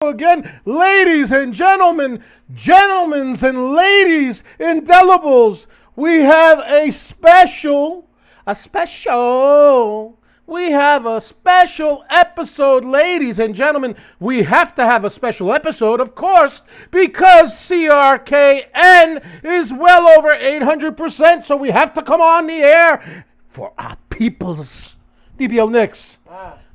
Again, ladies and gentlemen, gentlemen's and ladies, indelibles, we have a special episode, ladies and gentlemen. We have to have a special episode, of course, because CRKN is well over 800%, so we have to come on the air for our peoples. DBL Knicks.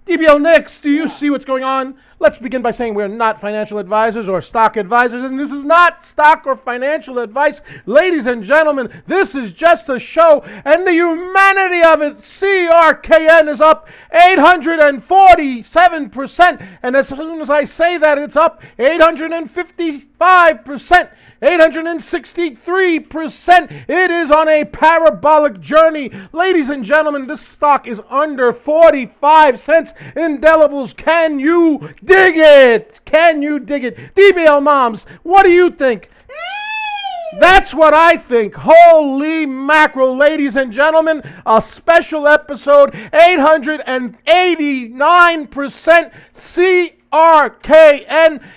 DBL Knicks, do you see what's going on? Let's begin by saying we're not financial advisors or stock advisors, and this is not stock or financial advice. Ladies and gentlemen, this is just a show, and the humanity of it, CRKN is up 847%, and as soon as I say that, it's up 855%. 863%. It is on a parabolic journey. Ladies and gentlemen, this stock is under 45 cents. Indelibles, can you dig it? Can you dig it? DBL moms, what do you think? That's what I think. Holy mackerel, ladies and gentlemen. A special episode, 889% CRKN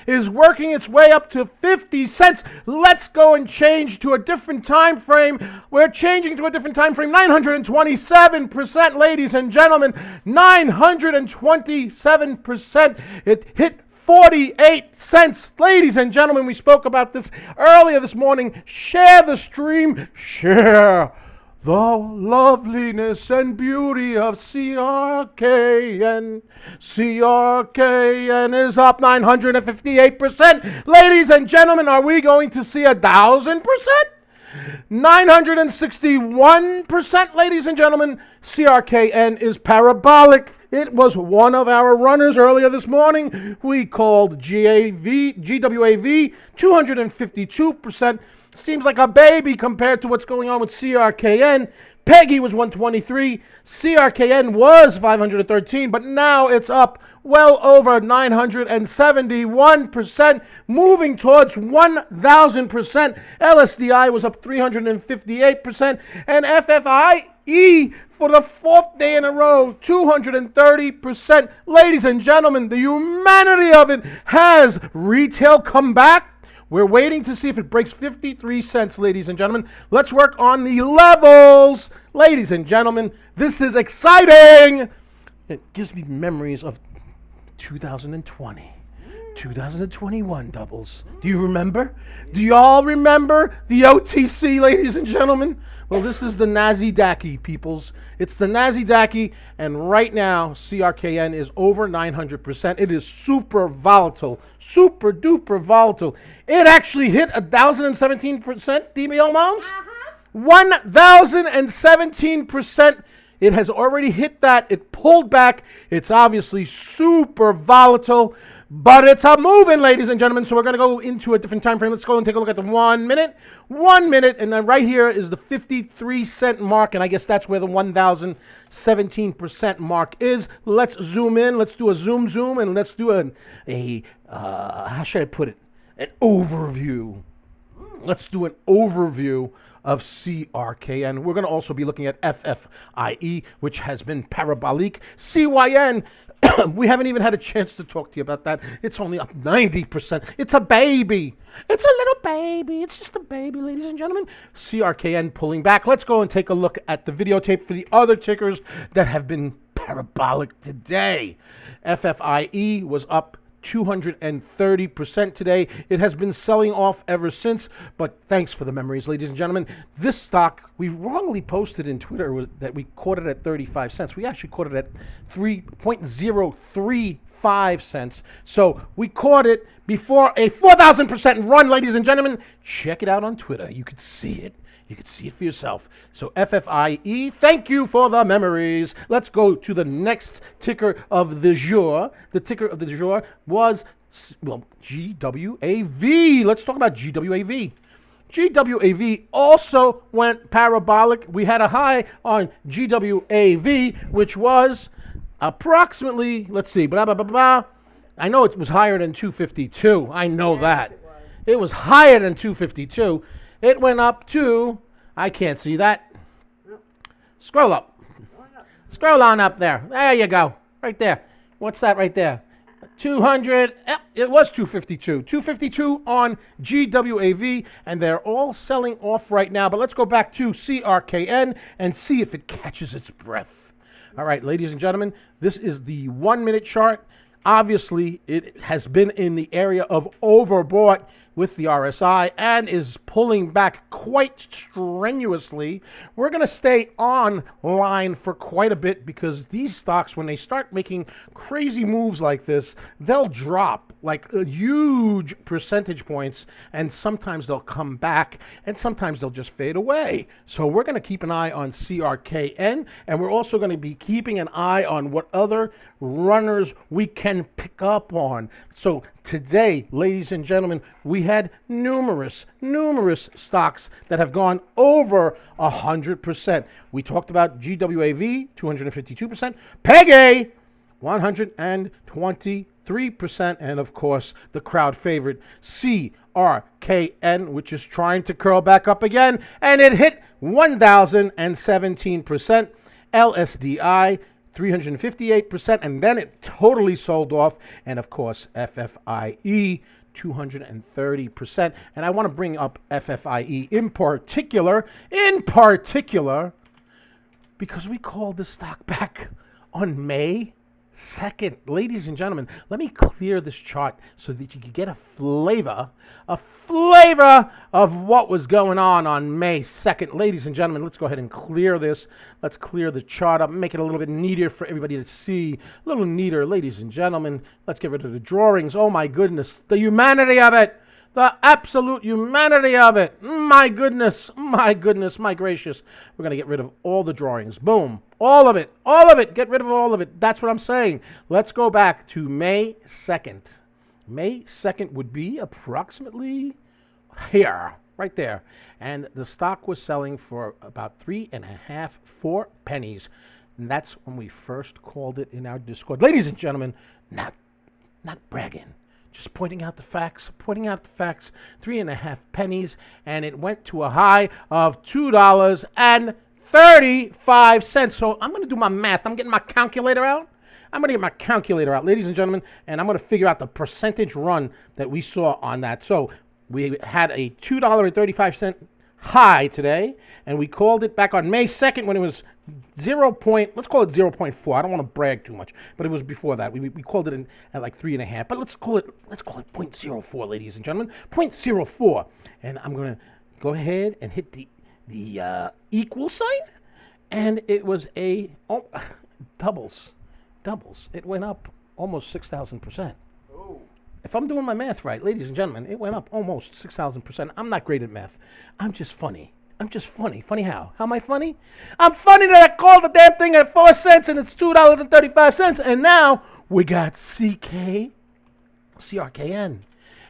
is working its way up to 50 cents. Let's go and change to a different time frame. We're changing to a different time frame. 927%, ladies and gentlemen. 927%. It hit 48 cents. Ladies and gentlemen, we spoke about this earlier this morning. Share the stream. Share the loveliness and beauty of CRKN. CRKN is up 958%. Ladies and gentlemen, are we going to see 1,000%? 961%, ladies and gentlemen. CRKN is parabolic. It was one of our runners earlier this morning. We called GWAV 252%. Seems like a baby compared to what's going on with CRKN. Peggy was 123. CRKN was 513, but now it's up well over 971%, moving towards 1,000%. LSDI was up 358%, and FFIE for the fourth day in a row, 230%. Ladies and gentlemen, the humanity of it has retail come back. We're waiting to see if it breaks 53 cents, ladies and gentlemen. Let's work on the levels. Ladies and gentlemen, this is exciting. It gives me memories of 2020. 2021 doubles. Do you remember? Do y'all remember the OTC, ladies and gentlemen? Well, this is the Nasdaq, peoples. It's the Nasdaq, and right now, CRKN is over 900%. It is super volatile, super duper volatile. It actually hit 1,017%, DBL moms. 1,017%. It has already hit that. It pulled back. It's obviously super volatile. But it's a moving, ladies and gentlemen, so we're going to go into a different time frame. Let's go and take a look at the 1 minute. 1 minute, and then right here is the 53 cent mark, and I guess that's where the 1,017% mark is. Let's zoom in. Let's do a zoom, and let's do how should I put it? An overview. Let's do an overview of CRKN. We're going to also be looking at FFIE, which has been parabolic. CYN, we haven't even had a chance to talk to you about that. It's only up 90%. It's a baby. It's a little baby. It's just a baby, ladies and gentlemen. CRKN pulling back. Let's go and take a look at the videotape for the other tickers that have been parabolic today. FFIE was up 230% today. It has been selling off ever since, but thanks for the memories, ladies and gentlemen. This stock, we wrongly posted in Twitter that we caught it at 35 cents. We actually caught it at 3.035 cents. So we caught it before a 4,000% run, ladies and gentlemen. Check it out on Twitter. You could see it. You can see it for yourself. So FFIE, thank you for the memories. Let's go to the next ticker of the jour. The ticker of the jour was, well, GWAV. Let's talk about GWAV. GWAV also went parabolic. We had a high on GWAV, which was approximately, let's see, blah, blah, blah, blah. I know it was higher than 252. I know that. It was higher than 252. It went up to, I can't see that. Scroll up. Scroll on up there. There you go. Right there. What's that right there? 200, it was 252. 252 on GWAV, and they're all selling off right now. But let's go back to CRKN and see if it catches its breath. All right, ladies and gentlemen, this is the 1 minute chart. Obviously, it has been in the area of overbought with the RSI and is pulling back quite strenuously. We're going to stay on line for quite a bit because these stocks, when they start making crazy moves like this, they'll drop like huge percentage points, and sometimes they'll come back and sometimes they'll just fade away. So we're going to keep an eye on CRKN, and we're also going to be keeping an eye on what other runners we can pick up on. So today, ladies and gentlemen, we had numerous stocks that have gone over 100%. We talked about GWAV, 252%, PEGA, 123%, and of course, the crowd favorite, CRKN, which is trying to curl back up again, and it hit 1,017%. LSDI, 358%, and then it totally sold off. And of course, FFIE, 230%. And I want to bring up FFIE in particular, because we called the stock back on May 2nd. Ladies and gentlemen, let me clear this chart so that you can get a flavor of what was going on May 2nd. Ladies and gentlemen, let's go ahead and clear this. Let's clear the chart up, make it a little bit neater for everybody to see. A little neater, ladies and gentlemen. Let's get rid of the drawings. Oh my goodness, the humanity of it. The absolute humanity of it. My goodness, my gracious. We're going to get rid of all the drawings. Boom. All of it. Get rid of all of it. That's what I'm saying. Let's go back to May 2nd. May 2nd would be approximately here, right there. And the stock was selling for about 3.5, 4 pennies. And that's when we first called it in our Discord. Ladies and gentlemen, not bragging. Just pointing out the facts, 3.5 pennies, and it went to a high of $2.35. So I'm going to do my math. I'm getting my calculator out. Ladies and gentlemen, and I'm going to figure out the percentage run that we saw on that. So we had a $2.35 high today, and we called it back on May 2nd when it was let's call it 0.4. I don't want to brag too much, but it was before that. We called it at like 3.5, but let's call it 0.04, ladies and gentlemen, 0.04. And I'm going to go ahead and hit the equal sign, and it was doubles. It went up almost 6,000%. Oh. If I'm doing my math right, ladies and gentlemen, it went up almost 6,000%. I'm not great at math. I'm just funny. Funny how? How am I funny? I'm funny that I called the damn thing at 4 cents and it's $2.35. And now we got CRKN.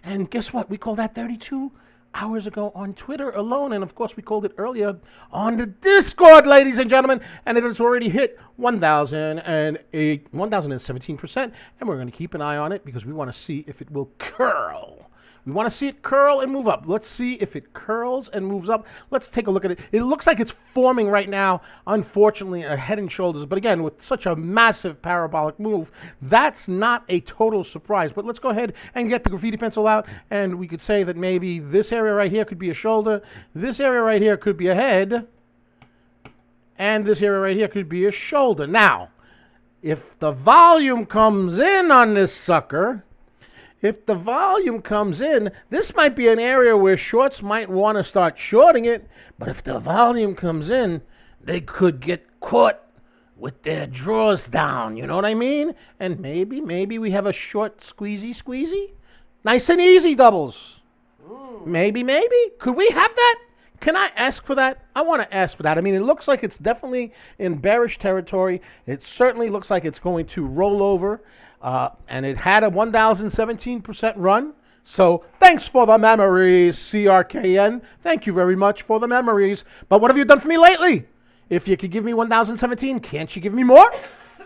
And guess what? We called that 32 hours ago on Twitter alone. And of course, we called it earlier on the Discord, ladies and gentlemen. And it has already hit 1,017%. And we're going to keep an eye on it because we want to see if it will curl. We want to see it curl and move up. Let's see if it curls and moves up. Let's take a look at it. It looks like it's forming right now, unfortunately, a head and shoulders. But again, with such a massive parabolic move, that's not a total surprise. But let's go ahead and get the graffiti pencil out. And we could say that maybe this area right here could be a shoulder. This area right here could be a head. And this area right here could be a shoulder. Now, if the volume comes in on this sucker, this might be an area where shorts might want to start shorting it. But if the volume comes in, they could get caught with their drawers down. You know what I mean? And maybe we have a short squeezy. Nice and easy doubles. Maybe. Could we have that? Can I ask for that? I want to ask for that. I mean, it looks like it's definitely in bearish territory. It certainly looks like it's going to roll over. And it had a 1,017% run. So thanks for the memories, CRKN. Thank you very much for the memories. But what have you done for me lately? If you could give me 1,017, can't you give me more?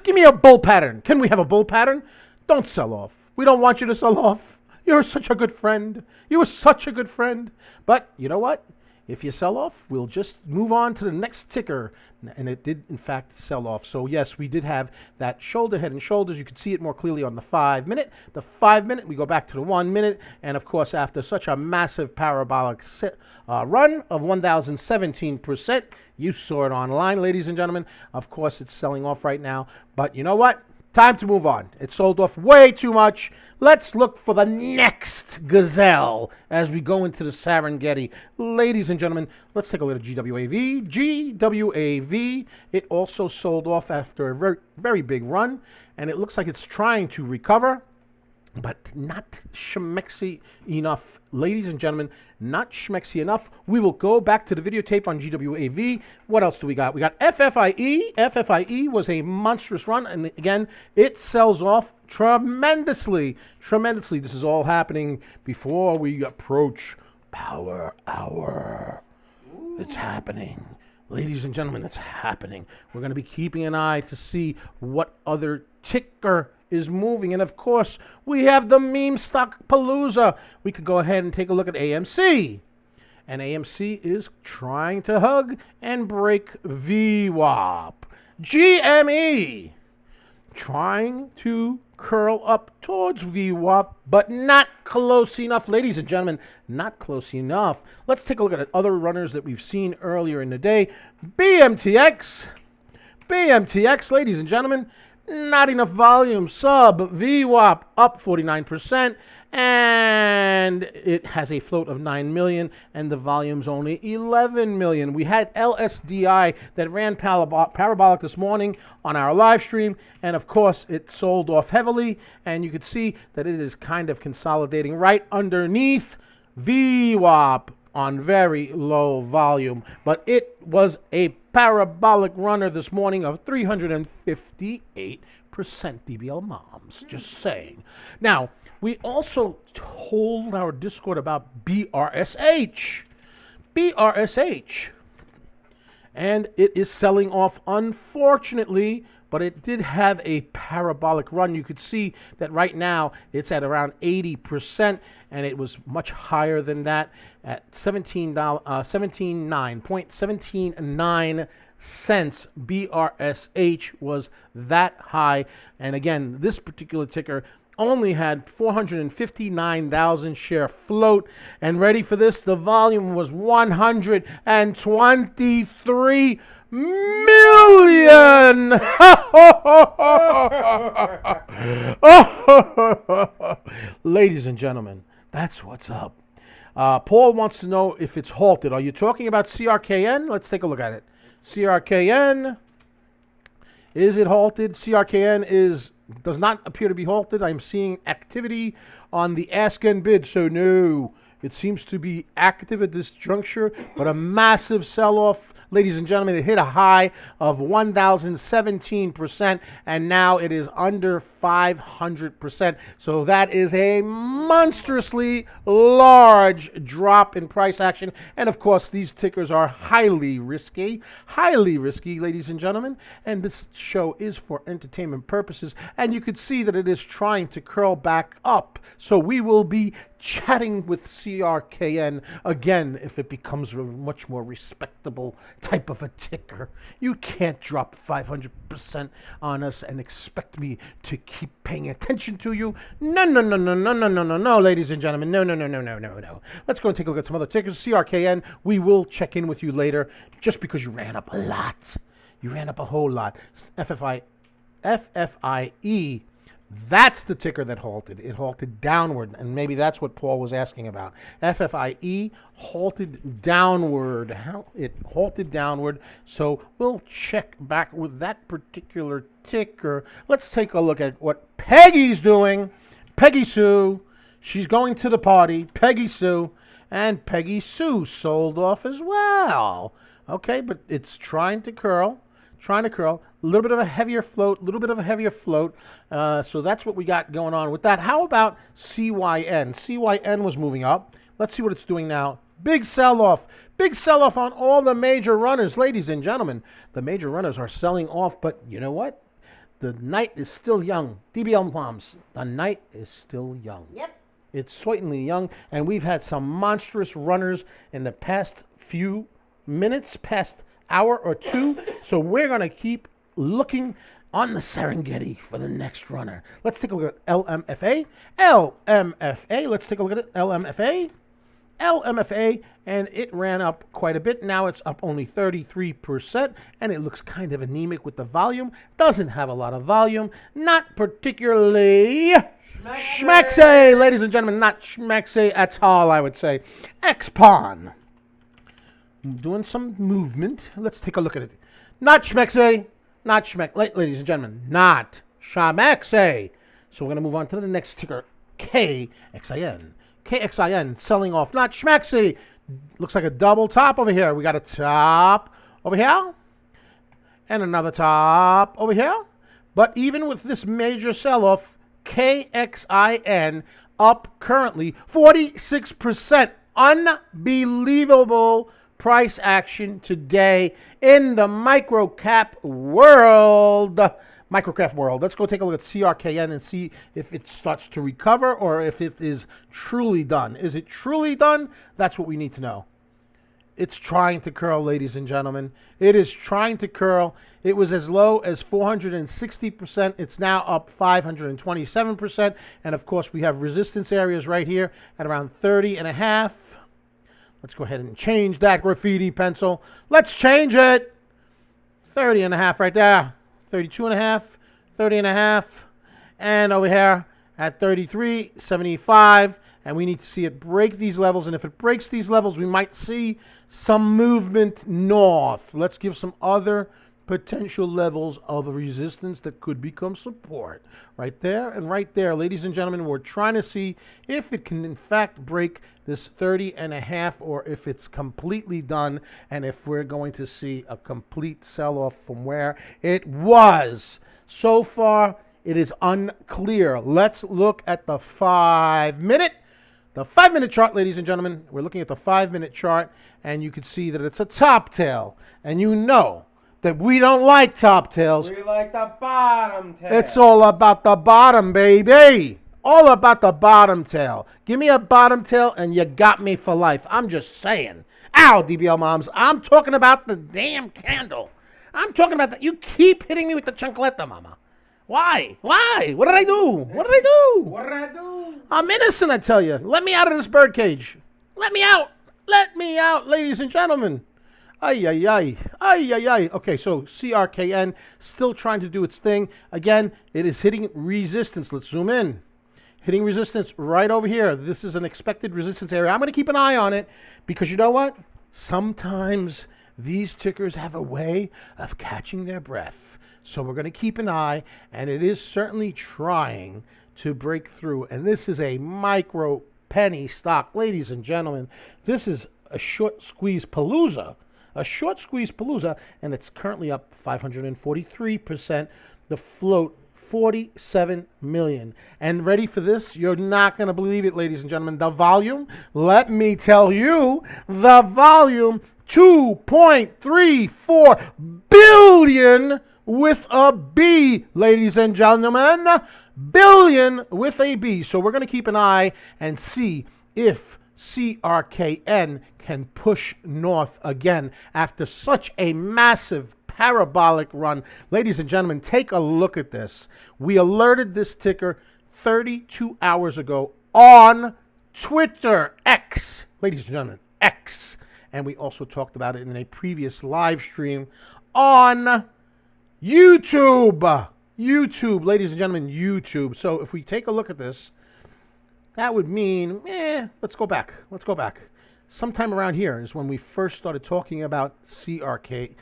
Give me a bull pattern. Can we have a bull pattern? Don't sell off. We don't want you to sell off. You're such a good friend. You were such a good friend. But you know what? If you sell off, we'll just move on to the next ticker. And it did, in fact, sell off. So, yes, we did have that shoulder, head and shoulders. You can see it more clearly on the 5-minute. The 5-minute, we go back to the 1-minute. And, of course, after such a massive parabolic run of 1,017%, you saw it online, ladies and gentlemen. Of course, it's selling off right now. But you know what? Time to move on. It sold off way too much. Let's look for the next gazelle as we go into the Serengeti. Ladies and gentlemen, let's take a look at GWAV. GWAV, it also sold off after a very, very big run, and it looks like it's trying to recover, but not schmexy enough. Ladies and gentlemen, not schmexy enough. We will go back to the videotape on GWAV. What else do we got? We got FFIE. FFIE was a monstrous run, and again, it sells off tremendously. Tremendously. This is all happening before we approach Power Hour. It's happening. Ladies and gentlemen, it's happening. We're going to be keeping an eye to see what other ticker is moving. And of course, we have the meme stock palooza. We could go ahead and take a look at AMC. And AMC is trying to hug and break VWAP. GME trying to curl up towards VWAP, but not close enough. Ladies and gentlemen, not close enough. Let's take a look at other runners that we've seen earlier in the day. BMTX. BMTX, ladies and gentlemen, not enough volume. Sub VWAP up 49%, and it has a float of 9 million, and the volume's only 11 million. We had LSDI that ran parabolic this morning on our live stream, and of course it sold off heavily, and you could see that it is kind of consolidating right underneath VWAP on very low volume, but it was a parabolic runner this morning of 358% DBL moms. Just saying. Now, we also told our Discord about BRSH. BRSH. And it is selling off, unfortunately, but it did have a parabolic run. You could see that right now it's at around 80%, and it was much higher than that at $17.79 cents. BRSH was that high. And again, this particular ticker only had 459,000 share float. And ready for this, the volume was 123 million. Ladies and gentlemen, that's what's up. Paul wants to know if it's halted. Are you talking about CRKN? Let's take a look at it. CRKN, is it halted? CRKN does not appear to be halted. I'm seeing activity on the ask and bid, so no, it seems to be active at this juncture, but a massive sell-off. Ladies and gentlemen, it hit a high of 1,017%, and now it is under 500%. So that is a monstrously large drop in price action. And of course, these tickers are highly risky, ladies and gentlemen. And this show is for entertainment purposes. And you could see that it is trying to curl back up. So we will be chatting with CRKN again if it becomes a much more respectable type of a ticker. You can't drop 500% on us and expect me to keep paying attention to you. No, ladies and gentlemen. No. Let's go and take a look at some other tickers. CRKN, we will check in with you later just because you ran up a lot. You ran up a whole lot. FFIE, that's the ticker that halted. It halted downward, and maybe that's what Paul was asking about. FFIE halted downward. How it halted downward. So we'll check back with that particular ticker. Let's take a look at what Peggy's doing. Peggy Sue, she's going to the party. Peggy Sue, and Peggy Sue sold off as well. Okay, but it's trying to curl. A little bit of a heavier float, so that's what we got going on with that. How about CYN? CYN was moving up. Let's see what it's doing now. Big sell-off on all the major runners, ladies and gentlemen. The major runners are selling off, but you know what? The night is still young. DBL moms, the night is still young. Yep. It's certainly young, and we've had some monstrous runners in the past few minutes, past hour or two. So we're going to keep looking on the Serengeti for the next runner. Let's take a look at LMFA. LMFA. Let's take a look at it. LMFA. LMFA, and it ran up quite a bit. Now it's up only 33%, and it looks kind of anemic with the volume. Doesn't have a lot of volume. Not particularly schmaxy, ladies and gentlemen. Not schmaxy at all, I would say. X-Pawn. Doing some movement. Let's take a look at it. Not schmaxy. Not schmaxy. Ladies and gentlemen, not schmaxy. So we're going to move on to the next ticker, KXIN. KXIN selling off, not schmaxy. Looks like a double top over here. We got a top over here and another top over here. But even with this major sell-off, KXIN up currently 46%. Unbelievable price action today in the microcap world. Microcap world. Let's go take a look at CRKN and see if it starts to recover or if it is truly done. Is it truly done? That's what we need to know. It's trying to curl, ladies and gentlemen. It is trying to curl. It was as low as 460%. It's now up 527%. And of course, we have resistance areas right here at around 30.5. Let's go ahead and change that graffiti pencil. Let's change it. 30.5 right there. 32.5, 30.5, and over here at 33.75, and we need to see it break these levels, and if it breaks these levels, we might see some movement north. Let's give some other potential levels of resistance that could become support. Right there and right there, ladies and gentlemen, we're trying to see if it can in fact break this 30.5 or if it's completely done and if we're going to see a complete sell-off from where it was. So far, it is unclear. Let's look at the 5-minute. The 5-minute chart, ladies and gentlemen. We're looking at the 5-minute chart, and you can see that it's a top tail. And you know that we don't like top tails. We like the bottom tail. It's all about the bottom, baby. All about the bottom tail. Give me a bottom tail and you got me for life. I'm just saying. Ow, DBL moms. I'm talking about the damn candle. I'm talking about that. You keep hitting me with the chancleta, mama. Why? Why? What did I do? What did I do? What did I do? I'm innocent, I tell you. Let me out of this birdcage. Let me out. Let me out, ladies and gentlemen. Ay, ay, ay. Ay, ay, ay. Okay, so CRKN still trying to do its thing. Again, it is hitting resistance. Let's zoom in. Hitting resistance right over here. This is an expected resistance area. I'm going to keep an eye on it because you know what? Sometimes these tickers have a way of catching their breath. So we're going to keep an eye, and it is certainly trying to break through. And this is a micro penny stock. Ladies and gentlemen, this is a short squeeze palooza. A short squeeze palooza, and it's currently up 543%. The float, 47 million. And ready for this? You're not going to believe it, ladies and gentlemen. The volume, let me tell you, the volume, 2.34 billion with a B, ladies and gentlemen. Billion with a B. So we're going to keep an eye and see if CRKN can push north again after such a massive parabolic run. Ladies and gentlemen, take a look at this. We alerted this ticker 32 hours ago on Twitter, X. Ladies and gentlemen, X. And we also talked about it in a previous live stream on YouTube. YouTube, ladies and gentlemen, YouTube. So if we take a look at this, that would mean, let's go back. Let's go back. Sometime around here is when we first started talking about CRKN,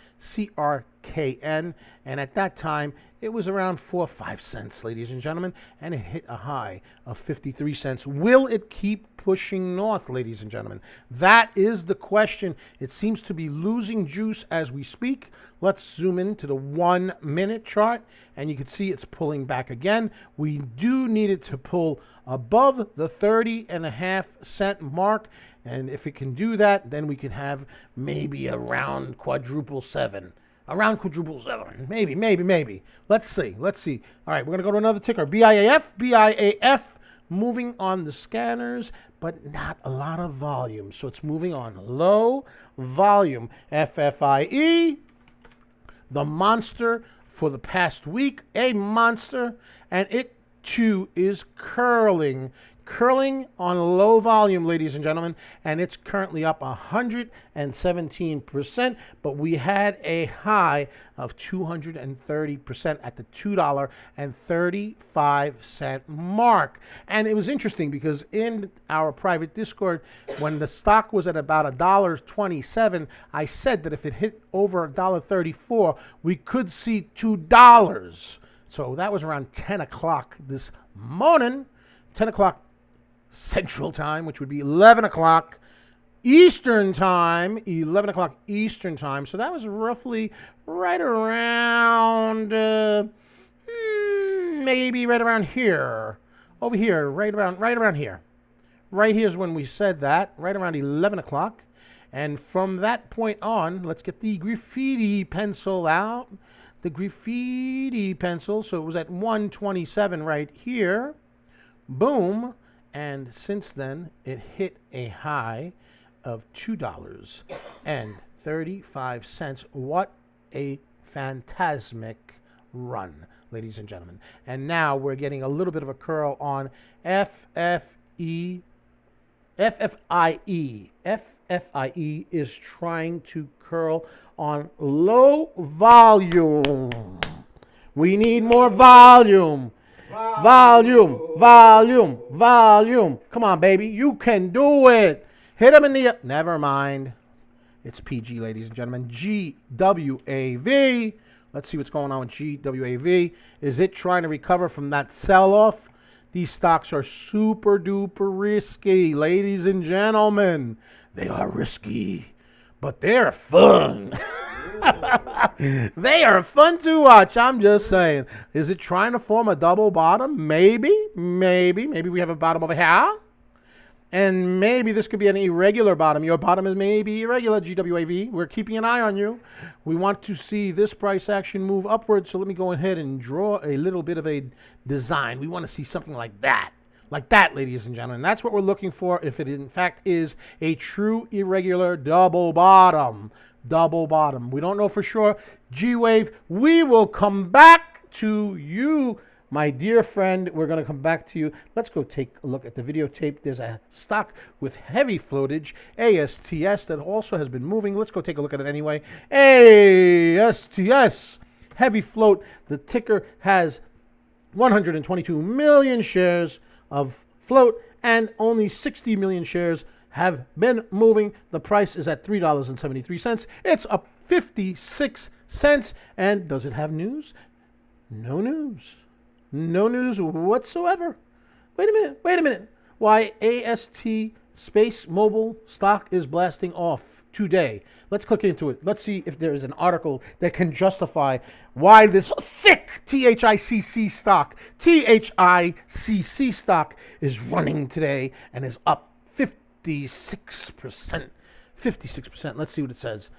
and at that time, it was around 4 or 5 cents, ladies and gentlemen, and it hit a high of 53 cents. Will it keep pushing north, ladies and gentlemen? That is the question. It seems to be losing juice as we speak. Let's zoom into the 1-minute chart, and you can see it's pulling back again. We do need it to pull above the 30.5 cent mark, and if it can do that, then we can have maybe around quadruple seven. Around quadruple seven. Maybe. Let's see. All right, we're going to go to another ticker. BIAF. BIAF moving on the scanners, but not a lot of volume. So it's moving on low volume. FFIE, the monster for the past week, a monster, and it too is curling on low volume, ladies and gentlemen, and it's currently up 117%, but we had a high of 230% at the $2.35 mark. And it was interesting because in our private Discord, when the stock was at about $1.27, I said that if it hit over $1.34, we could see $2. So that was around 10 o'clock this morning, 10 o'clock Central Time, which would be 11 o'clock Eastern Time, 11 o'clock Eastern Time. So that was roughly right around, maybe right around here, over here, right around here. Right here is when we said that, right around 11 o'clock. And from that point on, let's get the graffiti pencil out. The graffiti pencil, so it was at 127 right here. Boom. And since then, it hit a high of $2.35. What a phantasmic run, ladies and gentlemen. And now we're getting a little bit of a curl on FFIE. FFIE is trying to curl on low volume. We need more volume. Volume. Come on, baby. You can do it. Hit them in the... Never mind. It's PG, ladies and gentlemen. GWAV. Let's see what's going on with GWAV. Is it trying to recover from that sell-off? These stocks are super duper risky, ladies and gentlemen. They are risky, but they're fun. They are fun to watch. I'm just saying. Is it trying to form a double bottom? Maybe. Maybe we have a bottom over here. And maybe this could be an irregular bottom. Your bottom is maybe irregular, GWAV. We're keeping an eye on you. We want to see this price action move upward. So let me go ahead and draw a little bit of a design. We want to see something like that. Like that, ladies and gentlemen. That's what we're looking for if it in fact is a true irregular double bottom. Double bottom. We don't know for sure. GWAV, we will come back to you, my dear friend. We're going to come back to you. Let's go take a look at the videotape. There's a stock with heavy floatage, ASTS, that also has been moving. Let's go take a look at it anyway. ASTS, heavy float. The ticker has 122 million shares of float and only 60 million shares have been moving. The price is at $3.73. It's up 56 cents. And does it have news? No news. No news whatsoever. Wait a minute. Why AST Space Mobile stock is blasting off today. Let's click into it. Let's see if there is an article that can justify why this thick THICC stock is running today and is up 56%. 56%. Let's see what it says.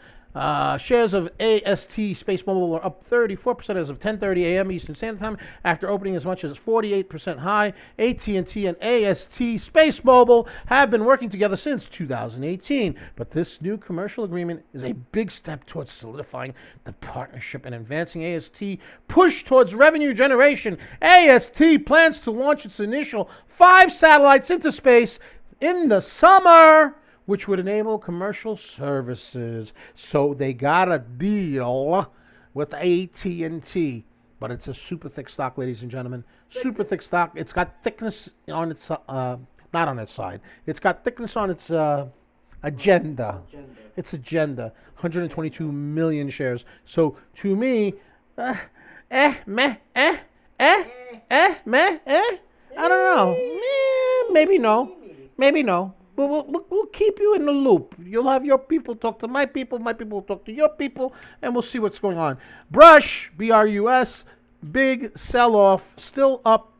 Shares of AST Space Mobile are up 34% as of 10:30 a.m. Eastern Standard Time after opening as much as 48% high. AT&T and AST Space Mobile have been working together since 2018, but this new commercial agreement is a big step towards solidifying the partnership and advancing AST push towards revenue generation. AST plans to launch its initial 5 satellites into space in the summer, which would enable commercial services. So they got a deal with AT&T, but it's a super thick stock, ladies and gentlemen. Super thick stock. It's got thickness on its, not on its side. It's got thickness on its agenda. Its agenda. 122 million shares. So to me, I don't know. Maybe no. Maybe no. We'll keep you in the loop. You'll have your people talk to my people will talk to your people, and we'll see what's going on. Brush, BRUS, big sell-off, still up.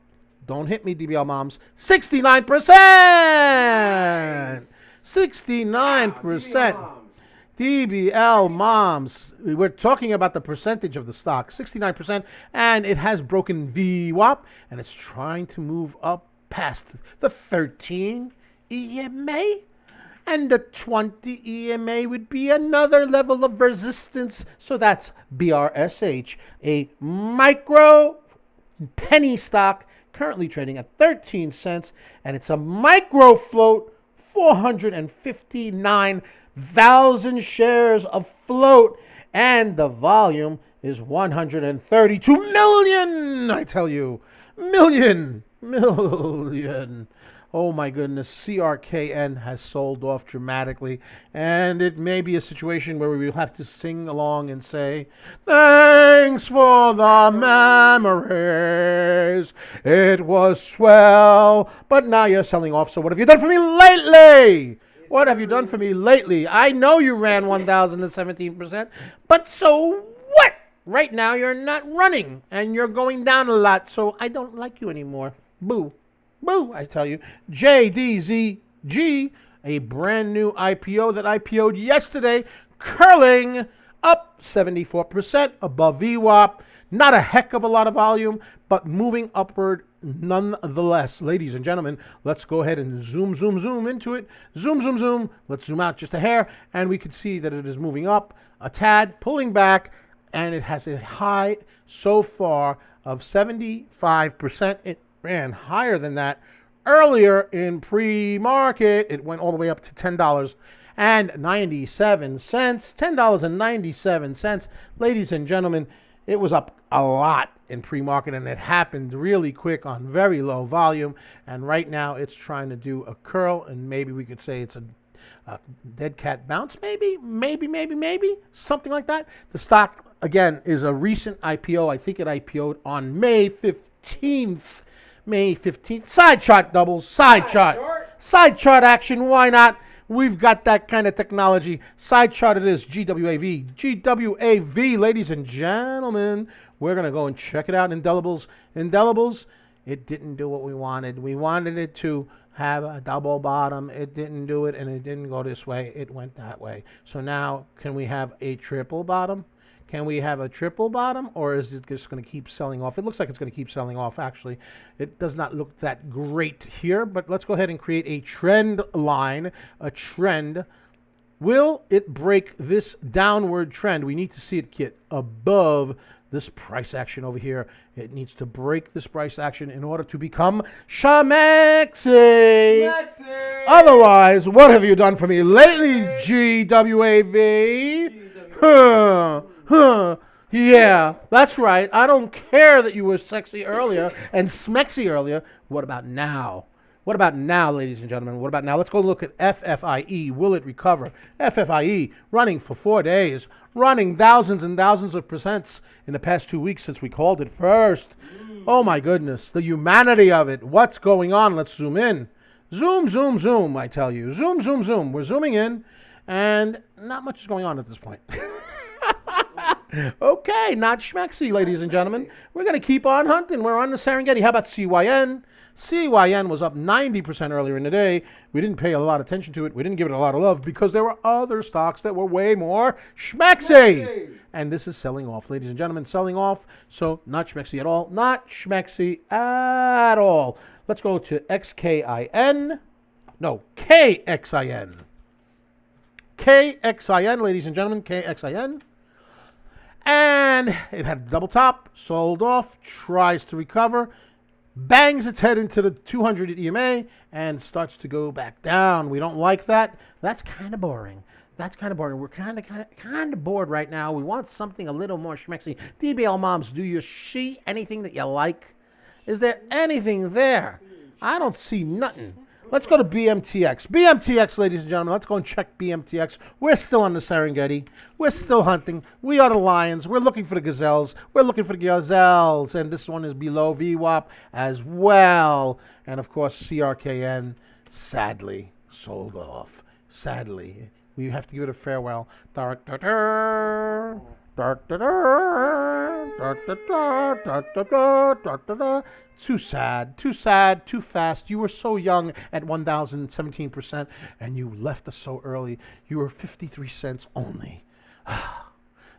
Don't hit me, DBL moms. 69%! Nice. 69%. DBL moms. We're talking about the percentage of the stock. 69%, and it has broken VWAP, and it's trying to move up past the 13 EMA. And the 20 EMA would be another level of resistance. So that's BRSH, a micro penny stock currently trading at 13 cents. And it's a micro float, 459,000 shares of float. And the volume is 132 million, I tell you. Million. Oh my goodness, CRKN has sold off dramatically, and it may be a situation where we will have to sing along and say, thanks for the memories, it was swell, but now you're selling off, so what have you done for me lately? What have you done for me lately? I know you ran 1,017%, but so what? Right now you're not running, and you're going down a lot, so I don't like you anymore. Boo. Boo, I tell you. JDZG, a brand new IPO that IPO'd yesterday, curling up 74% above VWAP. Not a heck of a lot of volume, but moving upward nonetheless. Ladies and gentlemen, let's go ahead and zoom into it. Zoom. Let's zoom out just a hair, and we can see that it is moving up a tad, pulling back, and it has a high so far of 75%. It ran higher than that earlier in pre-market. It went all the way up to $10.97. $10.97. Ladies and gentlemen, it was up a lot in pre-market, and it happened really quick on very low volume. And right now it's trying to do a curl, and maybe we could say it's a dead cat bounce, maybe, something like that. The stock, again, is a recent IPO. I think it IPO'd on May 15th. Side chart doubles, side chart action, why not? We've got that kind of technology. Side chart it is, GWAV, ladies and gentlemen. We're going to go and check it out. Indelibles, it didn't do what we wanted. We wanted it to have a double bottom. It didn't do it, and it didn't go this way. It went that way. So now, can we have a triple bottom? Can we have a triple bottom, or is it just going to keep selling off? It looks like it's going to keep selling off, actually. It does not look that great here, but let's go ahead and create a trend line, a trend. Will it break this downward trend? We need to see it get above this price action over here. It needs to break this price action in order to become Shmexy. Otherwise, what have you done for me lately, GWAV? Yeah, that's right. I don't care that you were sexy earlier and smexy earlier. What about now? What about now, ladies and gentlemen? What about now? Let's go look at FFIE. Will it recover? FFIE running for 4 days, running thousands and thousands of percents in the past 2 weeks since we called it first. Oh my goodness, the humanity of it. What's going on? Let's zoom in. Zoom, I tell you. Zoom. We're zooming in, and not much is going on at this point. Okay, not schmexy, ladies and gentlemen. We're going to keep on hunting. We're on the Serengeti. How about CYN? CYN was up 90% earlier in the day. We didn't pay a lot of attention to it. We didn't give it a lot of love because there were other stocks that were way more schmexy. And this is selling off, ladies and gentlemen, selling off. So not schmexy at all. Not schmexy at all. Let's go to XKIN. No, KXIN. KXIN, ladies and gentlemen, KXIN. And it had a double top, sold off, tries to recover, bangs its head into the 200 EMA, and starts to go back down. We don't like that. That's kind of boring. We're kind of bored right now. We want something a little more schmexy. DBL moms, do you see anything that you like? Is there anything there? I don't see nothing. Let's go to BMTX. BMTX, ladies and gentlemen. Let's go and check BMTX. We're still on the Serengeti. We're still hunting. We are the lions. We're looking for the gazelles. And this one is below VWAP as well. And, of course, CRKN, sadly, sold off. Sadly. We have to give it a farewell. Too sad, too fast. You were so young at 1,017%, and you left us so early. You were 53 cents only.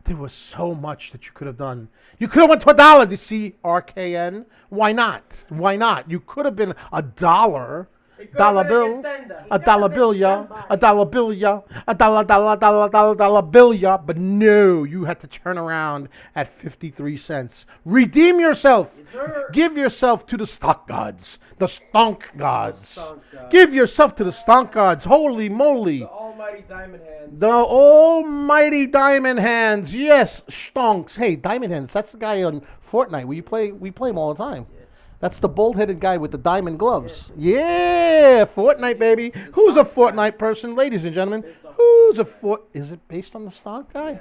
There was so much that you could have done. You could have went to $1 to see CRKN. Why not? Why not? You could have been $1. Dollar bill, a dollar bill, yeah, a dollar bill, yeah, a dollar bill, yeah. But no, you had to turn around at 53 cents. Redeem yourself. Give yourself to the stock gods, the stonk gods. Give yourself to the stonk gods. Holy moly. The almighty diamond hands. The almighty diamond hands. Yes, stonks. Hey, diamond hands. That's the guy on Fortnite. We play him all the time. That's the bald-headed guy with the diamond gloves. Yeah, Fortnite, baby. Who's a Fortnite person, ladies and gentlemen? Who's a Is it based on the stonk guy?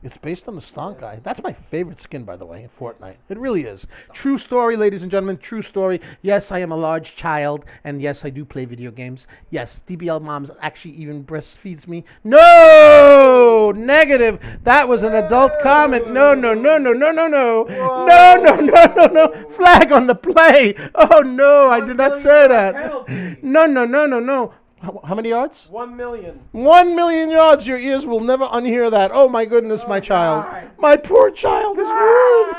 It's based on the stonk guy. That's my favorite skin, by the way, in Fortnite. It really is. True story, ladies and gentlemen. True story. Yes, I am a large child, and yes, I do play video games. Yes, DBL Moms actually even breastfeeds me. No! Negative. That was an adult comment. No. No. Flag on the play. Oh, no, I did not say that. No. How many yards? 1 million. 1 million yards. Your ears will never unhear that. Oh, my goodness, my child. My poor child is ruined.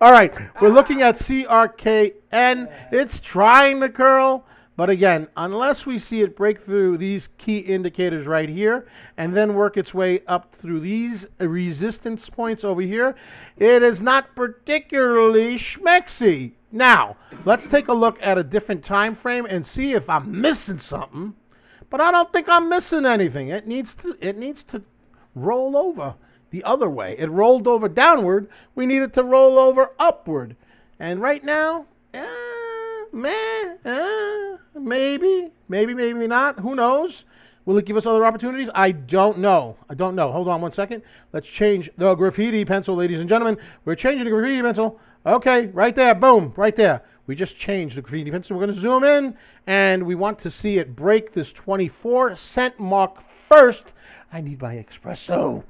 All right, we're looking at CRKN. It's trying to curl. But again, unless we see it break through these key indicators right here and then work its way up through these resistance points over here, it is not particularly schmexy. Now, let's take a look at a different time frame and see if I'm missing something. But I don't think I'm missing anything. It needs to roll over the other way. It rolled over downward. We need it to roll over upward. And right now, maybe not. Who knows? Will it give us other opportunities? I don't know. Hold on one second. Let's change the graffiti pencil, ladies and gentlemen. We're changing the graffiti pencil. Okay, right there. Boom, right there. We just changed the graffiti pencil. We're going to zoom in, and we want to see it break this 24-cent mark first. I need my espresso.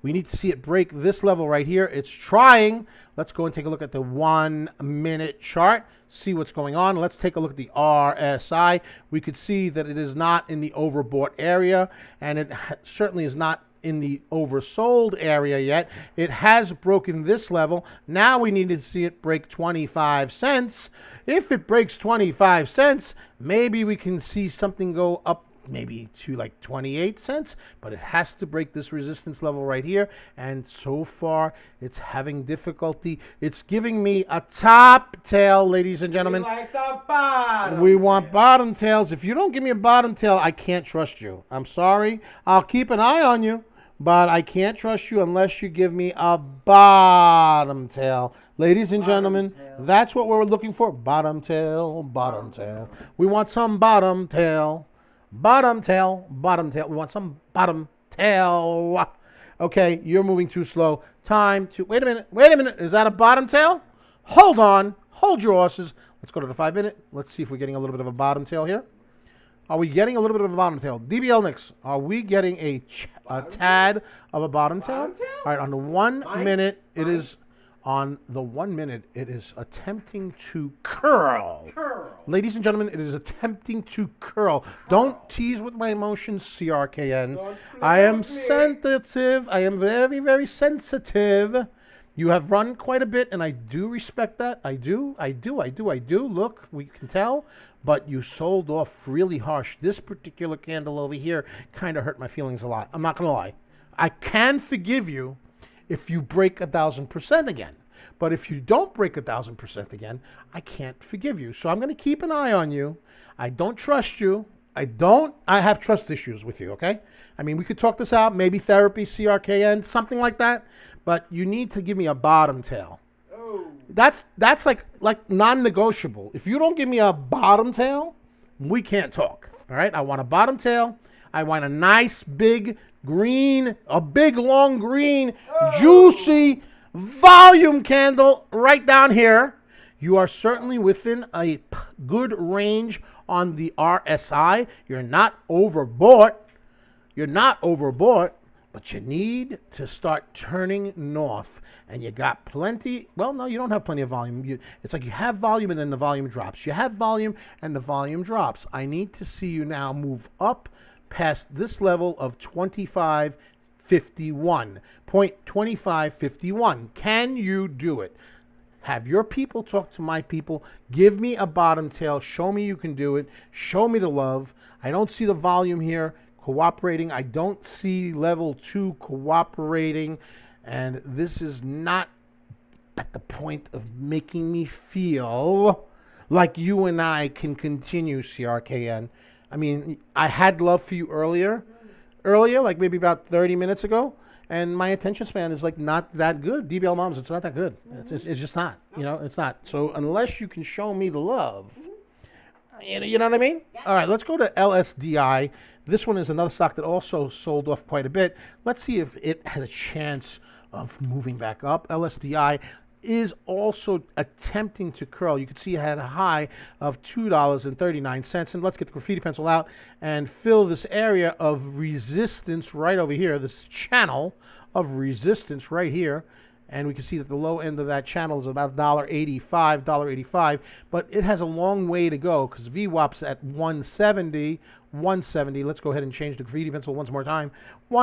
We need to see it break this level right here. It's trying. Let's go and take a look at the 1 minute chart, see what's going on. Let's take a look at the RSI. We could see that it is not in the overbought area, and it certainly is not in the oversold area yet. It has broken this level. Now we need to see it break 25 cents. If it breaks 25 cents, maybe we can see something go up maybe to like 28 cents, but it has to break this resistance level right here, and so far it's having difficulty. It's giving me a top tail, ladies and gentlemen. We like the bottom. We want bottom tails. If you don't give me a bottom tail, I can't trust you. I'm sorry. I'll keep an eye on you, but I can't trust you unless you give me a bottom tail. Ladies and gentlemen, that's what we're looking for. Bottom tail, bottom tail. We want some bottom tail. Bottom tail, bottom tail. We want some bottom tail. Okay, you're moving too slow. Time to, wait a minute. Is that a bottom tail? Hold on, hold your horses. Let's go to the 5 minute. Let's see if we're getting a little bit of a bottom tail here. Are we getting a little bit of a bottom tail? DBL Nix, are we getting a tad of a bottom tail? All right, on the 1 minute, it is on the 1 minute, it is attempting to curl. Ladies and gentlemen, it is attempting to curl. Don't tease with my emotions, CRKN. I am sensitive. I am very, very sensitive. You have run quite a bit, and I do respect that. I do. Look, we can tell. But you sold off really harsh. This particular candle over here kind of hurt my feelings a lot. I'm not going to lie. I can forgive you if you break 1,000% again. But if you don't break 1,000% again, I can't forgive you. So I'm going to keep an eye on you. I don't trust you. I have trust issues with you, okay? I mean, we could talk this out, maybe therapy, CRKN, something like that. But you need to give me a bottom tail. Oh. That's like non-negotiable. If you don't give me a bottom tail, we can't talk, all right? I want a bottom tail. I want a nice big green, a big long green, juicy volume candle right down here. You are certainly within a good range on the RSI. You're not overbought. but you need to start turning north. And you got plenty. Well, no, you don't have plenty of volume. It's like you have volume and then the volume drops. You have volume and the volume drops. I need to see you now move up past this level of 25.51. 0.2551. Can you do it? Have your people talk to my people. Give me a bottom tail. Show me you can do it. Show me the love. I don't see the volume here cooperating. I don't see level 2 cooperating. And this is not at the point of making me feel like you and I can continue, CRKN. I mean, I had love for you earlier, like maybe about 30 minutes ago. And my attention span is like not that good. DBL moms, it's not that good. It's just not. You know, it's not. So unless you can show me the love, you know what I mean? Yeah. All right, let's go to LSDI. This one is another stock that also sold off quite a bit. Let's see if it has a chance of moving back up. LSDI is also attempting to curl. You can see it had a high of $2.39. And let's get the graffiti pencil out and fill this area of resistance right over here, this channel of resistance right here. And we can see that the low end of that channel is about $1.85, but it has a long way to go because VWAP's at 170. Let's go ahead and change the graffiti pencil one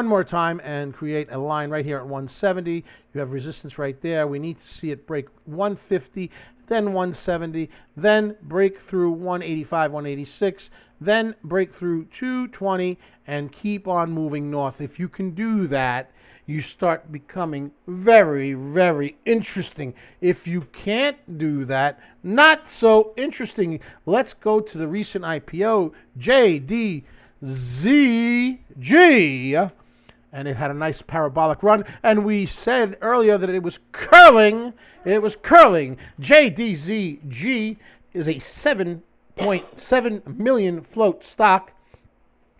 more time, and create a line right here at 170. You have resistance right there. We need to see it break 150, then 170, then break through 185, 186, then break through 220, and keep on moving north. If you can do that, you start becoming very, very interesting. If you can't do that, not so interesting. Let's go to the recent IPO, JDZG, and it had a nice parabolic run. And we said earlier that it was curling. It was curling. JDZG is a 7.7 million float stock.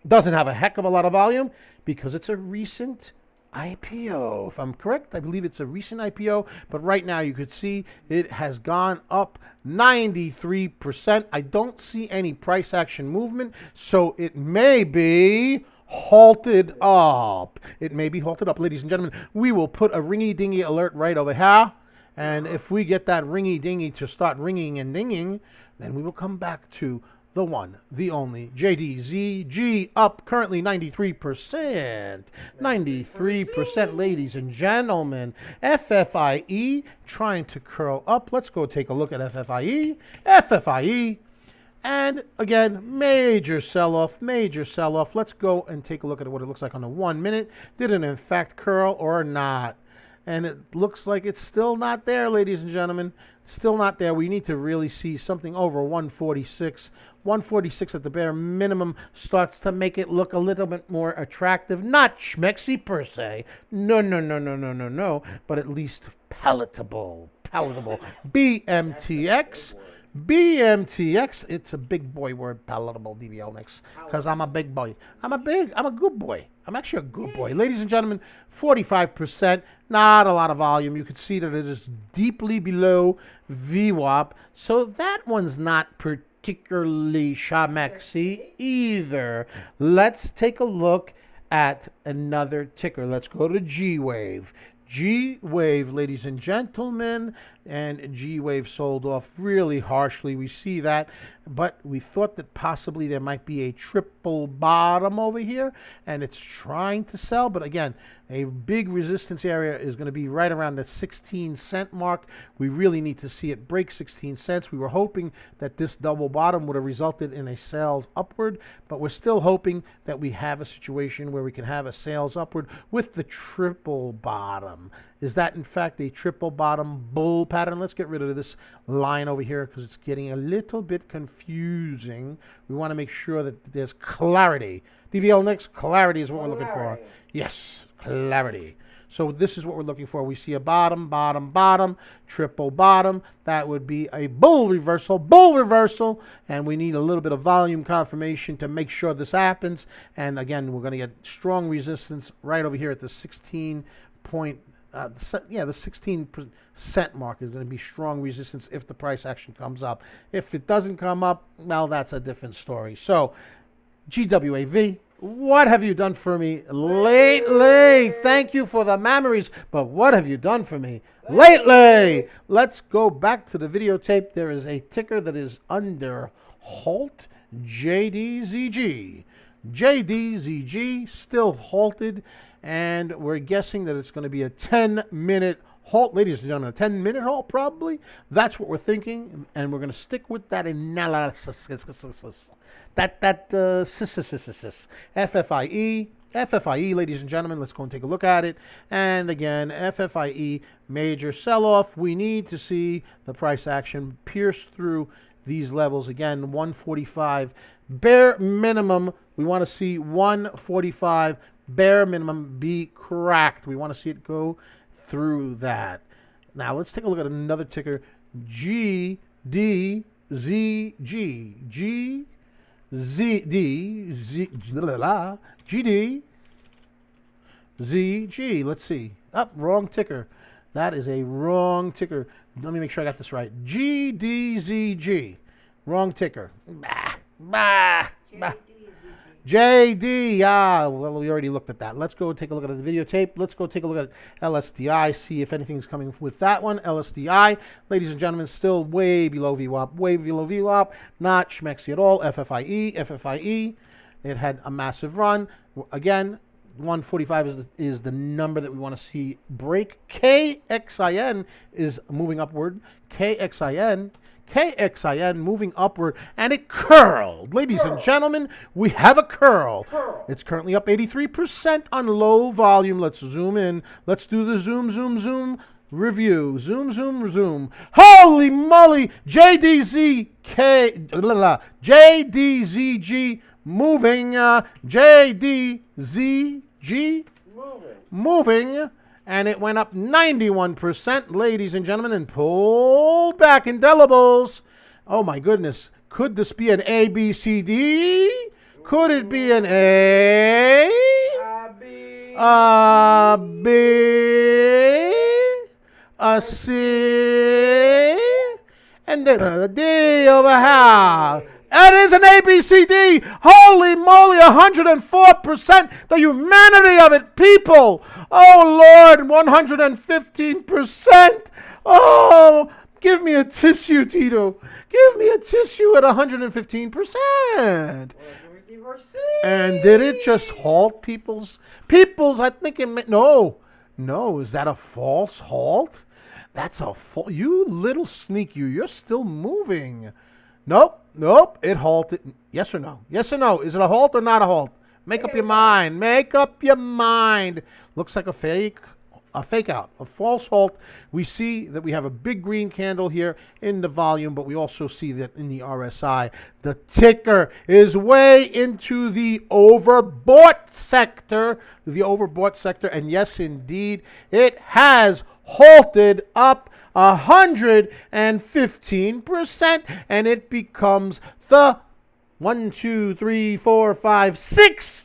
Doesn't have a heck of a lot of volume because it's a recent IPO. If I'm correct, I believe it's a recent IPO, but right now you could see it has gone up 93%. I don't see any price action movement, so it may be halted up. It may be halted up, ladies and gentlemen. We will put a ringy-dingy alert right over here, and if we get that ringy-dingy to start ringing and dinging, then we will come back to the one, the only, JDZG, up currently 93%. 93%, ladies and gentlemen. FFIE trying to curl up. Let's go take a look at FFIE. FFIE. And again, major sell-off, major sell-off. Let's go and take a look at what it looks like on the 1 minute. Did it in fact curl or not? And it looks like it's still not there, ladies and gentlemen. Still not there. We need to really see something over 146. 146 at the bare minimum starts to make it look a little bit more attractive. Not schmexy per se. No. But at least palatable. BMTX. BMTX, it's a big boy word, palatable, DBL next, because I'm a big boy. I'm a good boy. I'm actually a good boy. Ladies and gentlemen, 45%, not a lot of volume. You can see that it is deeply below VWAP, so that one's not particularly shamexy either. Let's take a look at another ticker. Let's go to GWAV. GWAV, ladies and gentlemen, and GWAV sold off really harshly. We see that, but we thought that possibly there might be a triple bottom over here, and it's trying to sell. But again, a big resistance area is going to be right around the 16-cent mark. We really need to see it break 16 cents. We were hoping that this double bottom would have resulted in a sales upward, but we're still hoping that we have a situation where we can have a sales upward with the triple bottom. Is that in fact a triple bottom bull pattern? Let's get rid of this line over here because it's getting a little bit confusing. We want to make sure that there's clarity. DBL next, clarity is what we're looking for. Yes, clarity. So this is what we're looking for. We see a bottom, triple bottom. That would be a bull reversal, and we need a little bit of volume confirmation to make sure this happens. And again, we're going to get strong resistance right over here at the 16 mark is going to be strong resistance if the price action comes up. If it doesn't come up, well, that's a different story. So GWAV, What have you done for me lately? Thank you for the memories, but what have you done for me lately? Let's go back to the videotape. There is a ticker that is under halt, JDZG. JDZG still halted, and we're guessing that it's going to be a 10-minute halt. Ladies and gentlemen, a 10-minute halt probably. That's what we're thinking, and we're going to stick with that analysis. FFIE, FFIE, ladies and gentlemen, let's go and take a look at it. And again, FFIE, major sell-off. We need to see the price action pierce through these levels. Again, 145, bare minimum. We want to see 145, bare minimum, be cracked. We want to see it go through that. Now, let's take a look at another ticker, GDZG. GDZG. Let's see. Wrong ticker. That is a wrong ticker. Let me make sure I got this right. GDZG. Wrong ticker. JD. Well, we already looked at that. Let's go take a look at the videotape. Let's go take a look at LSDI, see if anything's coming with that one. LSDI, ladies and gentlemen, still way below VWAP. Way below VWAP. Not schmexy at all. FFIE. FFIE. It had a massive run. Again, 145 is the number that we want to see break. KXIN is moving upward. KXIN moving upward, and it curled. Ladies and gentlemen, we have a curl. It's currently up 83% on low volume. Let's zoom in. Let's do the zoom review. Zoom. Holy moly! JDZG moving. JDZG moving. And it went up 91%, ladies and gentlemen, and pulled back indelibles. Oh, my goodness. Could this be an A, B, C, D? Could it be an A? A, B, a C, and then a D over here. It is an ABCD. Holy moly, 104%. The humanity of it, people. Oh, Lord, 115%. Oh, give me a tissue, Tito. Give me a tissue at 115%. And did it just halt, peoples? I think it meant, no, is that a false halt? That's a false, you little sneak, you're still moving. Nope, it halted. Yes or no? Is it a halt or not a halt? Make up your mind. Looks like a fake out, a false halt. We see that we have a big green candle here in the volume, but we also see that in the RSI, the ticker is way into the overbought sector. And yes, indeed, it has halted up 115%, and it becomes the 6th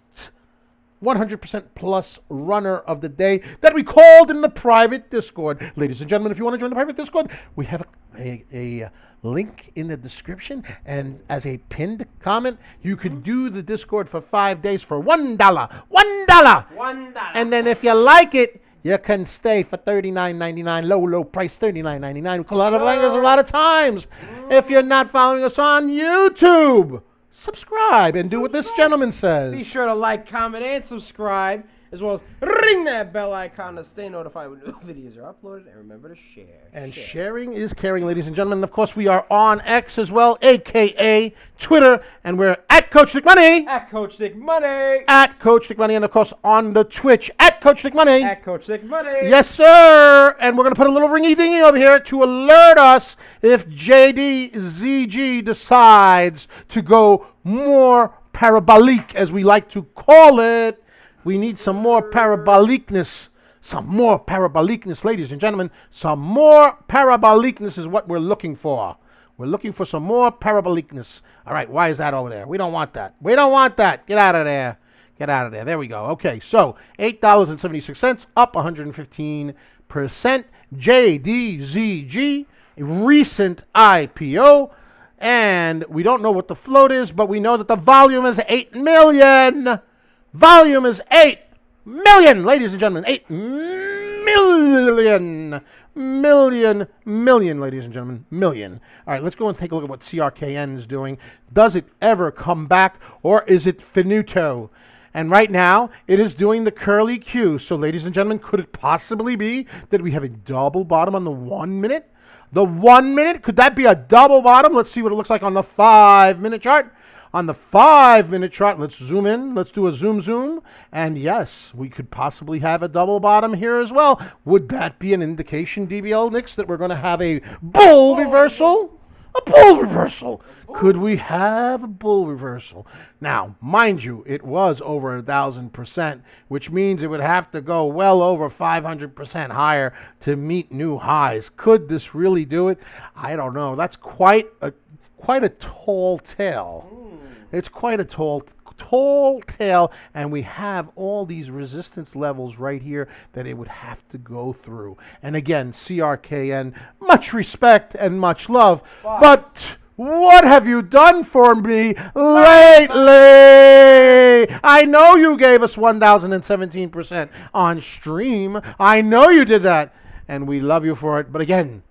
100% plus runner of the day that we called in the private Discord. Ladies and gentlemen, if you want to join the private Discord, we have a link in the description, and as a pinned comment, you can do the Discord for 5 days for $1. $1. And then if you like it, you can stay for $39.99, low price, $39.99. We call out a lot of times. If you're not following us on YouTube, subscribe and do what this gentleman says. Be sure to like, comment, and subscribe, as well as ring that bell icon to stay notified when new videos are uploaded. And remember to share. And sharing is caring, ladies and gentlemen. Of course, we are on X as well, a.k.a. Twitter, and we're at Coach Nick Money. At Coach Nick Money. At Coach Nick Money, and of course on the Twitch, at Coach Nick Money. At Coach Nick Money. Yes, sir. And we're going to put a little ringy-dingy over here to alert us if JDZG decides to go more parabolic, as we like to call it. We need some more parabolicness. Ladies and gentlemen. Some more parabolicness is what we're looking for. We're looking for some more parabolicness. All right, why is that over there? We don't want that. Get out of there. There we go. Okay, so $8.76, up 115%. JDZG, recent IPO. And we don't know what the float is, but we know that the volume is 8 million. Volume is 8 million, ladies and gentlemen. 8 million. Million, ladies and gentlemen. Million. All right, let's go and take a look at what CRKN is doing. Does it ever come back, or is it finito? And right now, it is doing the curly Q. So, ladies and gentlemen, could it possibly be that we have a double bottom on the 1 minute? The 1 minute, could that be a double bottom? Let's see what it looks like on the 5-minute chart. On the 5-minute chart, let's zoom in. Let's do a zoom. And yes, we could possibly have a double bottom here as well. Would that be an indication, DBL Knicks, that we're going to have a bull reversal? A bull reversal. Could we have a bull reversal? Now, mind you, it was over 1,000%, which means it would have to go well over 500% higher to meet new highs. Could this really do it? I don't know. That's quite a tall tale. It's quite a tall tail, and we have all these resistance levels right here that it would have to go through. And again, CRKN, much respect and much love, but what have you done for me lately? I know you gave us 1,017% on stream. I know you did that, and we love you for it. But again,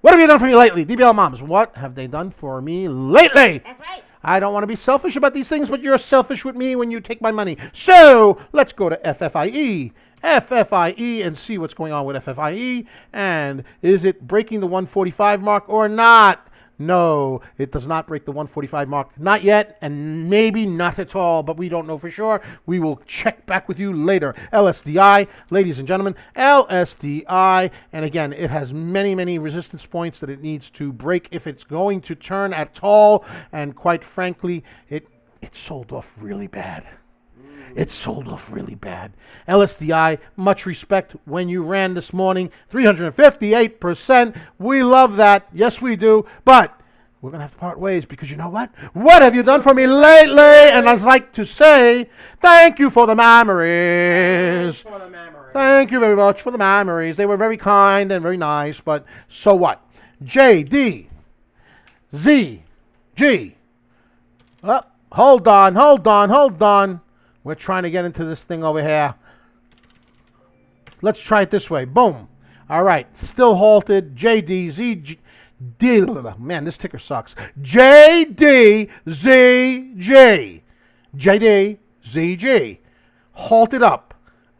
what have you done for me lately? DBL Moms, what have they done for me lately? That's right. I don't want to be selfish about these things, but you're selfish with me when you take my money. So let's go to FFIE. FFIE and see what's going on with FFIE. And is it breaking the 145 mark or not? No, it does not break the 145 mark. Not yet, and maybe not at all, but we don't know for sure. We will check back with you later. LSDI, ladies and gentlemen, LSDI. And again, it has many resistance points that it needs to break if it's going to turn at all. And quite frankly, it sold off really bad. It sold off really bad. LSDI, much respect. When you ran this morning, 358%. We love that. Yes, we do. But we're going to have to part ways because you know what? What have you done for me lately? And I'd like to say thank you for the memories. Thank you very much for the memories. They were very kind and very nice, but so what? J, D, Z, G. Oh, hold on. We're trying to get into this thing over here. Let's try it this way. Boom. All right. Still halted. JDZG. Man, this ticker sucks. JDZG. JDZG. Halted up.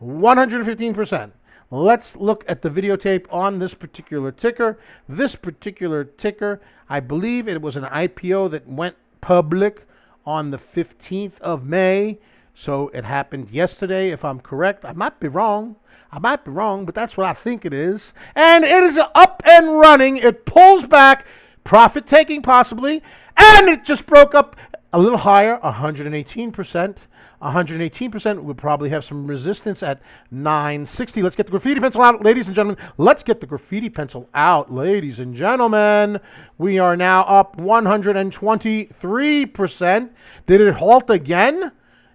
115%. Let's look at the videotape on this particular ticker. This particular ticker, I believe it was an IPO that went public on the 15th of May. So it happened yesterday, if I'm correct. I might be wrong, but that's what I think it is. And it is up and running. It pulls back, profit taking possibly, and it just broke up a little higher, 118%. 118% would probably have some resistance at 960. Let's get the graffiti pencil out, ladies and gentlemen. Let's get the graffiti pencil out, ladies and gentlemen. We are now up 123%. Did it halt again?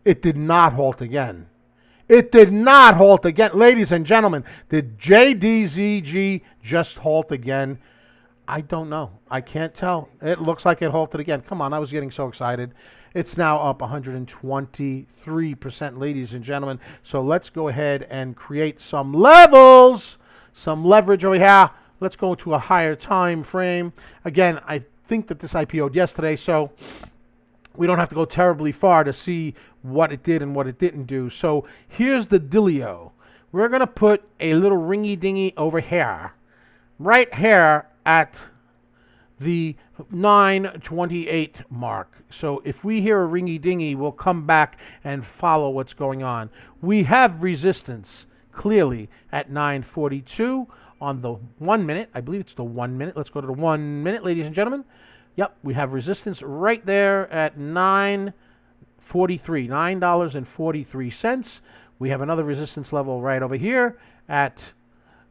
It did not halt again. It did not halt again. Ladies and gentlemen, did JDZG just halt again? I don't know. I can't tell. It looks like it halted again. Come on, I was getting so excited. It's now up 123%, ladies and gentlemen. So let's go ahead and create some levels, some leverage over here. Let's go to a higher time frame. Again, I think that this IPO'd yesterday, so we don't have to go terribly far to see what it did and what it didn't do. So here's the dealio. We're going to put a little ringy-dingy over here, right here at the 928 mark. So if we hear a ringy-dingy, we'll come back and follow what's going on. We have resistance clearly at 942 on the 1 minute. I believe it's the 1 minute. Let's go to the 1 minute, ladies and gentlemen. Yep, we have resistance right there at $9.43. We have another resistance level right over here at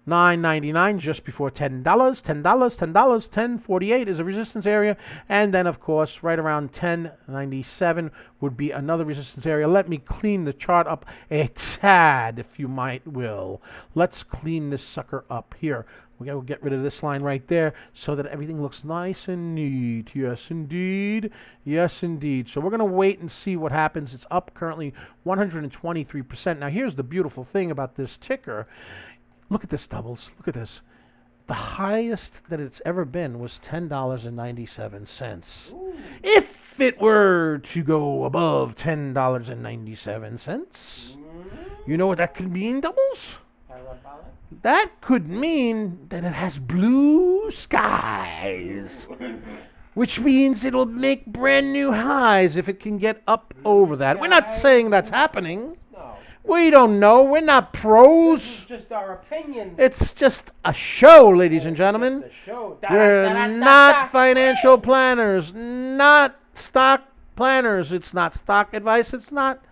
$9.99, just before $10. $10.48 is a resistance area. And then, of course, right around $10.97 would be another resistance area. Let me clean the chart up a tad, if you might will. Let's clean this sucker up here. We got to get rid of this line right there so that everything looks nice and neat. Yes, indeed. Yes, indeed. So we're going to wait and see what happens. It's up currently 123%. Now, here's the beautiful thing about this ticker. Look at this, Doubles. Look at this. The highest that it's ever been was $10.97. If it were to go above $10.97, you know what that could mean, Doubles? Parabolic? That could mean that it has blue skies, which means it'll make brand new highs if it can get up over that. We're not saying that's happening. No. We don't know. We're not pros. This is just our opinion. It's just a show, ladies and gentlemen. The show. We're not financial planners, not stock planners. It's not stock advice. It's not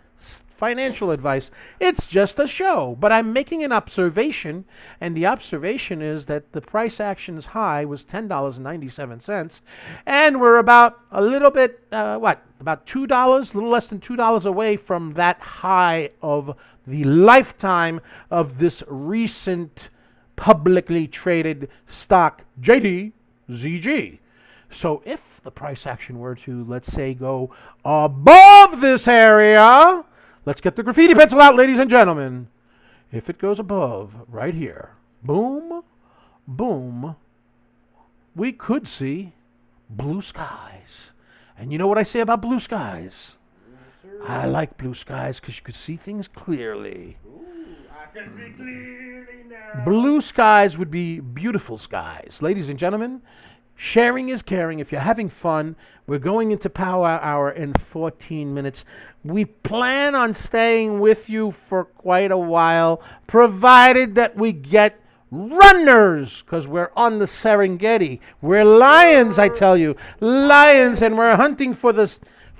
financial advice. It's just a show. But I'm making an observation, and the observation is that the price action's high was $10.97, and we're about a little bit, about $2, a little less than $2 away from that high of the lifetime of this recent publicly traded stock, JDZG. So if the price action were to, let's say, go above this area, let's get the graffiti pencil out, ladies and gentlemen. If it goes above, right here, boom, boom, we could see blue skies. And you know what I say about blue skies? I like blue skies because you could see things clearly. Ooh, I can see clearly now. Blue skies would be beautiful skies. Ladies and gentlemen, sharing is caring. If you're having fun, we're going into Power Hour in 14 minutes. We plan on staying with you for quite a while, provided that we get runners, because we're on the Serengeti. We're lions, I tell you. Lions, and we're hunting for the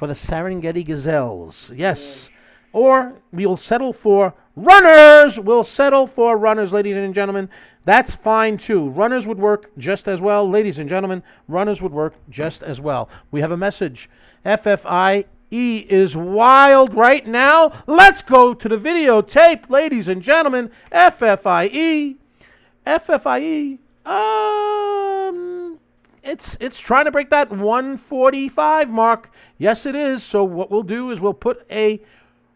Serengeti gazelles. Yes. Or we'll settle for runners. We'll settle for runners, ladies and gentlemen. That's fine, too. Runners would work just as well. Ladies and gentlemen, runners would work just as well. We have a message. FFIE is wild right now. Let's go to the videotape, ladies and gentlemen. FFIE. FFIE. It's trying to break that 145 mark. Yes, it is. So what we'll do is we'll put a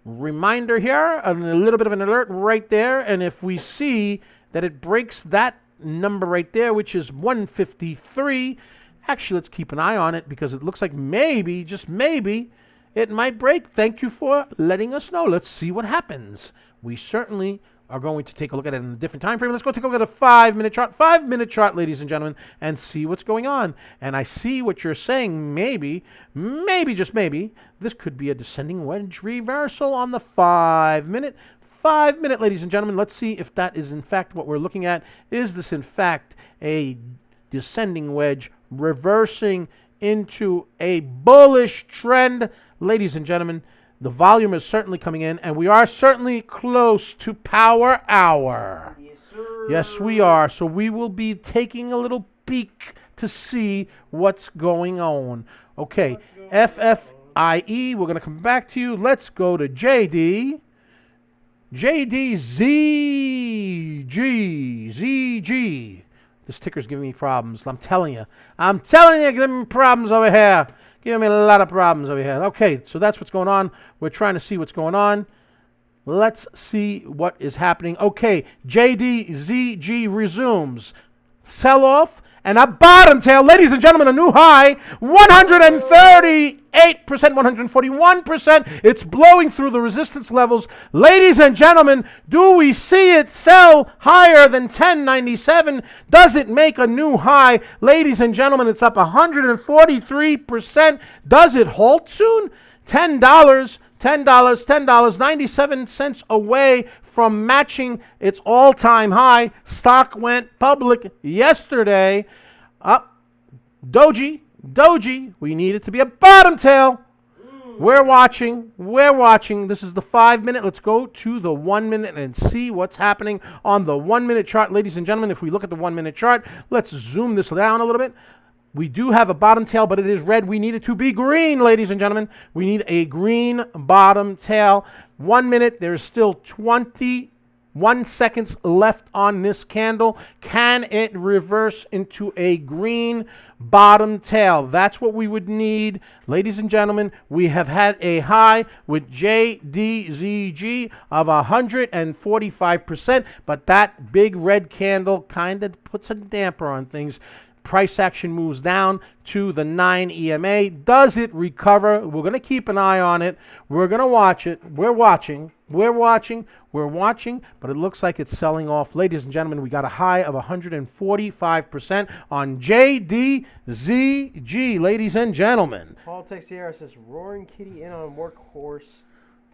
reminder here, a little bit of an alert right there. And if we see that it breaks that number right there, which is 153, actually, let's keep an eye on it because it looks like maybe, just maybe, it might break. Thank you for letting us know. Let's see what happens. We certainly are going to take a look at it in a different time frame. Let's go take a look at a 5-minute chart. 5-minute chart, ladies and gentlemen, and see what's going on. And I see what you're saying. Maybe, just maybe, this could be a descending wedge reversal on the 5-minute. 5-minute, ladies and gentlemen. Let's see if that is in fact what we're looking at. Is this in fact a descending wedge reversing into a bullish trend? Ladies and gentlemen, the volume is certainly coming in, and we are certainly close to Power Hour. Yes, sir. Yes, we are. So we will be taking a little peek to see what's going on. Okay, FFIE, we're going to come back to you. Let's go to JD. JDZG. This ticker's giving me problems. I'm telling you, giving me problems over here. Giving me a lot of problems over here. Okay, so that's what's going on. We're trying to see what's going on. Let's see what is happening. Okay, JDZG resumes. Sell-off and a bottom tail. Ladies and gentlemen, a new high. 138%, 141%. It's blowing through the resistance levels. Ladies and gentlemen, do we see it sell higher than 1097? Does it make a new high? Ladies and gentlemen, it's up 143%. Does it halt soon? $10, 97 cents away from matching its all-time high. Stock went public yesterday. Up, Doji, we need it to be a bottom tail. We're watching. This is the 5-minute. Let's go to the 1-minute and see what's happening on the 1-minute chart. Ladies and gentlemen, if we look at the 1-minute chart, let's zoom this down a little bit. We do have a bottom tail, but it is red. We need it to be green, ladies and gentlemen. We need a green bottom tail. 1 minute, there's still 20 1 second left on this candle. Can it reverse into a green bottom tail? That's what we would need. Ladies and gentlemen, we have had a high with JDZG of 145%, but that big red candle kind of puts a damper on things. Price action moves down to the 9 EMA. Does it recover? We're going to keep an eye on it. We're going to watch it. We're watching, but it looks like it's selling off. Ladies and gentlemen, we got a high of 145% on JDZG, ladies and gentlemen. Politics Sierra says, Roaring Kitty in on Workhorse.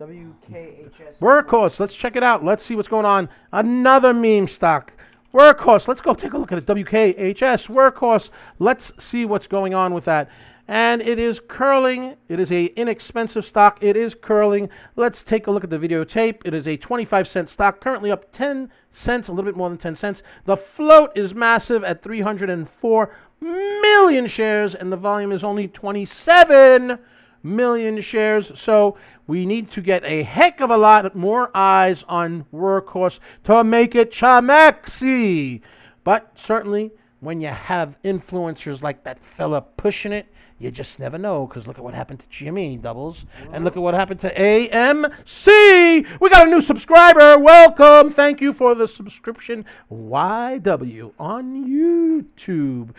WKHS. Workhorse, let's check it out. Let's see what's going on. Another meme stock. Workhorse, let's go take a look at it. WKHS, Workhorse. Let's see what's going on with that. And it is curling. It is a inexpensive stock. It is curling. Let's take a look at the videotape. It is a 25-cent stock, currently up 10 cents, a little bit more than 10 cents. The float is massive at 304 million shares, and the volume is only 27 million shares. So we need to get a heck of a lot more eyes on Workhorse to make it chamexy. But certainly when you have influencers like that fella pushing it, you just never know, because look at what happened to GME doubles, and look at what happened to AMC. We got a new subscriber. Welcome. Thank you for the subscription. YW on YouTube.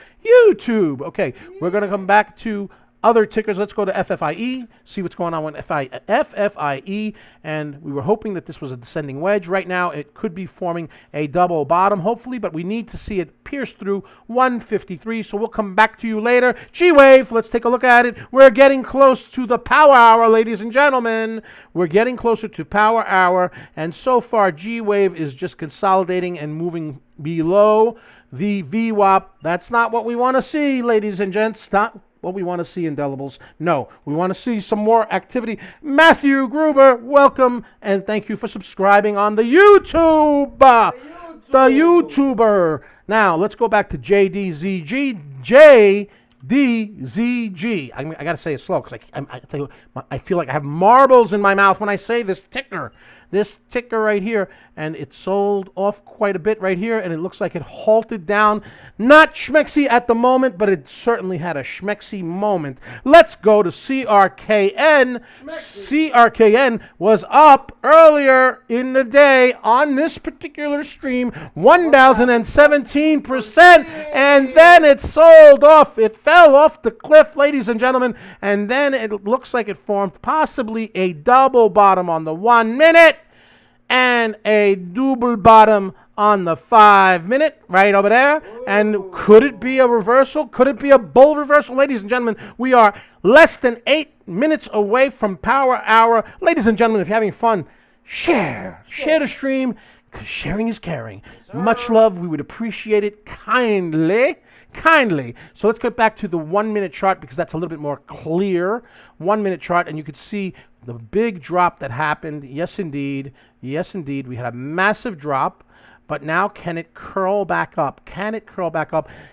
Okay, we're going to come back to other tickers. Let's go to FFIE, see what's going on with FFIE, and we were hoping that this was a descending wedge. Right now, it could be forming a double bottom, hopefully, but we need to see it pierce through 153, so we'll come back to you later. GWAV, let's take a look at it. We're getting close to the power hour, ladies and gentlemen. We're getting closer to power hour, and so far, GWAV is just consolidating and moving below the VWAP. That's not what we want to see, ladies and gents. Not what we want to see, indelibles. No, we want to see some more activity. Matthew Gruber, welcome, and thank you for subscribing on the YouTube. The YouTuber. Now, let's go back to JDZG. JDZG. I got to say it slow, because I tell you, I feel like I have marbles in my mouth when I say this ticker. This ticker right here, and it sold off quite a bit right here, and it looks like it halted down. Not schmexy at the moment, but it certainly had a schmexy moment. Let's go to CRKN. CRKN was up earlier in the day on this particular stream, 1,017%, and then it sold off. It fell off the cliff, ladies and gentlemen, and then it looks like it formed possibly a double bottom on the 1 minute and a double bottom on the 5 minute right over there. And could it be a reversal? Could it be a bull reversal? Ladies and gentlemen, we are less than 8 minutes away from power hour. Ladies and gentlemen, if you're having fun, share the stream, because sharing is caring. Much love. We would appreciate it kindly. So let's get back to the 1 minute chart, because that's a little bit more clear. 1 minute chart, and you could see the big drop that happened. Yes, indeed. We had a massive drop, but now can it curl back up?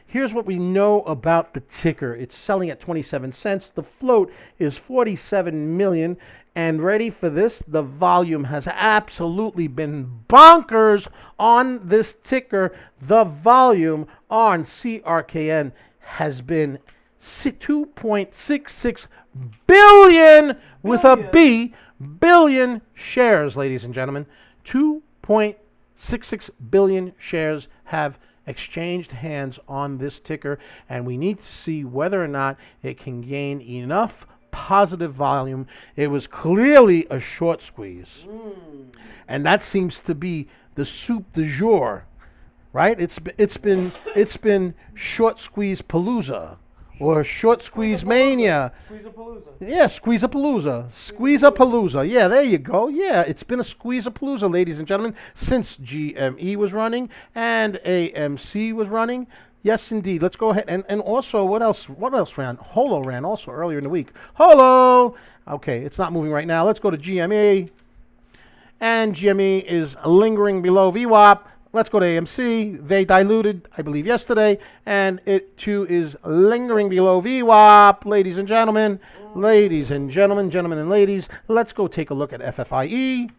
Here's what we know about the ticker. It's selling at 27 cents. The float is 47 million. And ready for this, the volume has absolutely been bonkers on this ticker. The volume on CRKN has been 2.66 billion with a B, billion shares, ladies and gentlemen. 2.66 billion shares have exchanged hands on this ticker, and we need to see whether or not it can gain enough positive volume. It was clearly a short squeeze, and that seems to be the soup du jour, right? It's been short squeeze palooza, or short squeeze mania. Yeah, squeeze-a-palooza. Yeah, there you go. Yeah, it's been a squeeze-a-palooza, ladies and gentlemen, since GME was running and AMC was running. Yes, indeed. Let's go ahead. And also, what else ran? Holo ran also earlier in the week. Holo! Okay, it's not moving right now. Let's go to GME. And GME is lingering below VWAP. Let's go to AMC. They diluted, I believe, yesterday. And it, too, is lingering below VWAP. Ladies and gentlemen. Gentlemen and ladies. Let's go take a look at FFIE.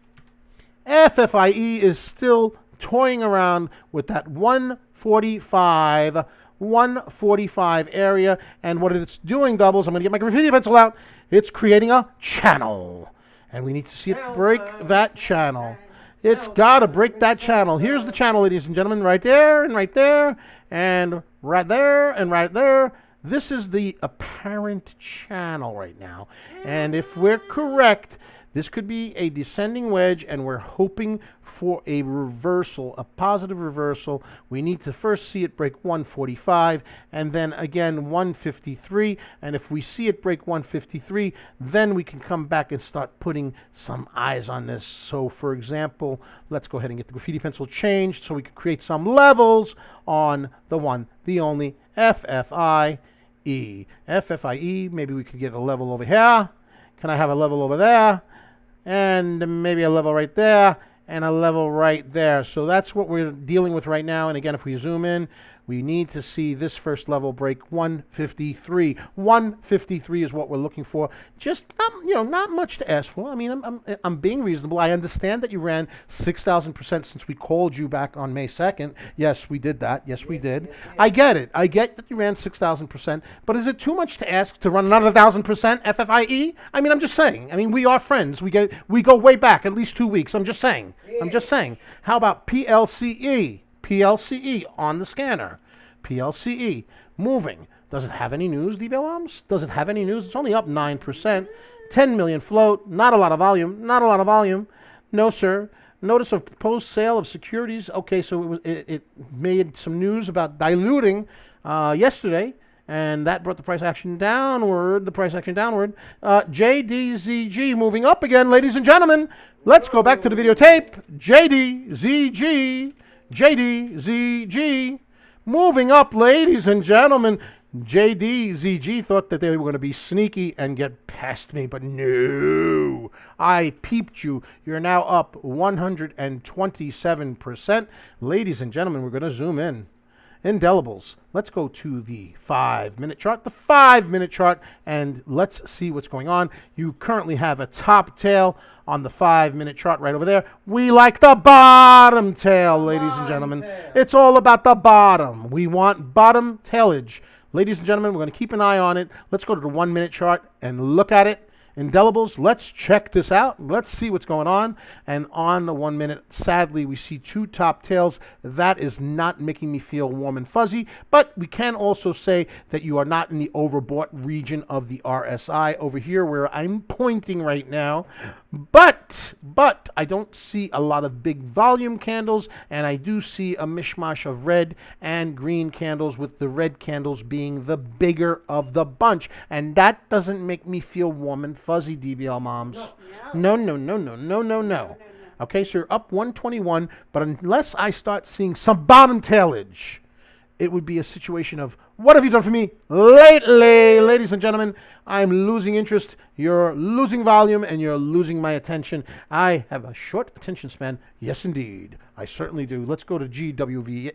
FFIE is still toying around with that 145 area, and what it's doing, doubles, I'm going to get my graffiti pencil out, it's creating a channel, and we need to see it break that channel. It's got to break that channel. Here's the channel, ladies and gentlemen, right there, and right there, and right there, and right there. This is the apparent channel right now, and if we're correct, this could be a descending wedge, and we're hoping for a reversal, a positive reversal. We need to first see it break 145, and then again 153, and if we see it break 153, then we can come back and start putting some eyes on this. So for example, let's go ahead and get the graffiti pencil changed so we can create some levels on the one, the only FFIE. FFIE, maybe we could get a level over here. Can I have a level over there? And maybe a level right there, and a level right there. So that's what we're dealing with right now. And again, if we zoom in, we need to see this first level break 153. 153 is what we're looking for. Just not much to ask for. I mean, I'm being reasonable. I understand that you ran 6,000% since we called you back on May 2nd. Yes, we did that. Yes, we did. Yes. I get it. I get that you ran 6,000%. But is it too much to ask to run another 1,000% FFIE? I mean, I'm just saying. I mean, we are friends. We go way back, at least 2 weeks. I'm just saying. I'm just saying. How about PLCE? PLCE on the scanner. PLCE moving. Does it have any news, DBL Moms? Does it have any news? It's only up 9%. 10 million float. Not a lot of volume. Not a lot of volume. No, sir. Notice of proposed sale of securities. Okay, so it made some news about diluting yesterday, and that brought the price action downward. JDZG moving up again, ladies and gentlemen. Let's go back to the videotape. JDZG moving up, ladies and gentlemen. JDZG thought that they were going to be sneaky and get past me, but no. I peeped you. You're now up 127%. Ladies and gentlemen, we're going to zoom in. Indelibles. Let's go to the 5-minute chart. The 5-minute chart, and let's see what's going on. You currently have a top tail on the 5-minute chart right over there. We like the bottom tail, ladies and gentlemen. It's all about the bottom. We want bottom tailage. Ladies and gentlemen, we're going to keep an eye on it. Let's go to the 1-minute chart and look at it. Indelibles, let's check this out. Let's see what's going on. And on the 1 minute, sadly, we see two top tails. That is not making me feel warm and fuzzy, but we can also say that you are not in the overbought region of the RSI over here where I'm pointing right now. But I don't see a lot of big volume candles, and I do see a mishmash of red and green candles, with the red candles being the bigger of the bunch. And that doesn't make me feel warm and fuzzy, DBL Moms. No. Okay, so you're up 121, but unless I start seeing some bottom tailage, it would be a situation of, what have you done for me lately? Ladies and gentlemen, I'm losing interest, you're losing volume, and you're losing my attention. I have a short attention span. Yes, indeed. I certainly do. Let's go to GWAV,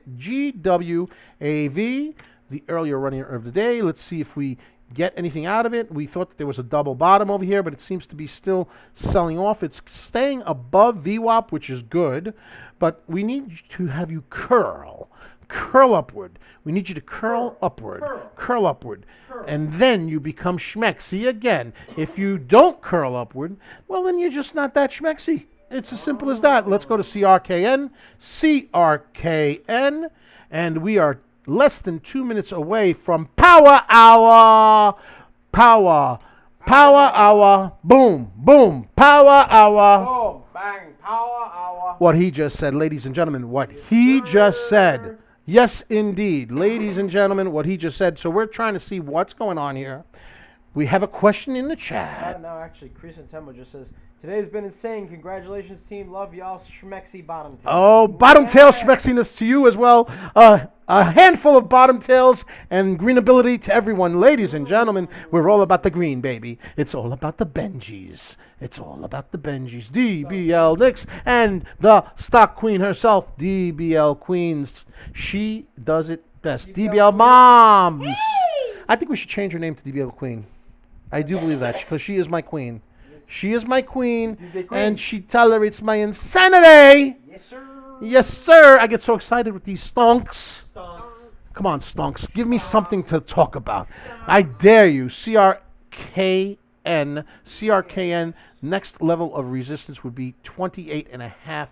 the earlier runner of the day. Let's see if we get anything out of it. We thought that there was a double bottom over here, but it seems to be still selling off. It's staying above VWAP, which is good, but we need to have you curl upward. We need you to curl upward, and then you become schmexy again. If you don't curl upward, well, then you're just not that schmexy. It's as simple as that. Let's go to CRKN, and we are less than 2 minutes away from Power Hour. Power Hour. Boom, Power Hour. Boom, bang, Power Hour. What he just said, ladies and gentlemen, what he just said. Yes, indeed. Ladies and gentlemen, what he just said. So we're trying to see what's going on here. We have a question in the chat. No, actually, Chrysanthemum just says, today's been insane. Congratulations, team. Love y'all, schmexy bottom tail. Oh, bottom tail schmexiness to you as well. A handful of bottom tails and green ability to everyone. Ladies and gentlemen, we're all about the green, baby. It's all about the Benjis. DBL Nicks and the stock queen herself, DBL Queens. She does it best. DBL Moms. Yay! I think we should change her name to DBL Queen. I do believe that, because she is my queen. She is my queen, Tuesday queen. and she tolerates my insanity. Yes, sir. Yes, sir. I get so excited with these stonks. Stonks. Come on, stonks. Give me something to talk about. I dare you. CRKN. Next level of resistance would be 28.5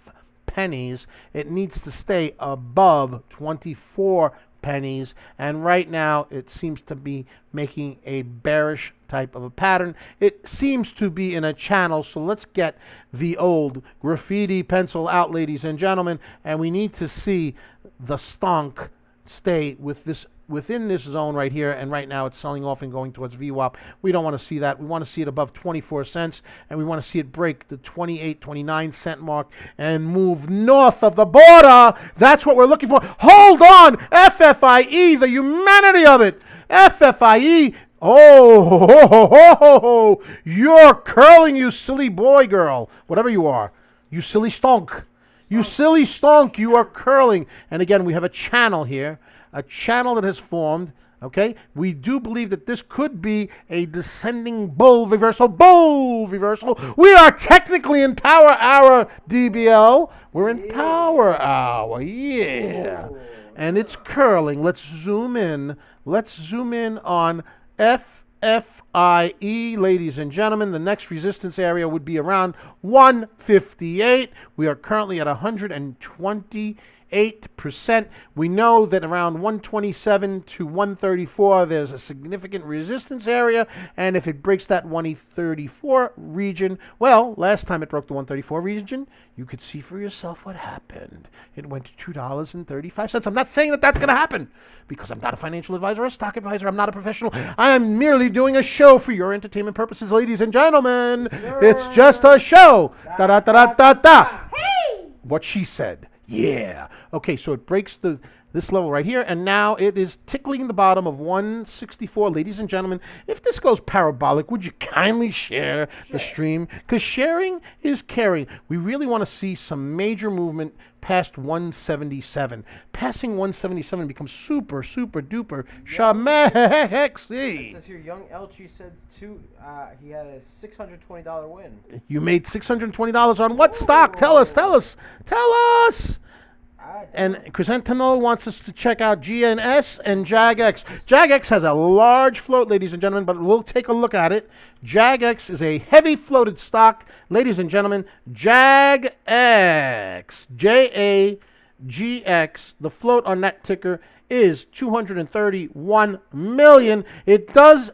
pennies. It needs to stay above 24 pennies, and right now it seems to be making a bearish type of a pattern. It seems to be in a channel, so let's get the old graffiti pencil out, ladies and gentlemen, and we need to see the stonk stay within this zone right here, and right now it's selling off and going towards VWAP. We don't want to see that. We want to see it above 24 cents, and we want to see it break the 28, 29 cent mark and move north of the border. That's what we're looking for. Hold on! FFIE, the humanity of it! FFIE, oh, you're curling, you silly boy, girl, whatever you are, you silly stonk. You silly stonk, you are curling. And again, we have a channel here, a channel that has formed, okay? We do believe that this could be a descending bull reversal. Bull reversal. We are technically in power hour, DBL. We're in power hour, yeah. And it's curling. Let's zoom in. Let's zoom in on FFIE, ladies and gentlemen. The next resistance area would be around 158. We are currently at 128%. We know that around 127 to 134, there's a significant resistance area. And if it breaks that 134 region, well, last time it broke the 134 region, you could see for yourself what happened. It went to $2.35. I'm not saying that that's going to happen because I'm not a financial advisor or a stock advisor. I'm not a professional. I am merely doing a show for your entertainment purposes, ladies and gentlemen. It's just a show. Da da da da da da. Hey! What she said. Yeah. Okay, so it breaks this level right here, and now it is tickling the bottom of 164. Ladies and gentlemen, if this goes parabolic, would you kindly share the stream? Because sharing is caring. We really want to see some major movement past 177. Passing 177 becomes super, super duper shamexy. Says here, Young Elchi said he had a $620 win. You made $620 on what stock? Tell us. And Chrysanthemo wants us to check out GNS and JAGX. JAGX has a large float, ladies and gentlemen, but we'll take a look at it. JAGX is a heavy floated stock. Ladies and gentlemen, JAGX, JAGX, the float on that ticker is 231 million. It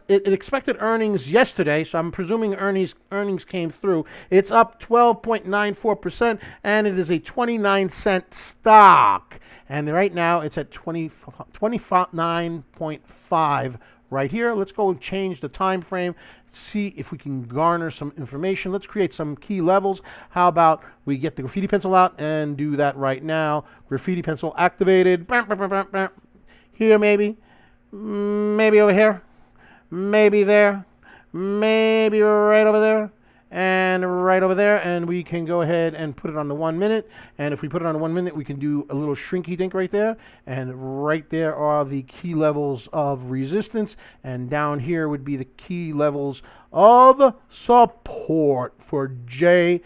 expected earnings yesterday, so I'm presuming earnings came through. It's up 12.94%, and it is a 29-cent stock. And right now it's at 29.5 right here. Let's go and change the time frame. See if we can garner some information. Let's create some key levels. How about we get the graffiti pencil out and do that right now? Graffiti pencil activated. Here maybe over here, maybe there, maybe right over there, and right over there, and we can go ahead and put it on the 1 minute. And if we put it on the 1 minute, we can do a little shrinky dink right there, and right there are the key levels of resistance, and down here would be the key levels of support for JAGX.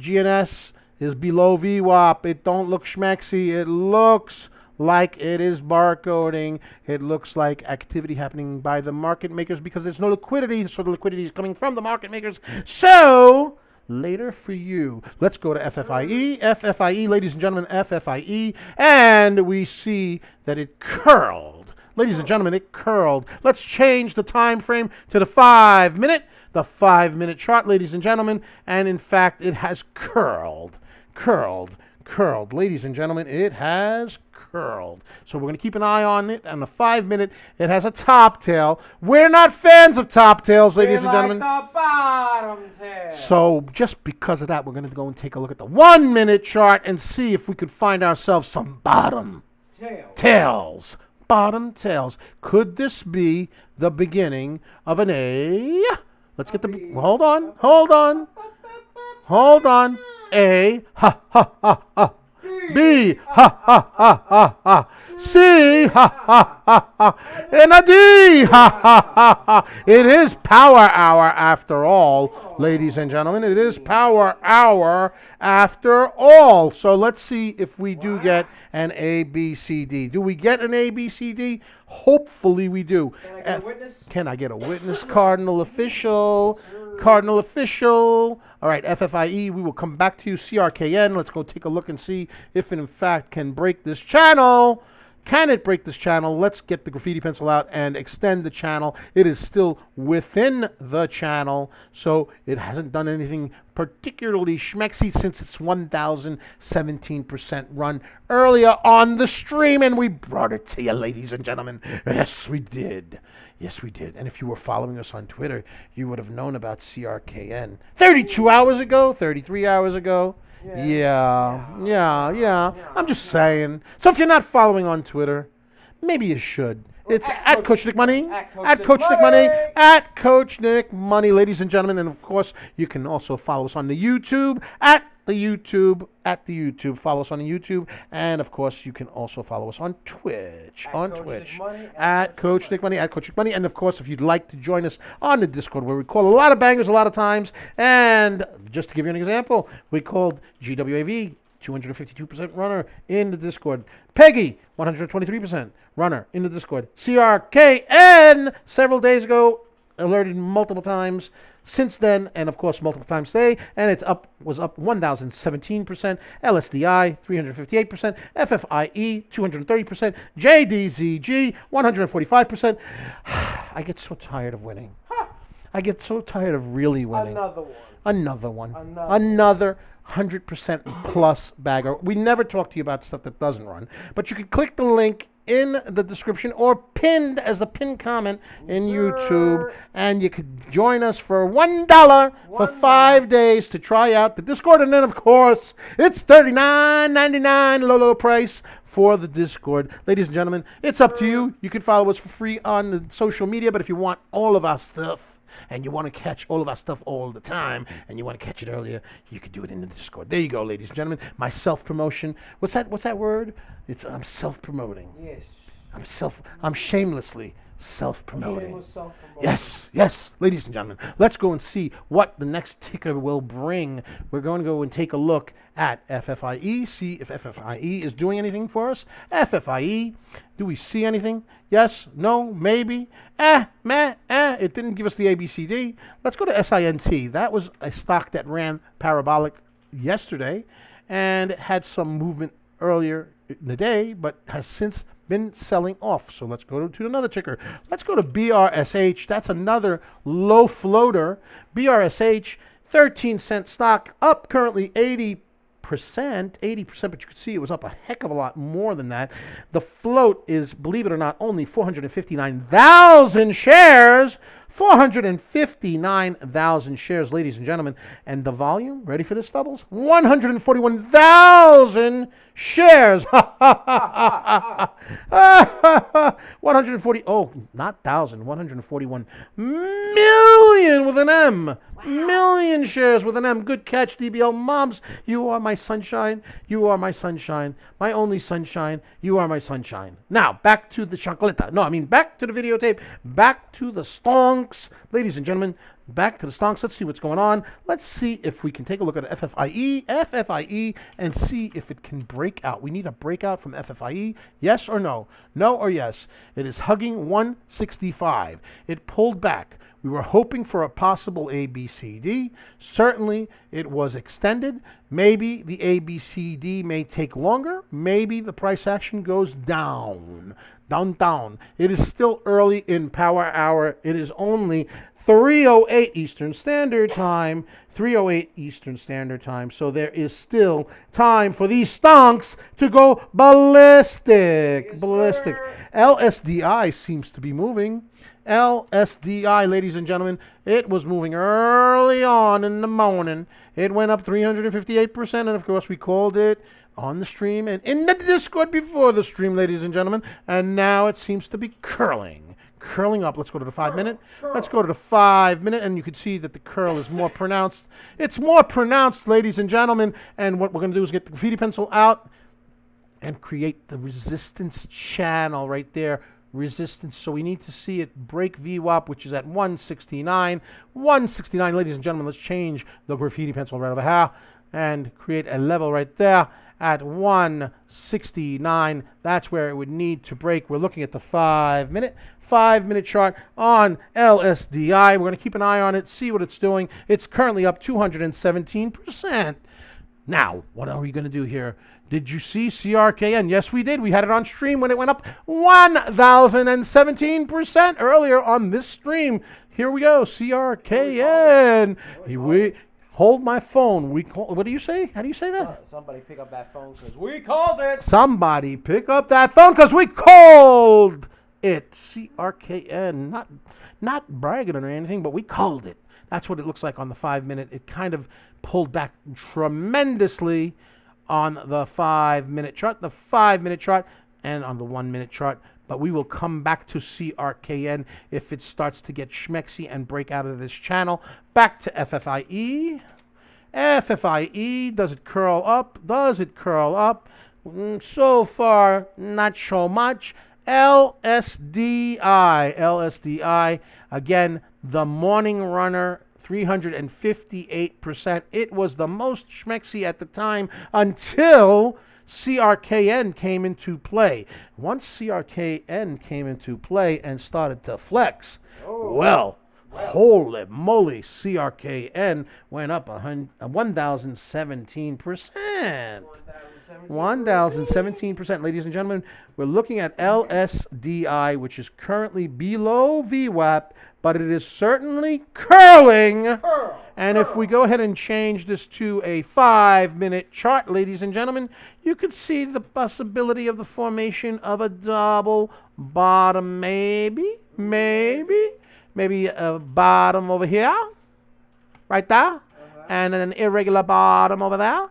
GNS is below VWAP. It don't look schmexy. It looks like it is barcoding. It looks like activity happening by the market makers because there's no liquidity, so the liquidity is coming from the market makers. So, later for you. Let's go to FFIE. FFIE, ladies and gentlemen, FFIE. And we see that it curled. Ladies and gentlemen, it curled. Let's change the time frame to the 5 minute. The 5 minute chart, ladies and gentlemen. And in fact, it has curled. Curled. Ladies and gentlemen, it has curled. So we're going to keep an eye on it. On the 5 minute, it has a top tail. We're not fans of top tails, ladies and gentlemen. The bottom tail. So just because of that, we're going to go and take a look at the 1 minute chart and see if we could find ourselves some bottom tails. Bottom tails. Could this be the beginning of an A? Let's get the... Hold on. A, ha, ha, ha, ha. B, ha, ha, ha, ha, ha. C, ha, ha, ha, ha, and a D, ha, ha, ha, ha. It is Power Hour after all, ladies and gentlemen. It is Power Hour after all. So let's see if we do get an A, B, C, D. Do we get an A, B, C, D? Hopefully we do. Can I get a witness? Can I get a witness? Cardinal official. Cardinal official. All right, FFIE, we will come back to you. CRKN, let's go take a look and see if it in fact can break this channel. Can it break this channel? Let's get the graffiti pencil out and extend the channel. It is still within the channel, so it hasn't done anything particularly schmexy since its 1,017% run earlier on the stream, and we brought it to you, ladies and gentlemen. Yes, we did. Yes, we did. And if you were following us on Twitter, you would have known about CRKN 32 hours ago, 33 hours ago. Yeah. I'm just saying. So if you're not following on Twitter, maybe you should. It's at Coach Nick Money. At Coach Nick Money. At Coach Nick Money, ladies and gentlemen. And of course, you can also follow us on the YouTube. At the YouTube. Follow us on the YouTube. And of course, you can also follow us on Twitch. At Coach Nick Money. At Coach Nick Money. And of course, if you'd like to join us on the Discord, where we call a lot of bangers a lot of times. And just to give you an example, we called GWAV 252% runner in the Discord. Peggy, 123% runner in the Discord. CRKN, several days ago, alerted multiple times since then, and of course multiple times today, and was up 1,017%. LSDI, 358%. FFIE, 230%. JDZG, 145%. I get so tired of winning. I get so tired of really winning. Another one. Another 100% plus bagger. We never talk to you about stuff that doesn't run, but you can click the link in the description or pinned as a pinned comment in YouTube, and you could join us for $1 for 5 days to try out the Discord. And then of course it's $39.99 low price for the Discord. Ladies and gentlemen, it's up to you. You can follow us for free on the social media, but if you want all of our stuff and you want to catch all of our stuff all the time, and you want to catch it earlier, you can do it in the Discord. There you go, ladies and gentlemen. My self-promotion. What's that word? I'm self-promoting. Yes. I'm shamelessly self-promoting. Yes, ladies and gentlemen. Let's go and see what the next ticker will bring. We're going to go and take a look at FFIE, see if FFIE is doing anything for us. FFIE, do we see anything? Yes, no, maybe. It didn't give us the ABCD. Let's go to SINT. That was a stock that ran parabolic yesterday and had some movement earlier in the day, but has since been selling off. So let's go to another ticker. Let's go to BRSH. That's another low floater. BRSH, 13-cent stock, up currently 80%, but you can see it was up a heck of a lot more than that. The float is, believe it or not, only 459,000 shares. 459,000 shares, ladies and gentlemen. And the volume, ready for this, Doubles? 141,000 shares. 140, not thousand, 141 million with an M. Wow. Million shares with an M. Good catch, DBL Moms. You are my sunshine. You are my sunshine. My only sunshine. You are my sunshine. Now, back to the chocolata. No, I mean back to the videotape. Back to the stonks. Ladies and gentlemen, back to the stonks. Let's see what's going on. Let's see if we can take a look at FFIE, and see if it can break out. We need a breakout from FFIE. Yes or no? No or yes? It is hugging 165. It pulled back. We were hoping for a possible ABCD. Certainly, it was extended. Maybe the ABCD may take longer. Maybe the price action goes down. Down. It is still early in Power Hour. It is only 3:08 Eastern Standard Time. 3:08 Eastern Standard Time. So there is still time for these stonks to go ballistic. Ballistic. LSDI seems to be moving. LSDI, ladies and gentlemen, it was moving early on in the morning. It went up 358%, and of course we called it on the stream and in the Discord before the stream, ladies and gentlemen, and now it seems to be curling up. Let's go to the 5 minute. Let's go to the 5 minute, and you can see that the curl is more pronounced. It's more pronounced, ladies and gentlemen, and what we're going to do is get the graffiti pencil out and create the resistance channel right there. Resistance. So we need to see it break VWAP, which is at 169. 169, ladies and gentlemen. Let's change the graffiti pencil right over here and create a level right there at 169. That's where it would need to break. We're looking at the 5 minute chart on LSDI. We're going to keep an eye on it, see what it's doing. It's currently up 217%. Now, what are we going to do here? Did you see CRKN? Yes, we did. We had it on stream when it went up 1,017% earlier on this stream. Here we go, CRKN. We hold my phone. What do you say? How do you say that? Somebody pick up that phone because we called it. Somebody pick up that phone because we called it. CRKN. Not bragging or anything, but we called it. That's what it looks like on the 5 minute. It kind of pulled back tremendously on the 5 minute chart, the 5 minute chart, and on the 1 minute chart. But we will come back to CRKN if it starts to get schmexy and break out of this channel. Back to FFIE. FFIE, does it curl up? Does it curl up? So far, not so much. LSDI, again, the morning runner, 358%. It was the most schmexy at the time until CRKN came into play. Once CRKN came into play and started to flex, well, holy moly, CRKN went up 1,017%. 1,017%. Ladies and gentlemen, we're looking at LSDI, which is currently below VWAP, but it is certainly curling. And if we go ahead and change this to a 5 minute chart, ladies and gentlemen, you could see the possibility of the formation of a double bottom, maybe a bottom over here, right there, and an irregular bottom over there.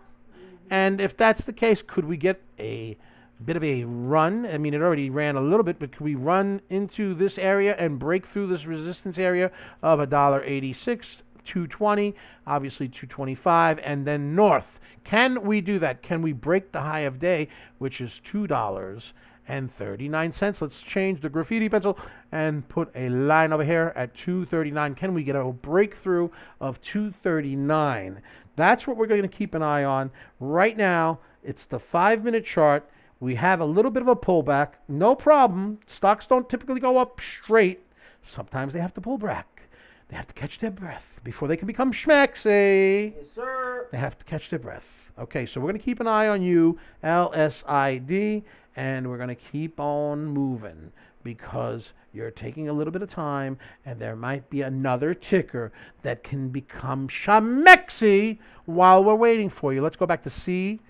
And if that's the case, could we get a bit of a run? I mean, it already ran a little bit, but could we run into this area and break through this resistance area of $1.86, 220, obviously 225, and then north? Can we do that? Can we break the high of day, which is $2.39? Let's change the graffiti pencil and put a line over here at 239. Can we get a breakthrough of 239? That's what we're going to keep an eye on. Right now, it's the 5 minute chart. We have a little bit of a pullback. No problem. Stocks don't typically go up straight. Sometimes they have to pull back. They have to catch their breath before they can become schmexy. Yes, sir. They have to catch their breath. Okay, so we're going to keep an eye on you, LSID, and we're going to keep on moving because you're taking a little bit of time and there might be another ticker that can become schmexy while we're waiting for you. Let's go back to CRKN.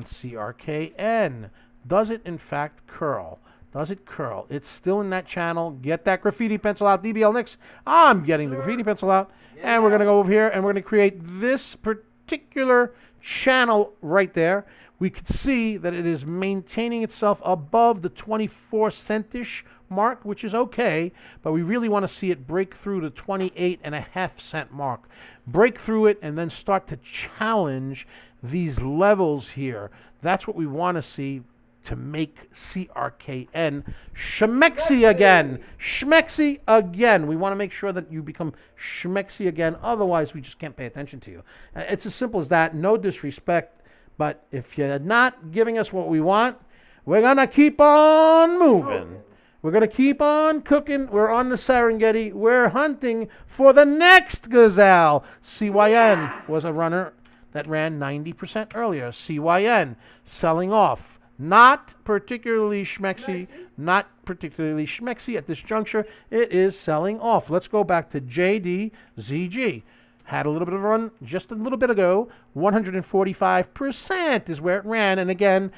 CRKN. Does it in fact curl? Does it curl? It's still in that channel. Get that graffiti pencil out. DBL Nix. I'm getting the graffiti pencil out. Yeah. And we're going to go over here and we're going to create this particular channel right there. We could see that it is maintaining itself above the 24-cent-ish mark, which is okay, but we really want to see it break through the 28.5-cent mark. Break through it and then start to challenge these levels here. That's what we want to see to make CRKN schmexy again. Schmexy again. We want to make sure that you become schmexy again. Otherwise, we just can't pay attention to you. It's as simple as that. No disrespect. But if you're not giving us what we want, we're going to keep on moving. We're going to keep on cooking. We're on the Serengeti. We're hunting for the next gazelle. CYN was a runner that ran 90% earlier. CYN selling off. Not particularly schmexy. Not particularly schmexy at this juncture. It is selling off. Let's go back to JDZG. Had a little bit of a run just a little bit ago. 145% is where it ran. And again,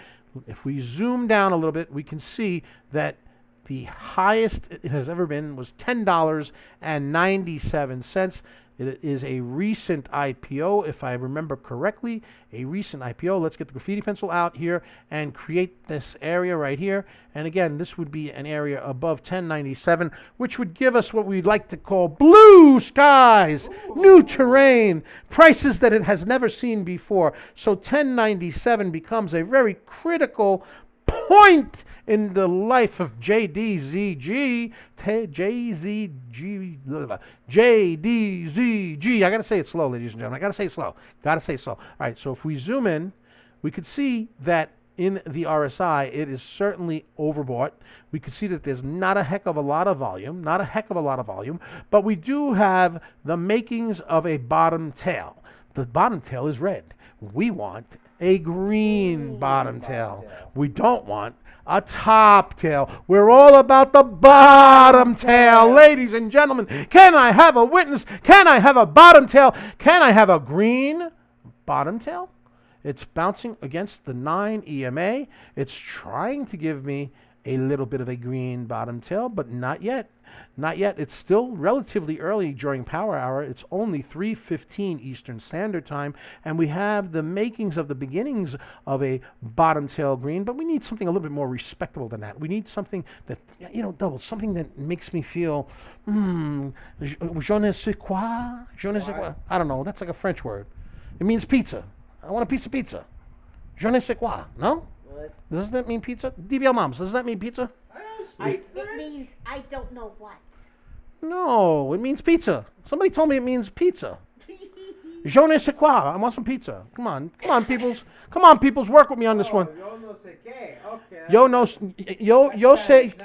if we zoom down a little bit, we can see that the highest it has ever been was $10.97. It is a recent IPO, if I remember correctly, a recent IPO. Let's get the graffiti pencil out here and create this area right here. And again, this would be an area above 1097, which would give us what we'd like to call blue skies, new terrain, prices that it has never seen before. So 1097 becomes a very critical point in the life of JDZG. JDZG. I gotta say it slow, ladies and gentlemen. I gotta say it slow. Gotta say it slow. All right, so if we zoom in, we could see that in the RSI, it is certainly overbought. We could see that there's not a heck of a lot of volume, but we do have the makings of a bottom tail. The bottom tail is red. We want a green bottom tail. We don't want a top tail. We're all about the bottom tail. Ladies and gentlemen, can I have a witness? Can I have a bottom tail? Can I have a green bottom tail? It's bouncing against the 9 EMA. It's trying to give me a little bit of a green bottom tail, but not yet. Not yet. It's still relatively early during power hour. It's only 3:15 Eastern Standard Time, and we have the makings of the beginnings of a bottom tail green, but we need something a little bit more respectable than that. We need something that, doubles, something that makes me feel, je ne sais quoi, je ne sais quoi. I don't know. That's like a French word. It means pizza. I want a piece of pizza. Je ne sais quoi. No? What? Doesn't that mean pizza? DBL Moms, doesn't that mean pizza? It means I don't know what. No, it means pizza. Somebody told me it means pizza. Je ne sais quoi. I want some pizza. Come on, peoples. Come on, peoples. Work with me on this one. Yo no sé qué. Okay.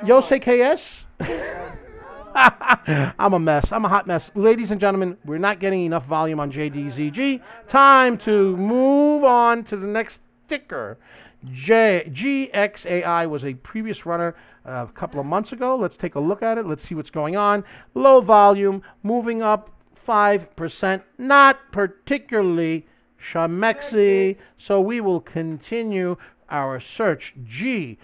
Yo say KS. I'm a mess. I'm a hot mess. Ladies and gentlemen, we're not getting enough volume on JDZG. Time to move on to the next ticker. GXAI was a previous runner a couple of months ago. Let's take a look at it. Let's see what's going on. Low volume, moving up 5%. Not particularly shamexy. So we will continue our search. GWAV,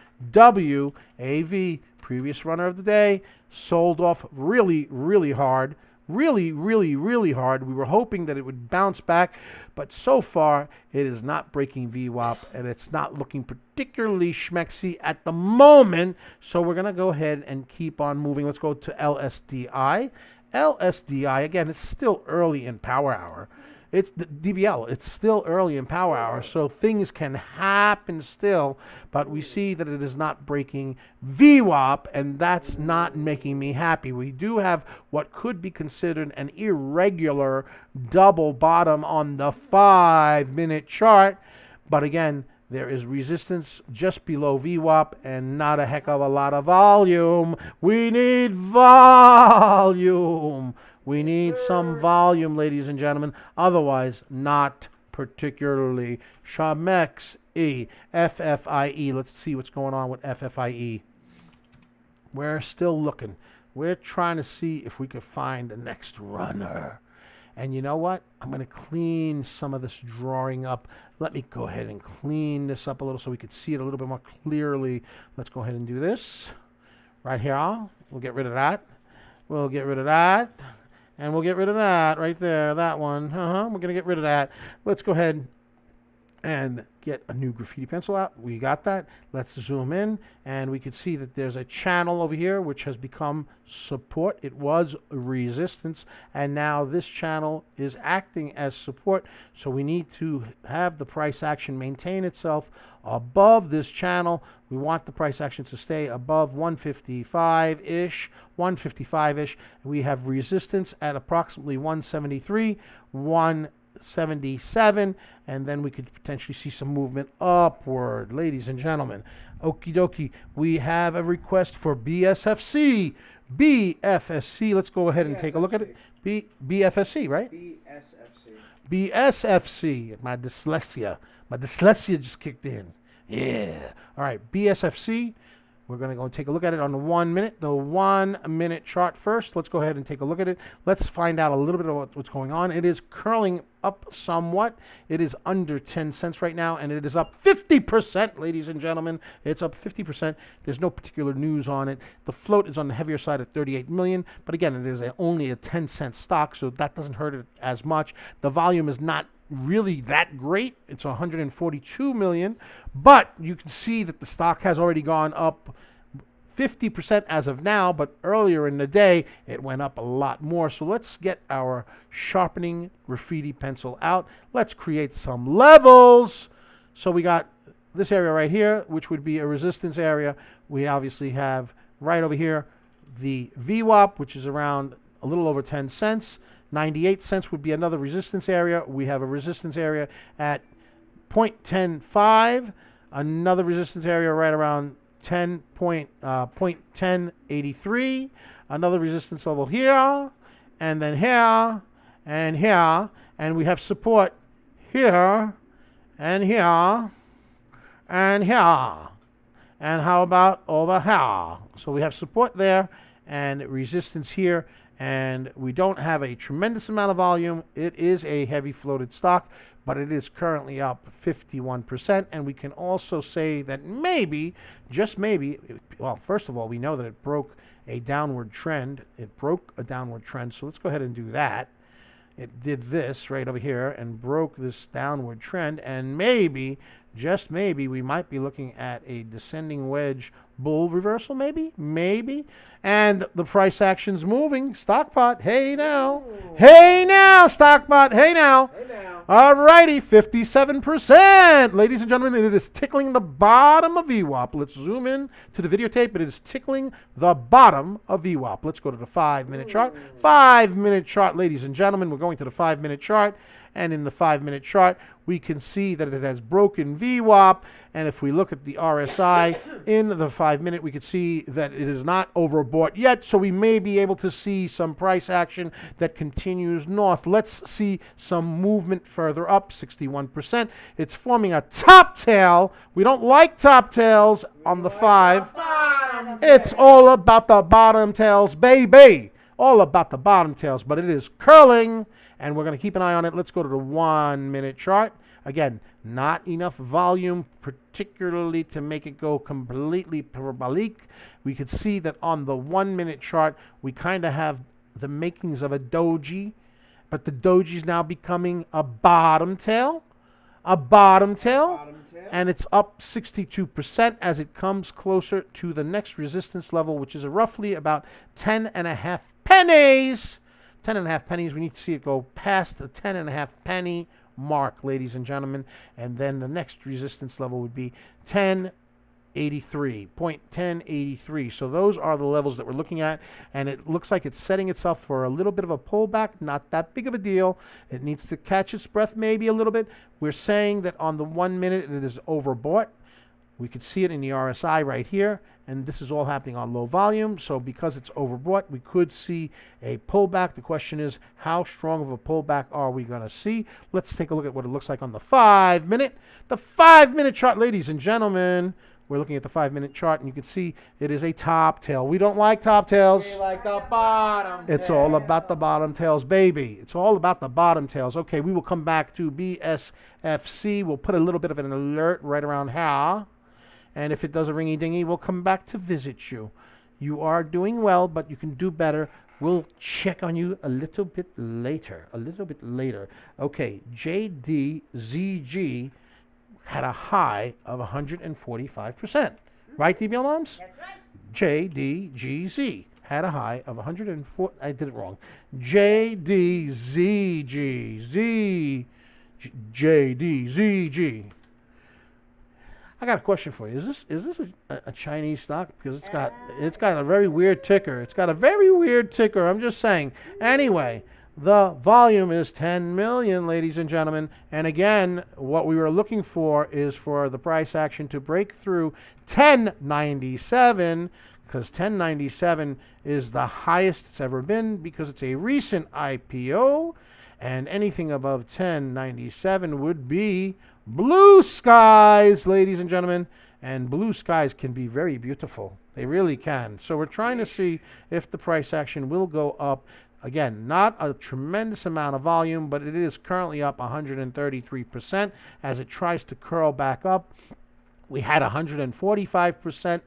previous runner of the day, sold off really, really hard. Really, really, really hard. We were hoping that it would bounce back, but so far it is not breaking VWAP, and it's not looking particularly schmexy at the moment. So we're going to go ahead and keep on moving. Let's go to LSDI. LSDI, again, it's still early in power hour. It's the DBL. It's still early in power hour, so things can happen still, but we see that it is not breaking VWAP, and that's not making me happy. We do have what could be considered an irregular double bottom on the 5-minute chart, but again, there is resistance just below VWAP and not a heck of a lot of volume. We need volume. We need some volume, ladies and gentlemen. Otherwise, not particularly shamexy. FFIE. Let's see what's going on with FFIE. We're still looking. We're trying to see if we could find the next runner. And you know what? I'm going to clean some of this drawing up. Let me go ahead and clean this up a little so we could see it a little bit more clearly. Let's go ahead and do this. Right here. We'll get rid of that. We'll get rid of that. And we'll get rid of that right there, that one. We're going to get rid of that. Let's go ahead and get a new graffiti pencil out. We got that. Let's zoom in, and we can see that there's a channel over here which has become support. It was resistance, and now this channel is acting as support. So we need to have the price action maintain itself above this channel. We want the price action to stay above 155-ish, 155-ish. We have resistance at approximately 173, 177, and then we could potentially see some movement upward. Ladies and gentlemen, okie dokie, we have a request for BSFC. BFSC, let's go ahead and take a look at it. BFSC, right? BSFC. My dyslexia just kicked in. Yeah. All right, BSFC. We're going to go and take a look at it on the 1 minute. The 1 minute chart first. Let's go ahead and take a look at it. Let's find out a little bit about what's going on. It is curling up somewhat. It is under 10 cents right now, and it is up 50%, ladies and gentlemen. It's up 50%. There's no particular news on it. The float is on the heavier side at 38 million, but again, it is only a 10-cent stock, so that doesn't hurt it as much. The volume is not really that great. It's 142 million, but you can see that the stock has already gone up 50% as of now, but earlier in the day, it went up a lot more. So let's get our sharpening graffiti pencil out. Let's create some levels. So we got this area right here, which would be a resistance area. We obviously have right over here the VWAP, which is around a little over 10 cents. 98 cents would be another resistance area. We have a resistance area at 0.105, another resistance area right around 10.83, another resistance level here, and then here, and here, and we have support here, and here, and here. And how about over here? So we have support there and resistance here, and we don't have a tremendous amount of volume. It is a heavy floated stock, but it is currently up 51%, and we can also say that maybe, just maybe, well, first of all, we know that it broke a downward trend. It broke a downward trend, so let's go ahead and do that. It did this right over here and broke this downward trend, and maybe, just maybe, we might be looking at a descending wedge bull reversal, maybe, and the price action's moving. Stockpot, hey now, hey now, Stockpot, hey now. Alrighty, 57%. Ladies and gentlemen, it is tickling the bottom of VWAP. Let's zoom in to the videotape. It is tickling the bottom of VWAP. Let's go to the 5-minute chart. 5-minute chart, ladies and gentlemen. We're going to the 5-minute chart. And in the 5-minute chart, we can see that it has broken VWAP. And if we look at the RSI in the 5-minute, we can see that it is not overbought yet. So we may be able to see some price action that continues north. Let's see some movement further up, 61%. It's forming a top tail. We don't like top tails on the 5. It's all about the bottom tails, baby. All about the bottom tails, but it is curling, and we're going to keep an eye on it. Let's go to the 1-minute chart. Again, not enough volume, particularly to make it go completely parabolic. We could see that on the 1-minute chart, we kind of have the makings of a doji, but the doji is now becoming a bottom tail, and it's up 62% as it comes closer to the next resistance level, which is roughly about 10.5 pennies. 10.5 pennies. We need to see it go past the 10.5 penny mark, ladies and gentlemen, and then the next resistance level would be 1083. So those are the levels that we're looking at, and it looks like it's setting itself for a little bit of a pullback. Not that big of a deal. It needs to catch its breath maybe a little bit. We're saying that on the 1 minute it is overbought. We could see it in the RSI right here, and this is all happening on low volume. So because it's overbought, we could see a pullback. The question is, how strong of a pullback are we going to see? Let's take a look at what it looks like on the 5-minute. The 5-minute chart, ladies and gentlemen. We're looking at the 5-minute chart, and you can see it is a top tail. We don't like top tails. We like the bottom It's all about the bottom tails, baby. It's all about the bottom tails. Okay, we will come back to BSFC. We'll put a little bit of an alert right around here. And if it does a ringy-dingy, we'll come back to visit you. You are doing well, but you can do better. We'll check on you a little bit later. Okay, JDZG had a high of 145%. Right, DBL Moms? That's right. JDGZ had a high of 104. I did it wrong. JDZG. I got a question for you. Is this a Chinese stock? Because it's got a very weird ticker. I'm just saying. Anyway, the volume is 10 million, ladies and gentlemen. And again, what we were looking for is for the price action to break through 1097, because 1097 is the highest it's ever been because it's a recent IPO, and anything above 1097 would be blue skies, ladies and gentlemen, and blue skies can be very beautiful. They really can. So we're trying to see if the price action will go up Again, not a tremendous amount of volume, but it is currently up 133% as it tries to curl back up. We had 145%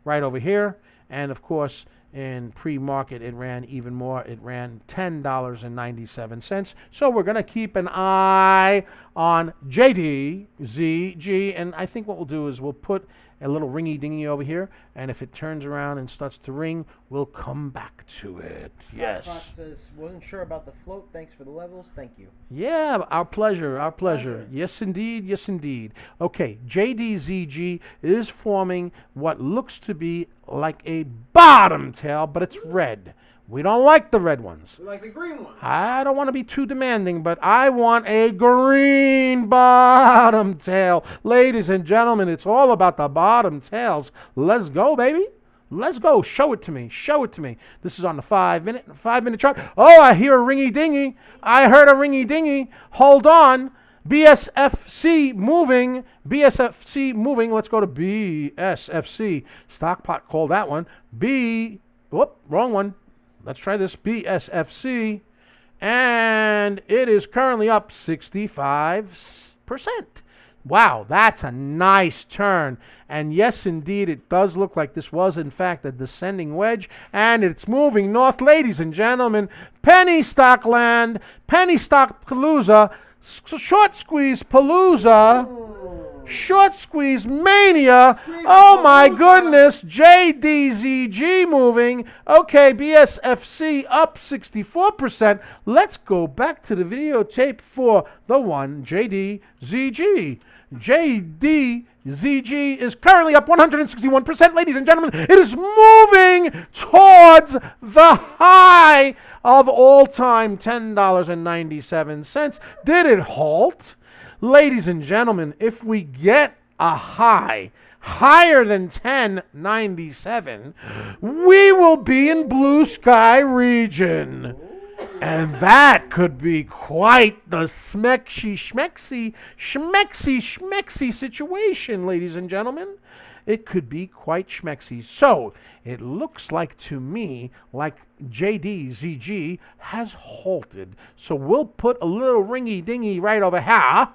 right over here. And of course, in pre-market, it ran even more. It ran $10.97. So we're going to keep an eye on JDZG. And I think what we'll do is we'll put a little ringy-dingy over here. And if it turns around and starts to ring, we'll come back to it. Yes. Fox says, wasn't sure about the float. Thanks for the levels. Thank you. Yeah, our pleasure, our pleasure. Yes, indeed, yes, indeed. Okay, JDZG is forming what looks to be like a bottom tail, but it's red. We don't like the red ones. We like the green one. I don't want to be too demanding, but I want a green bottom tail. Ladies and gentlemen, it's all about the bottom tails. Let's go, baby. Let's go. Show it to me. Show it to me. This is on the 5-minute chart. Oh, I hear a ringy dingy. I heard a ringy dingy. Hold on. BSFC moving. BSFC moving. Let's go to BSFC. Stockpot called that one. Whoop, wrong one. Let's try this. BSFC. And it is currently up 65%. Wow, that's a nice turn. And yes, indeed, it does look like this was, in fact, a descending wedge. And it's moving north, ladies and gentlemen. Penny stock land, penny stock palooza, short squeeze palooza, short squeeze mania. Oh my goodness, JDZG moving. Okay, BSFC up 64%. Let's go back to the videotape for the one JDZG. JDZG is currently up 161%, ladies and gentlemen. It is moving towards the high of all time, $10.97. Did it halt? Ladies and gentlemen, if we get a high higher than 10.97, we will be in blue sky region. And that could be quite the schmexy situation, ladies and gentlemen. It could be quite schmexy. So it looks like to me like JDZG has halted. So we'll put a little ringy dingy right over here.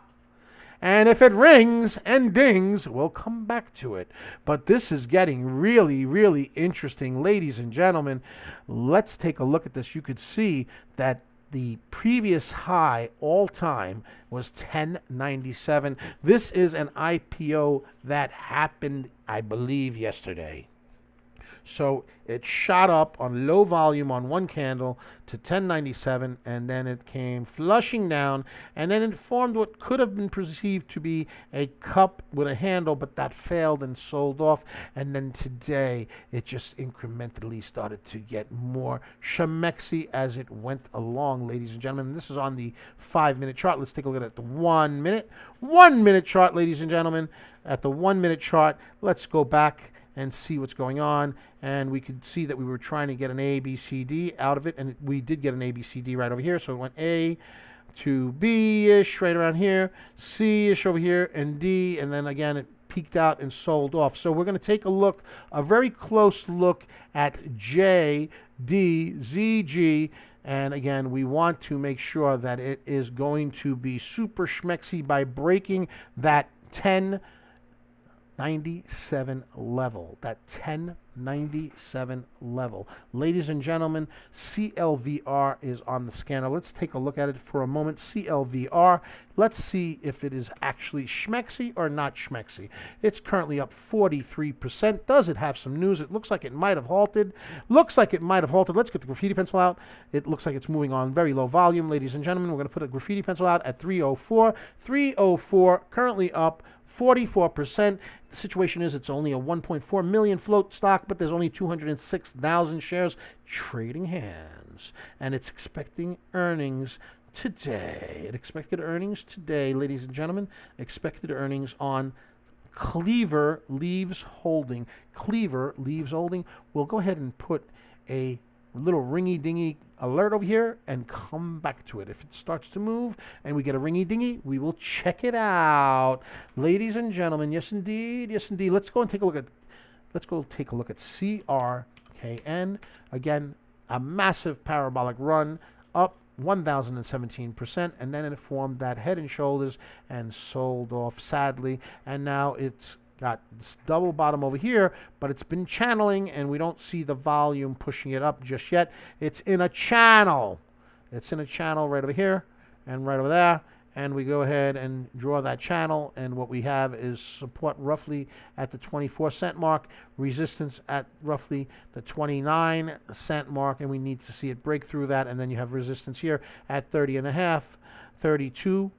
And if it rings and dings, we'll come back to it. But this is getting really, really interesting, ladies and gentlemen. Let's take a look at this. You could see that the previous high all time was 10.97. This is an IPO that happened, I believe, yesterday. So it shot up on low volume on one candle to 10.97, and then it came flushing down, and then it formed what could have been perceived to be a cup with a handle, but that failed and sold off. And then today it just incrementally started to get more schmexy as it went along, ladies and gentlemen. This is on the 5-minute chart. Let's take a look at the 1 minute chart, ladies and gentlemen. At the 1 minute chart, let's go back and see what's going on. And we could see that we were trying to get an A, B, C, D out of it, and we did get an A, B, C, D right over here. So it went A to B-ish right around here, C-ish over here, and D, and then again it peaked out and sold off. So we're going to take a look, a very close look at JDZG. And again, we want to make sure that it is going to be super schmexy by breaking that 10.97 level, that 10.97 level. Ladies and gentlemen, CLVR is on the scanner. Let's take a look at it for a moment. CLVR, let's see if it is actually schmexy or not schmexy. It's currently up 43%. Does it have some news? It looks like it might have halted. Let's get the graffiti pencil out. It looks like it's moving on very low volume. Ladies and gentlemen, we're going to put a graffiti pencil out at 304. 304, currently up 44%. The situation is it's only a 1.4 million float stock, but there's only 206,000 shares trading hands. And it's expecting earnings today. It expected earnings today, ladies and gentlemen. Expected earnings on Cleaver leaves holding. Cleaver leaves holding. We'll go ahead and put a little ringy-dingy alert over here and come back to it. If it starts to move and we get a ringy-dingy, we will check it out. Ladies and gentlemen, yes indeed, yes indeed. Let's go take a look at CRKN. Again, a massive parabolic run up 1,017%, and then it formed that head and shoulders and sold off sadly, and now it's got this double bottom over here, but it's been channeling, and we don't see the volume pushing it up just yet. It's in a channel. It's in a channel right over here and right over there, and we go ahead and draw that channel, and what we have is support roughly at the 24-cent mark, resistance at roughly the 29-cent mark, and we need to see it break through that, and then you have resistance here at 30.5, 32,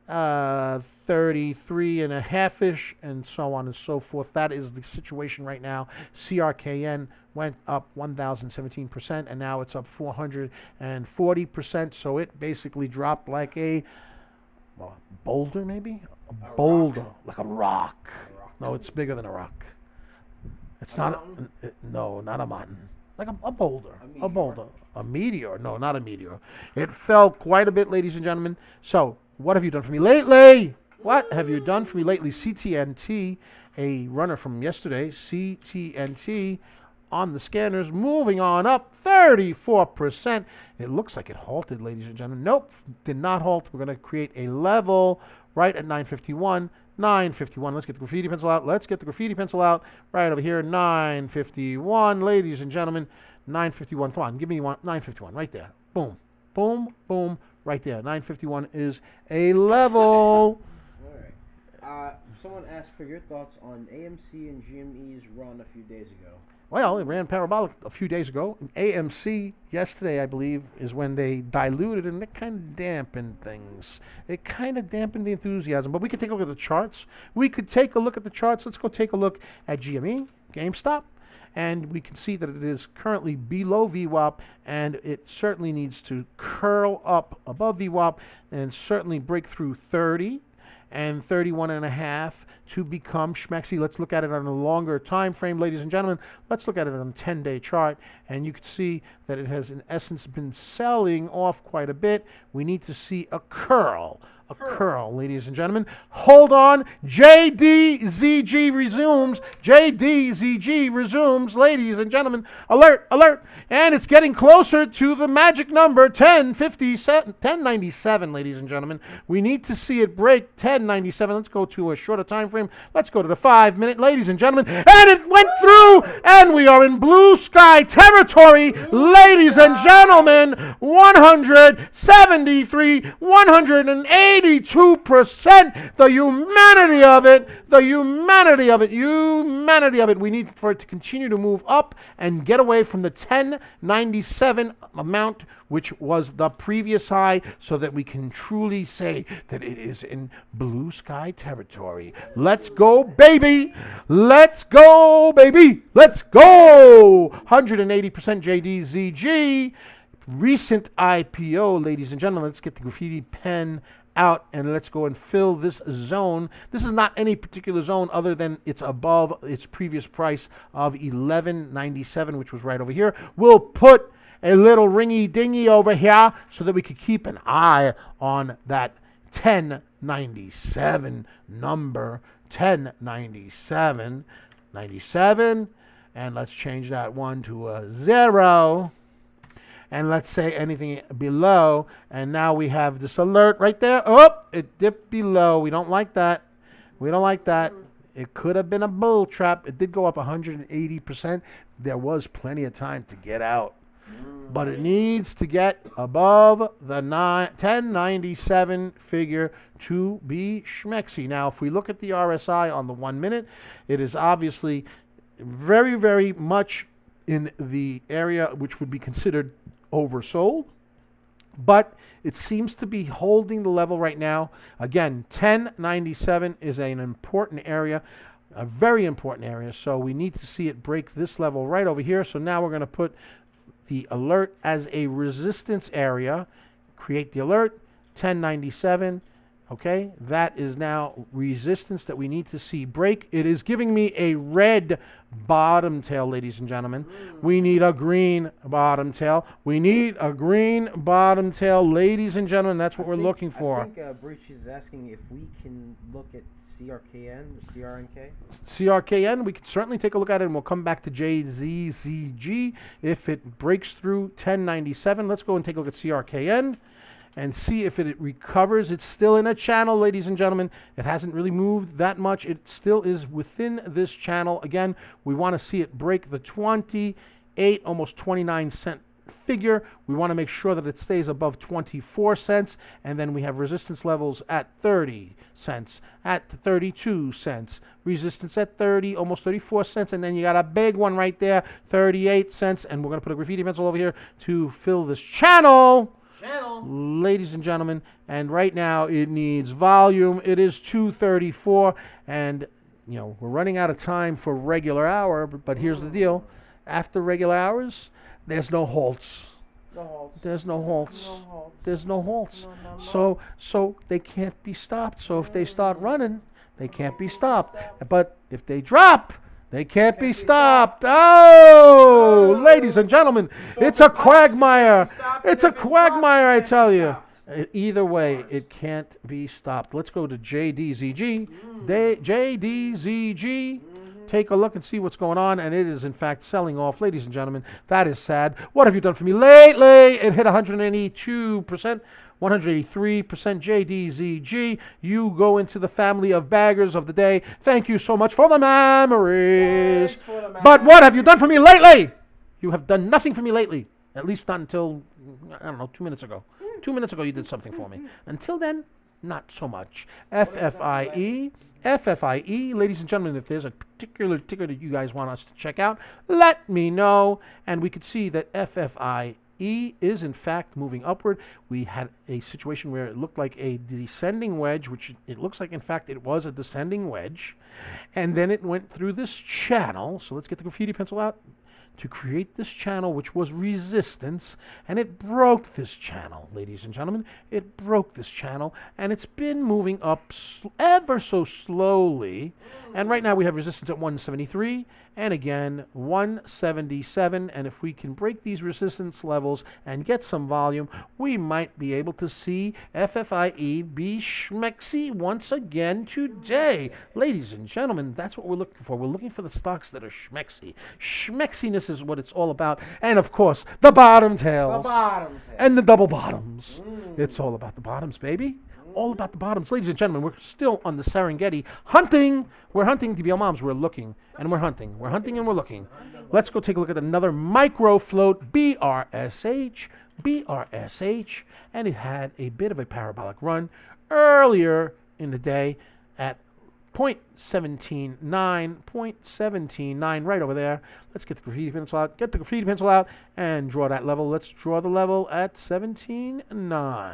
33.5-ish, and so on and so forth. That is the situation right now. CRKN went up 1,017%, and now it's up 440%, so it basically dropped like a boulder, maybe? A boulder, like a rock. No, it's bigger than a rock. It's not, no, not a mountain. Like a boulder, a boulder. A meteor, no, not a meteor. It fell quite a bit, ladies and gentlemen. So, what have you done for me lately? What have you done for me lately? CTNT, a runner from yesterday, CTNT on the scanners, moving on up 34%. It looks like it halted, ladies and gentlemen. Nope, did not halt. We're going to create a level right at 951. 951. Let's get the graffiti pencil out. Let's get the graffiti pencil out right over here. 951, ladies and gentlemen. 951. Come on, give me one. 951 right there. Boom, boom, boom. Right there. 951 is a level. All right. Someone asked for your thoughts on AMC and GME's run a few days ago. Well, it ran parabolic a few days ago. AMC yesterday, I believe, is when they diluted and it kind of dampened things. It kind of dampened the enthusiasm. But we could take a look at the charts. We could take a look at the charts. Let's go take a look at GME, GameStop. And we can see that it is currently below VWAP, and it certainly needs to curl up above VWAP and certainly break through 30 and 31.5 to become schmexy. Let's look at it on a longer time frame, ladies and gentlemen. Let's look at it on a 10-day chart, and you can see that it has in essence been selling off quite a bit. We need to see a curl. A curl, ladies and gentlemen. Hold on. JDZG resumes. JDZG resumes, ladies and gentlemen. Alert, alert. And it's getting closer to the magic number 1097, ladies and gentlemen. We need to see it break 1097. Let's go to a shorter time frame. Let's go to the 5-minute, ladies and gentlemen. And it went through, and we are in blue sky territory, ladies and gentlemen. 173, 180. 82%. The humanity of it. The humanity of it. Humanity of it. We need for it to continue to move up and get away from the 1097 amount, which was the previous high, so that we can truly say that it is in blue sky territory. Let's go, baby. Let's go, baby. Let's go. 180% JDZG. Recent IPO, ladies and gentlemen. Let's get the graffiti pen out and let's go and fill this zone. This is not any particular zone other than it's above its previous price of $11.97, which was right over here. We'll put a little ringy dingy over here so that we could keep an eye on that 1097 number. 1097, 97, and let's change that one to a 0. And let's say anything below, and now we have this alert right there. Oh, it dipped below. We don't like that. We don't like that. It could have been a bull trap. It did go up 180%. There was plenty of time to get out. But it needs to get above the 1097 figure to be schmexy. Now, if we look at the RSI on the 1 minute, it is obviously very, very much in the area which would be considered oversold, but it seems to be holding the level right now. Again, 1097 is an important area, a very important area, so we need to see it break this level right over here. So now we're going to put the alert as a resistance area, create the alert, 1097, Okay, that is now resistance that we need to see break. It is giving me a red bottom tail, ladies and gentlemen. We need a green bottom tail. We need a green bottom tail, ladies and gentlemen. That's what we're looking for. I think Breach is asking if we can look at CRKN or CRNK. CRKN, we can certainly take a look at it, and we'll come back to JZZG if it breaks through 1097. Let's go and take a look at CRKN and see if it recovers. It's still in a channel, ladies and gentlemen. It hasn't really moved that much. It still is within this channel. Again, we want to see it break the 28, almost 29 cent figure. We want to make sure that it stays above 24 cents, and then we have resistance levels at 30 cents, at 32 cents, resistance at 30, almost 34 cents, and then you got a big one right there, 38 cents, and we're going to put a graffiti pencil over here to fill this channel. Ladies and gentlemen, and right now it needs volume. It is 2:34, and you know we're running out of time for regular hour, but here's the deal. After regular hours, there's no halts. There's no halts. There's no halts. So they can't be stopped. So if they start running, they can't be stopped. But if they drop, they can't be stopped. Oh, ladies and gentlemen, it's a quagmire. It's a quagmire, I tell you. Either way, it can't be stopped. Let's go to JDZG. JDZG. Take a look and see what's going on, and it is in fact selling off. Ladies and gentlemen, that is sad. What have you done for me lately? It hit 182%. 183% JDZG. You go into the family of baggers of the day. Thank you so much for the memories. But what have you done for me lately? You have done nothing for me lately. At least not until, I don't know, 2 minutes ago. 2 minutes ago you did something for me. Until then, not so much. FFIE. FFIE, ladies and gentlemen, if there's a particular ticker that you guys want us to check out, let me know. And we could see that FFIE is in fact moving upward. We had a situation where it looked like a descending wedge, which it looks like in fact it was a descending wedge, and then it went through this channel. So let's get the graffiti pencil out to create this channel, which was resistance, and it broke this channel, ladies and gentlemen. It broke this channel, and it's been moving up ever so slowly, and right now we have resistance at 173, and again 177, and if we can break these resistance levels and get some volume, we might be able to see FFIE be schmexy once again today. Ladies and gentlemen, that's what we're looking for. We're looking for the stocks that are schmexy. Schmexiness is what it's all about, and of course the bottom tails and the double bottoms. It's all about the bottoms, baby. All about the bottoms. Ladies and gentlemen, we're still on the Serengeti hunting. We're hunting, DBL moms. We're looking and we're hunting. We're hunting and we're looking. Let's go take a look at another micro float, BRSH, and it had a bit of a parabolic run earlier in the day at 0.179 right over there. Let's get the graffiti pencil out. Get the graffiti pencil out and draw that level. Let's draw the level at 17.9.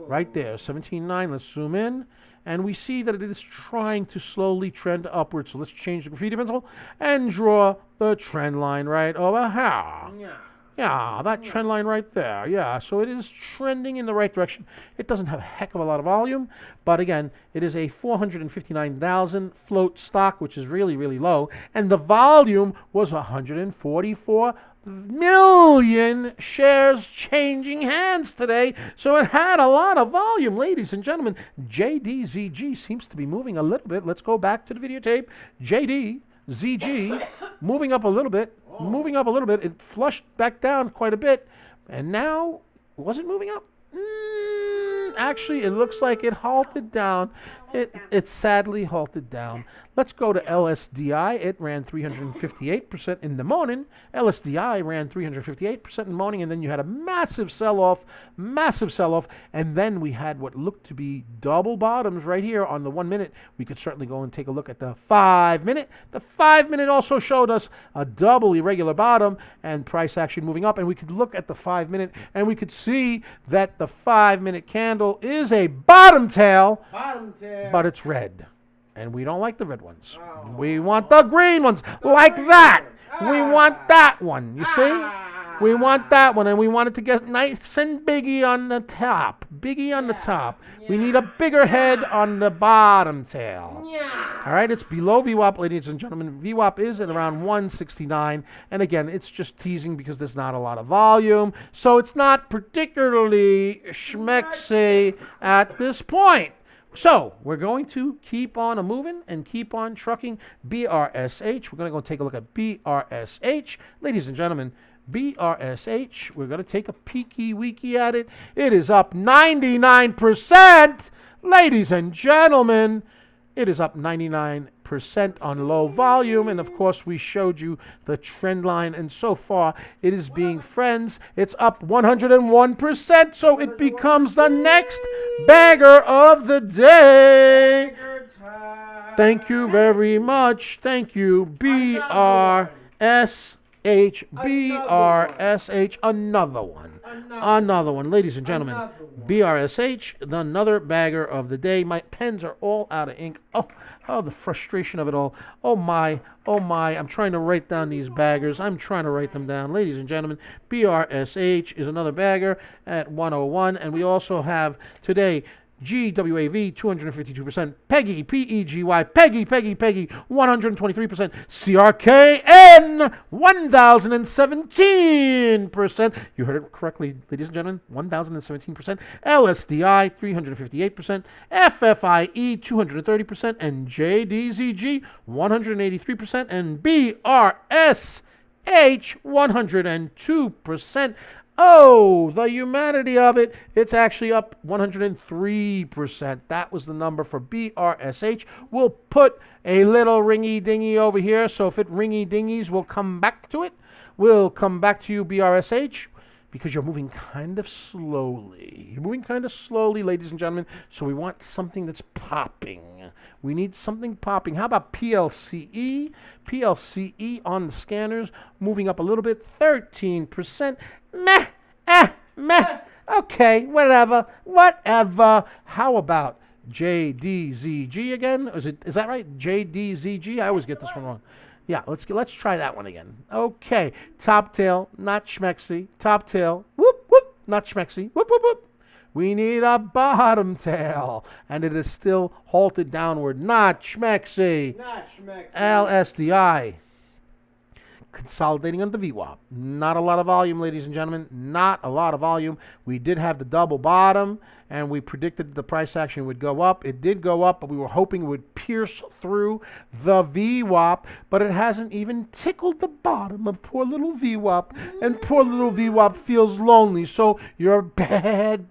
Right there, 17.9. Let's zoom in. And we see that it is trying to slowly trend upwards. So let's change the graffiti pencil and draw the trend line right over here. Yeah, that trend line right there. Yeah, so it is trending in the right direction. It doesn't have a heck of a lot of volume, but again, it is a 459,000 float stock, which is really, really low. And the volume was 144 million shares changing hands today. So it had a lot of volume, ladies and gentlemen. JDZG seems to be moving a little bit. Let's go back to the videotape. JDZG moving up a little bit. Moving up a little bit. It flushed back down quite a bit. And now, was it moving up? Actually, it looks like it halted down. It sadly halted down. Let's go to LSDI. It ran 358% in the morning. LSDI ran 358% in the morning, and then you had a massive sell-off, and then we had what looked to be double bottoms right here on the 1 minute. We could certainly go and take a look at the 5 minute. The 5 minute also showed us a double irregular bottom and price action moving up, and we could look at the 5 minute, and we could see that the 5 minute candle is a bottom tail, but it's red. And we don't like the red ones. We want the green ones like that. We want that one. You see? We want that one, and we want it to get nice and biggie on the top. Biggie on the top. We need a bigger head on the bottom tail. All right, it's below VWAP, ladies and gentlemen. VWAP is at around 169, and again, it's just teasing because there's not a lot of volume, so it's not particularly schmexy at this point. So we're going to keep on moving and keep on trucking BRSH. We're going to go take a look at BRSH. Ladies and gentlemen, BRSH, we're going to take a peeky weeky at it. It is up 99%. Ladies and gentlemen, it is up 99% on low volume, and of course we showed you the trend line, and so far it is being friends. It's up 101%, so it becomes the next bagger of the day. Thank you very much. Thank you. BRSH. BRSH, another one. Another one. Ladies and gentlemen, BRSH, another bagger of the day. My pens are all out of ink. Oh, the frustration of it all. Oh my. I'm trying to write down these baggers. I'm trying to write them down. Ladies and gentlemen, BRSH is another bagger at 101. And we also have today GWAV 252%, PEGY, PEGY, PEGY, 123%, CRKN 1017%. You heard it correctly, ladies and gentlemen, 1017%, LSDI 358%, FFIE 230%, and JDZG 183%, and BRSH 102%. Oh, the humanity of it, it's actually up 103%. That was the number for BRSH. We'll put a little ringy-dingy over here, so if it ringy-dingies, we'll come back to it. We'll come back to you, BRSH, because you're moving kind of slowly. You're moving kind of slowly, ladies and gentlemen, so we want something that's popping. We need something popping. How about PLCE? PLCE on the scanners, moving up a little bit, 13%. Meh, meh. Okay, whatever. How about JDZG again? Is that right? JDZG? I always get this one wrong. Yeah, let's try that one again. Okay, top tail, not schmexy. Top tail, whoop, whoop, not schmexy. Whoop, whoop, whoop. We need a bottom tail, and it is still halted downward, not schmexy. Not schmexy. LSDI. Consolidating on the VWAP. Not a lot of volume, ladies and gentlemen. Not a lot of volume. We did have the double bottom, and we predicted the price action would go up. It did go up, but we were hoping it would pierce through the VWAP, but it hasn't even tickled the bottom of poor little VWAP, and poor little VWAP feels lonely. So you're a bad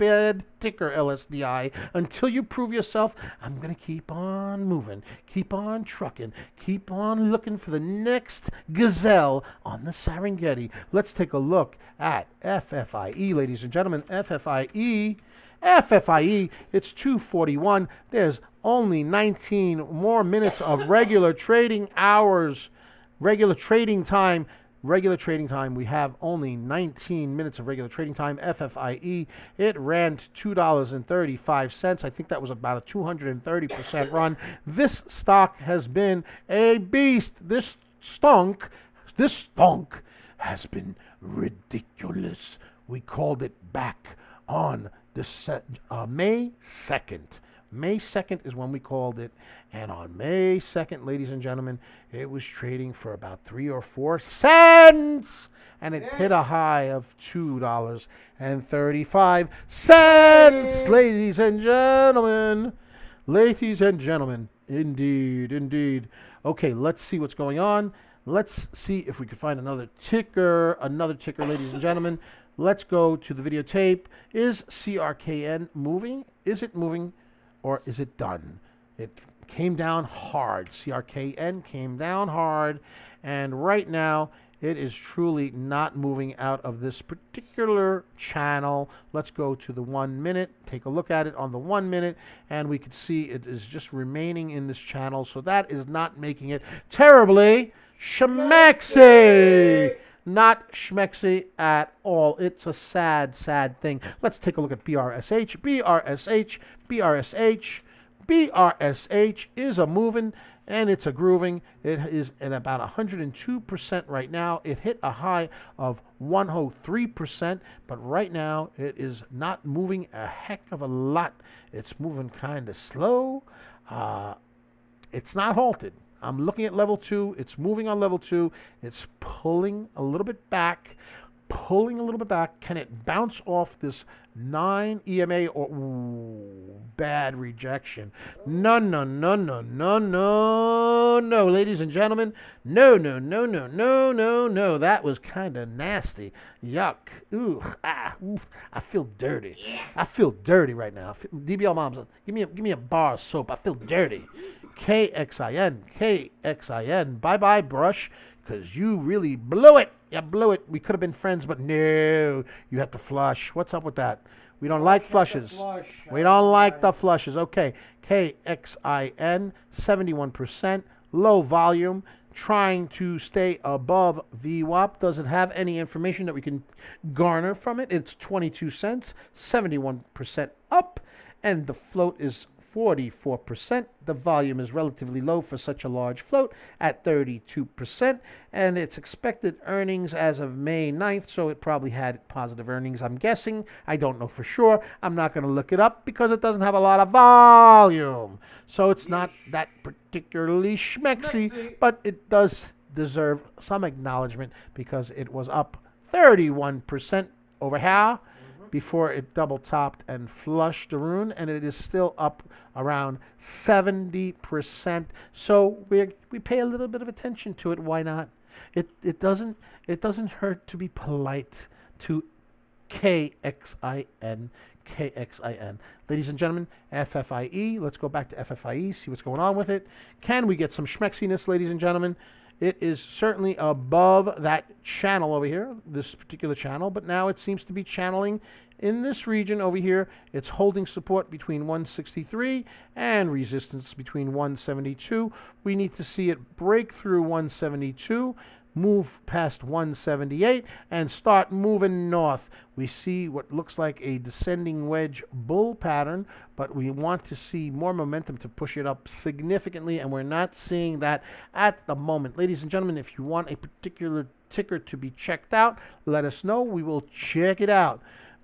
ticker, LSDI. Until you prove yourself, I'm going to keep on moving, keep on trucking, keep on looking for the next gazelle on the Serengeti. Let's take a look at FFIE, ladies and gentlemen. FFIE, it's 241. There's only 19 more minutes of regular trading hours, regular trading time. We have only 19 minutes of regular trading time. FFIE, it ran to $2.35. I think that was about a 230% run. This stock has been a beast. This stunk has been ridiculous. We called it back on May 2nd. May 2nd is when we called it, and on May 2nd, ladies and gentlemen, it was trading for about 3 or 4 cents, and it hit a high of $2.35. Ladies and gentlemen. Ladies and gentlemen, indeed. Okay, let's see what's going on. Let's see if we can find another ticker, ladies and gentlemen. Let's go to the videotape. Is CRKN moving? Is it moving? Or is it done? It came down hard. CRKN came down hard. And right now, it is truly not moving out of this particular channel. Let's go to the 1 minute. Take a look at it on the 1 minute. And we can see it is just remaining in this channel. So that is not making it terribly schmexy. Not schmexy at all. It's a sad thing. Let's take a look at BRSH. BRSH is a moving, and it's a grooving. It is at about 102% right now. It hit a high of 103%, but right now it is not moving a heck of a lot. It's moving kind of slow. It's not halted. I'm looking at level 2. It's moving on level 2. It's pulling a little bit back. Can it bounce off this 9 EMA or bad rejection? No, ladies and gentlemen. No. That was kind of nasty. Yuck. Ooh, I feel dirty. I feel dirty right now. DBL moms, give me a bar of soap. I feel dirty. KXIN. Bye-bye, brush, because you really blew it. You blew it. We could have been friends, but no. You have to flush. What's up with that? We don't like flushes. We don't like the flushes. Okay. KXIN, 71%. Low volume. Trying to stay above VWAP. Doesn't have any information that we can garner from it. It's 22 cents. 71% up. And the float is 44%. The volume is relatively low for such a large float at 32%. And its expected earnings as of May 9th, so it probably had positive earnings, I'm guessing. I don't know for sure. I'm not going to look it up because it doesn't have a lot of volume. So it's not that particularly schmexy, but it does deserve some acknowledgement because it was up 31% over here before it double topped and flushed the rune, and it is still up around 70%. So we pay a little bit of attention to it. Why not? It doesn't hurt to be polite to KXIN. Ladies and gentlemen, FFIE. Let's go back to FFIE, see what's going on with it. Can we get some schmexiness, ladies and gentlemen? It is certainly above that channel over here, this particular channel, but now it seems to be channeling in this region over here. It's holding support between 163 and resistance between 172. We need to see it break through 172, move past 178, and start moving north. We see what looks like a descending wedge bull pattern, but we want to see more momentum to push it up significantly, and we're not seeing that at the moment. Ladies and gentlemen, if you want a particular ticker to be checked out, let us know. We will check it out.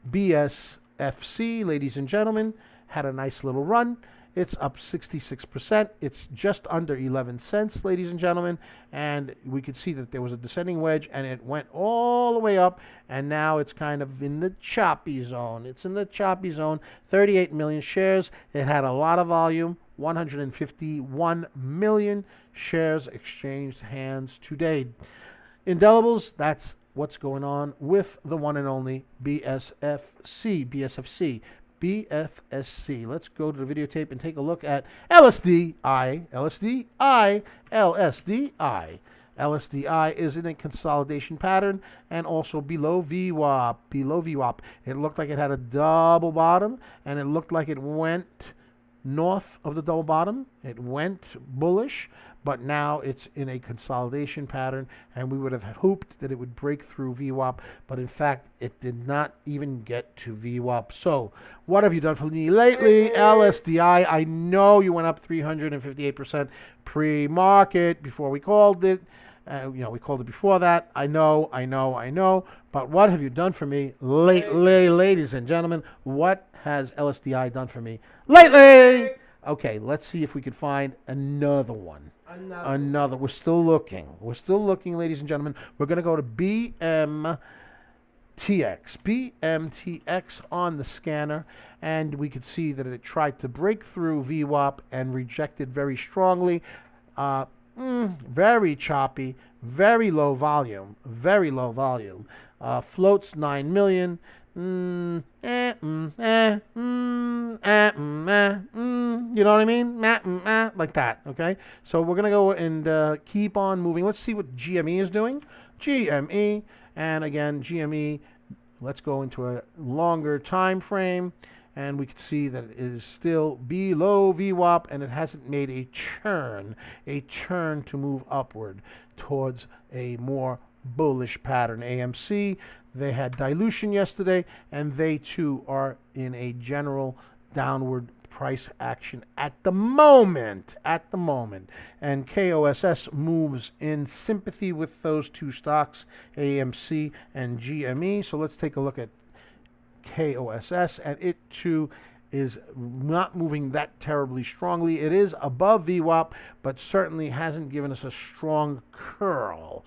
BSFC, ladies and gentlemen, had a nice little run. It's up 66%. It's just under 11 cents, ladies and gentlemen. And we could see that there was a descending wedge, and it went all the way up. And now it's kind of in the choppy zone. It's in the choppy zone. 38 million shares. It had a lot of volume. 151 million shares exchanged hands today. Indelibles, that's what's going on with the one and only BSFC. Let's go to the videotape and take a look at LSDI. LSDI is in a consolidation pattern and also below VWAP. It looked like it had a double bottom, and it looked like it went north of the double bottom. It went bullish, but now it's in a consolidation pattern, and we would have hoped that it would break through VWAP, but in fact, it did not even get to VWAP. So, what have you done for me lately, LSDI? I know you went up 358% pre-market before we called it. We called it before that. I know. But what have you done for me lately, ladies and gentlemen? What has LSDI done for me lately? Okay, let's see if we could find another one. Another. We're still looking, ladies and gentlemen. We're going to go to BMTX on the scanner, and we could see that it tried to break through VWAP and rejected very strongly. Very choppy, very low volume. Floats 9 million. You know what I mean? Like that, okay? So we're going to go and keep on moving. Let's see what GME is doing. GME, and again, GME, let's go into a longer time frame, and we can see that it is still below VWAP, and it hasn't made a turn to move upward towards a more bullish pattern. AMC, they had dilution yesterday, and they too are in a general downward price action at the moment. And KOSS moves in sympathy with those two stocks, AMC and GME. So let's take a look at KOSS, and it too is not moving that terribly strongly. It is above VWAP, but certainly hasn't given us a strong curl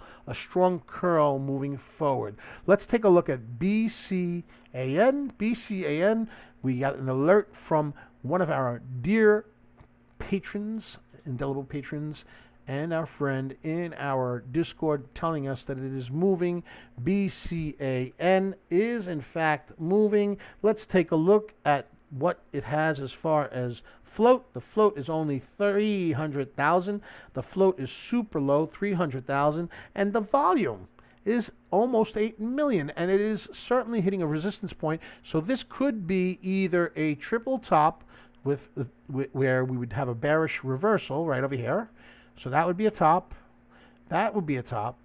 moving forward. Let's take a look at BCAN. BCAN, we got an alert from one of our dear patrons, indelible patrons, and our friend in our Discord telling us that it is moving. BCAN is in fact moving. Let's take a look at what it has as far as float. The float is only 300,000. The float is super low, 300,000, and the volume is almost 8 million, and it is certainly hitting a resistance point. So this could be either a triple top with where we would have a bearish reversal right over here. So that would be a top. That would be a top.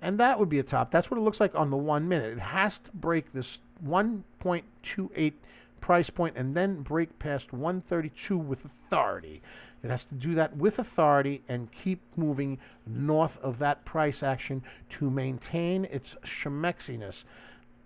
And that would be a top. That's what it looks like on the 1 minute. It has to break this 1.28 price point and then break past 132 with authority. It has to do that with authority and keep moving north of that price action to maintain its schmexiness.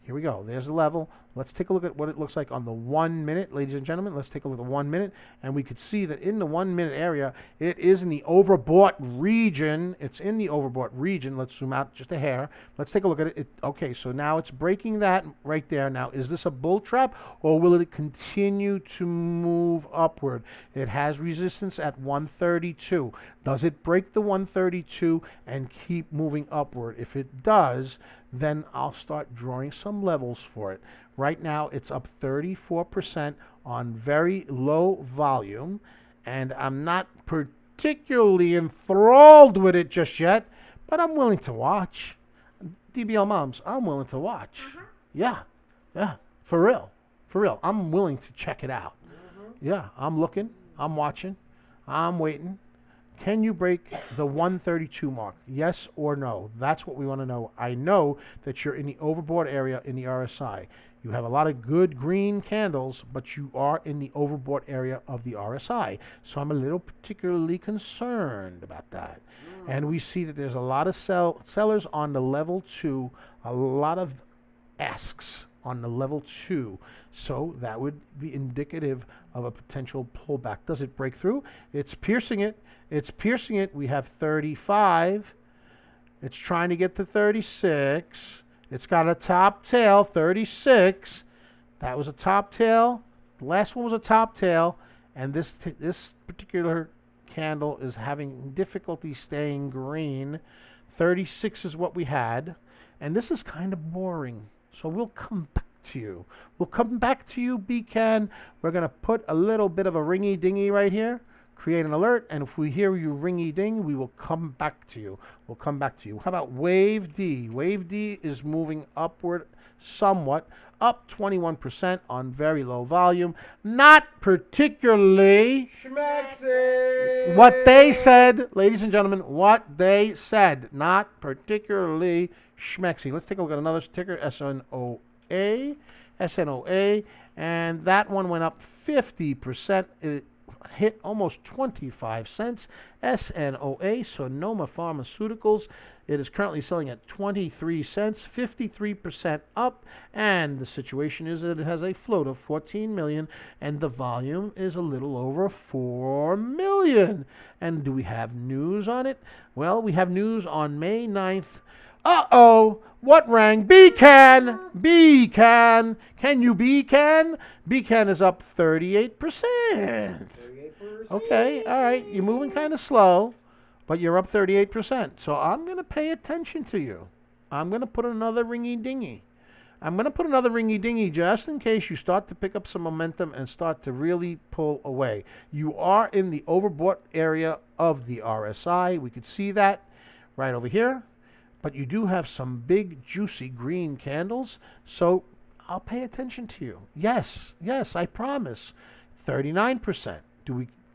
Here we go. There's the level. Let's take a look at what it looks like on the 1 minute, ladies and gentlemen. Let's take a look at the 1 minute, and we could see that in the 1 minute area, it is in the overbought region. It's in the overbought region. Let's zoom out just a hair. Let's take a look at it. Okay, so now it's breaking that right there. Now, is this a bull trap, or will it continue to move upward? It has resistance at 132. Does it break the 132 and keep moving upward? If it does, then I'll start drawing some levels for it. Right now, it's up 34% on very low volume, and I'm not particularly enthralled with it just yet, but I'm willing to watch. DBL moms, I'm willing to watch. Yeah, for real. I'm willing to check it out. Yeah, I'm looking, I'm watching, I'm waiting. Can you break the 132 mark? Yes or no? That's what we want to know. I know that you're in the overbought area in the RSI. You have a lot of good green candles, but you are in the overbought area of the RSI. So I'm a little particularly concerned about that. And we see that there's a lot of sellers on the level 2, a lot of asks on the level 2. So that would be indicative of a potential pullback. Does it break through? It's piercing it. It's piercing it. We have 35. It's trying to get to 36. It's got a top tail, 36. That was a top tail. The last one was a top tail. And this particular candle is having difficulty staying green. 36 is what we had. And this is kind of boring. So we'll come back to you. We'll come back to you, BCAN. We're going to put a little bit of a ringy-dingy right here. Create an alert, and if we hear you ringy-ding, we will come back to you. We'll come back to you. How about Wave D? Wave D is moving upward somewhat, up 21% on very low volume. Not particularly Schmexy! what they said, ladies and gentlemen, what they said. Not particularly schmexy. Let's take a look at another ticker, SNOA. SNOA, and that one went up 50%. It hit almost 25 cents. SNOA, Sonoma Pharmaceuticals. It is currently selling at 23 cents, 53% up, and the situation is that it has a float of 14 million, and the volume is a little over 4 million. And do we have news on it? Well, we have news on May 9th. Uh-oh, what rang? BCAN! BCAN! Can you BCAN? BCAN is up 38%. Okay, all right, you're moving kind of slow, but you're up 38%. So I'm going to pay attention to you. I'm going to put another ringy-dingy. I'm going to put another ringy-dingy just in case you start to pick up some momentum and start to really pull away. You are in the overbought area of the RSI. We could see that right over here. But you do have some big, juicy green candles, so I'll pay attention to you. Yes, I promise. 39%.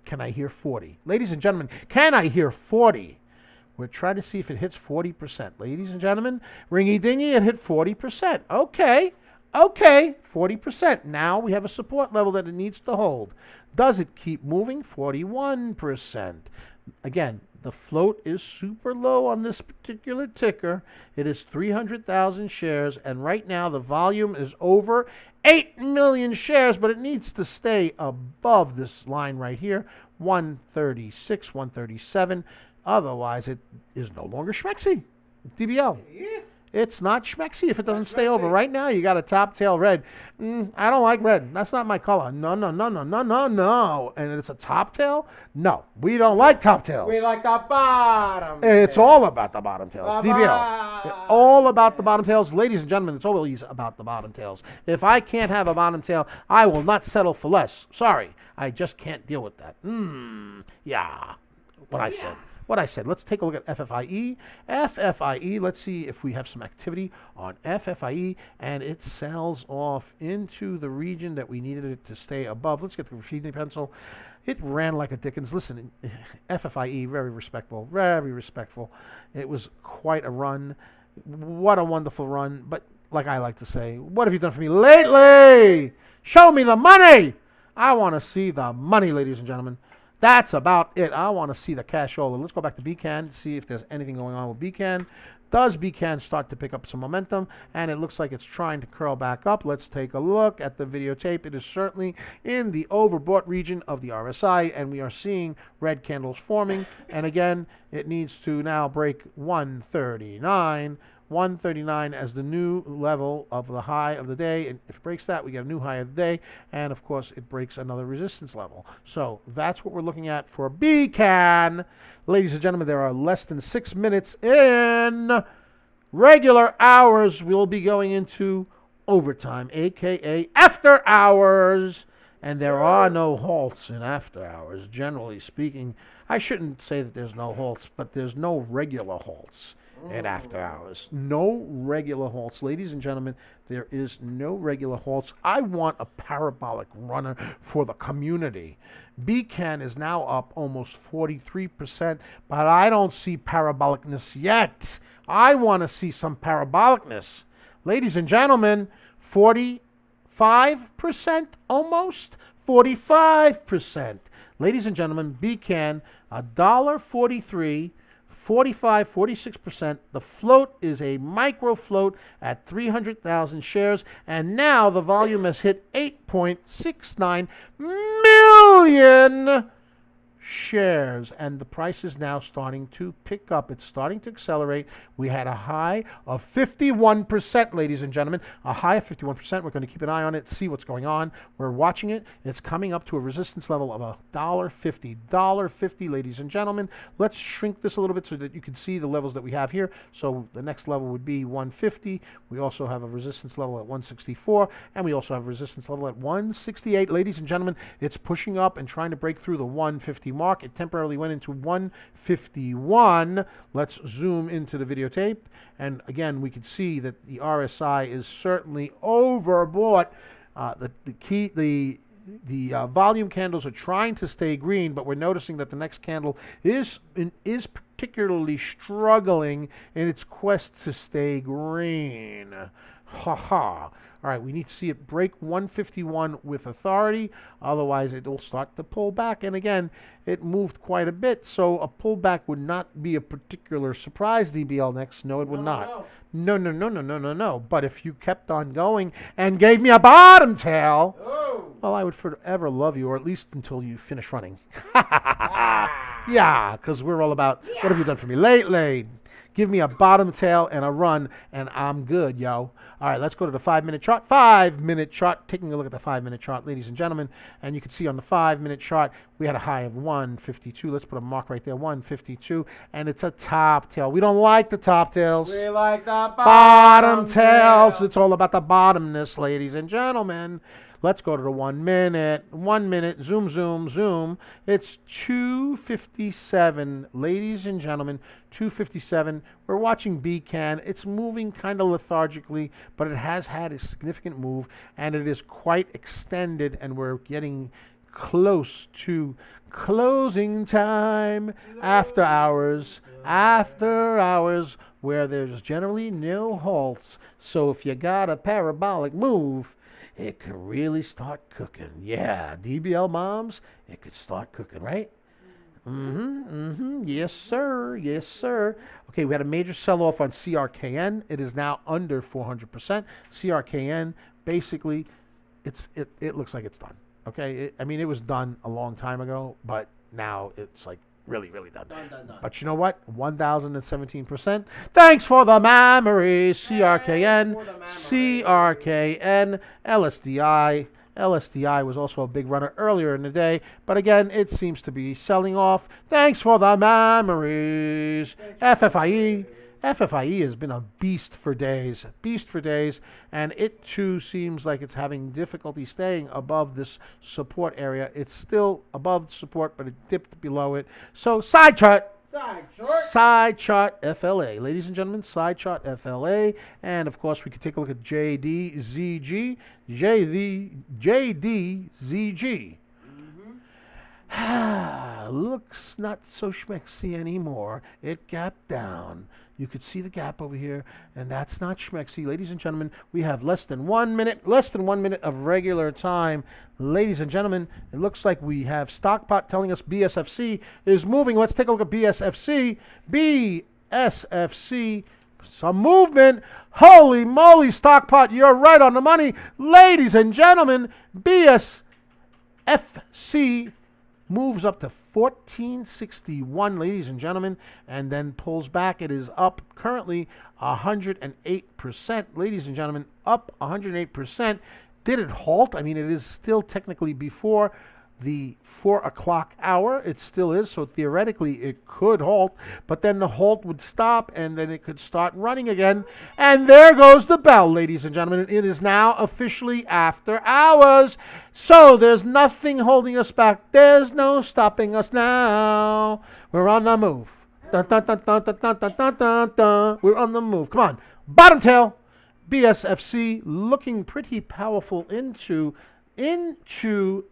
Can I hear 40? Ladies and gentlemen, can I hear 40? We're trying to see if it hits 40%. Ladies and gentlemen, ringy-dingy, it hit 40%. Okay. Okay, 40%. Now we have a support level that it needs to hold. Does it keep moving? 41%. Again, the float is super low on this particular ticker. It is 300,000 shares, and right now the volume is over 8 million shares, but it needs to stay above this line right here, 136, 137. Otherwise, it is no longer schmexy. DBL. Yeah. It's not schmexy if it doesn't stay over. Right now, you got a top tail red. I don't like red. That's not my color. No. And it's a top tail? No, we don't like top tails. We like the bottom. It's all about the bottom tails. The DBL. bottom All about the bottom tails. Ladies and gentlemen, it's always about the bottom tails. If I can't have a bottom tail, I will not settle for less. Sorry. I just can't deal with that. Yeah. What I said. Let's take a look at FFIE. FFIE, let's see if we have some activity on FFIE, and it sells off into the region that we needed it to stay above. Let's get the graffiti pencil. It ran like a Dickens. Listen, FFIE, very respectful, very respectful. It was quite a run. What a wonderful run. But like I like to say, what have you done for me lately? Show me the money. I want to see the money, ladies and gentlemen. That's about it. I want to see the cashola. Let's go back to BCAN, see if there's anything going on with BCAN. Does BCAN start to pick up some momentum? And it looks like it's trying to curl back up. Let's take a look at the videotape. It is certainly in the overbought region of the RSI, and we are seeing red candles forming. And again, it needs to now break 139. 139 as the new level of the high of the day, and if it breaks that, we get a new high of the day, and of course it breaks another resistance level. So that's what we're looking at for BCAN. Ladies and gentlemen, there are less than 6 minutes in regular hours. We'll be going into overtime, aka after hours, and there are no halts in after hours, generally speaking. I shouldn't say that there's no halts, but there's no regular halts in after hours. No regular halts. Ladies and gentlemen, there is no regular halts. I want a parabolic runner for the community. BCAN is now up almost 43%, but I don't see parabolicness yet. I want to see some parabolicness. Ladies and gentlemen, 45% almost, 45%. Ladies and gentlemen, BCAN, $1.43, 45, 46%. The float is a micro float at 300,000 shares, and now the volume has hit 8.69 million shares, and the price is now starting to pick up. It's starting to accelerate. We had a high of 51%, ladies and gentlemen, a high of 51%. We're going to keep an eye on it, see what's going on. We're watching it. It's coming up to a resistance level of $1.50. $1.50, ladies and gentlemen. Let's shrink this a little bit so that you can see the levels that we have here. So the next level would be 150. We also have a resistance level at 164, and we also have a resistance level at 168. Ladies and gentlemen, it's pushing up and trying to break through the 150 mark. It temporarily went into 151. Let's zoom into the videotape, and again we can see that the RSI is certainly overbought. The volume candles are trying to stay green, but we're noticing that the next candle is particularly struggling in its quest to stay green. All right, we need to see it break 151 with authority. Otherwise, it will start to pull back. And again, it moved quite a bit, so a pullback would not be a particular surprise, DBL next. No, it would not. No. But if you kept on going and gave me a bottom tail, well, I would forever love you, or at least until you finish running. Yeah, because we're all about, what have you done for me lately? Give me a bottom tail and a run, and I'm good, yo. All right, let's go to the 5-minute chart. 5-minute chart. Taking a look at the 5-minute chart, ladies and gentlemen. And you can see on the 5-minute chart, we had a high of 152. Let's put a mark right there, 152. And it's a top tail. We don't like the top tails. We like the bottom tails. It's all about the bottomness, ladies and gentlemen. Let's go to the 1 minute. 1 minute. Zoom, zoom, zoom. It's 2:57, ladies and gentlemen. 2:57. We're watching BCAN. It's moving kind of lethargically, but it has had a significant move, and it is quite extended, and we're getting close to closing time, after hours, where there's generally no halts. So if you got a parabolic move, it could really start cooking. Yeah, DBL moms, it could start cooking, right? Yes, sir. Yes, sir. Okay, we had a major sell-off on CRKN. It is now under 400%. CRKN, basically, it looks like it's done. Okay, I mean, it was done a long time ago, but now it's like really, really done. Done. But you know what? 1,017%. Thanks for the memories, CRKN, CRKN, LSDI. LSDI was also a big runner earlier in the day, but again, it seems to be selling off. Thanks for the memories. FFIE. FFIE has been a beast for days, and it too seems like it's having difficulty staying above this support area. It's still above support, but it dipped below it. So side chart FLA. Ladies and gentlemen, side chart FLA. And of course, we could take a look at JDZG. JDZG. Looks not so schmexy anymore. It gapped down. You could see the gap over here, and that's not schmexy. Ladies and gentlemen, we have less than 1 minute of regular time. Ladies and gentlemen, it looks like we have Stockpot telling us BSFC is moving. Let's take a look at BSFC. BSFC, some movement. Holy moly, Stockpot, you're right on the money. Ladies and gentlemen, BSFC moves up to 1461, ladies and gentlemen, and then pulls back. It is up currently 108%, ladies and gentlemen, up 108%. Did it halt? I mean, it is still technically before the 4 o'clock hour. It still is, so theoretically it could halt, but then the halt would stop and then it could start running again. And there goes the bell, ladies and gentlemen. It is now officially after hours. So there's nothing holding us back. There's no stopping us now. We're on the move. Dun, dun, dun, dun, dun, dun, dun, dun, dun, dun. We're on the move. Come on. Bottom tail. BSFC looking pretty powerful into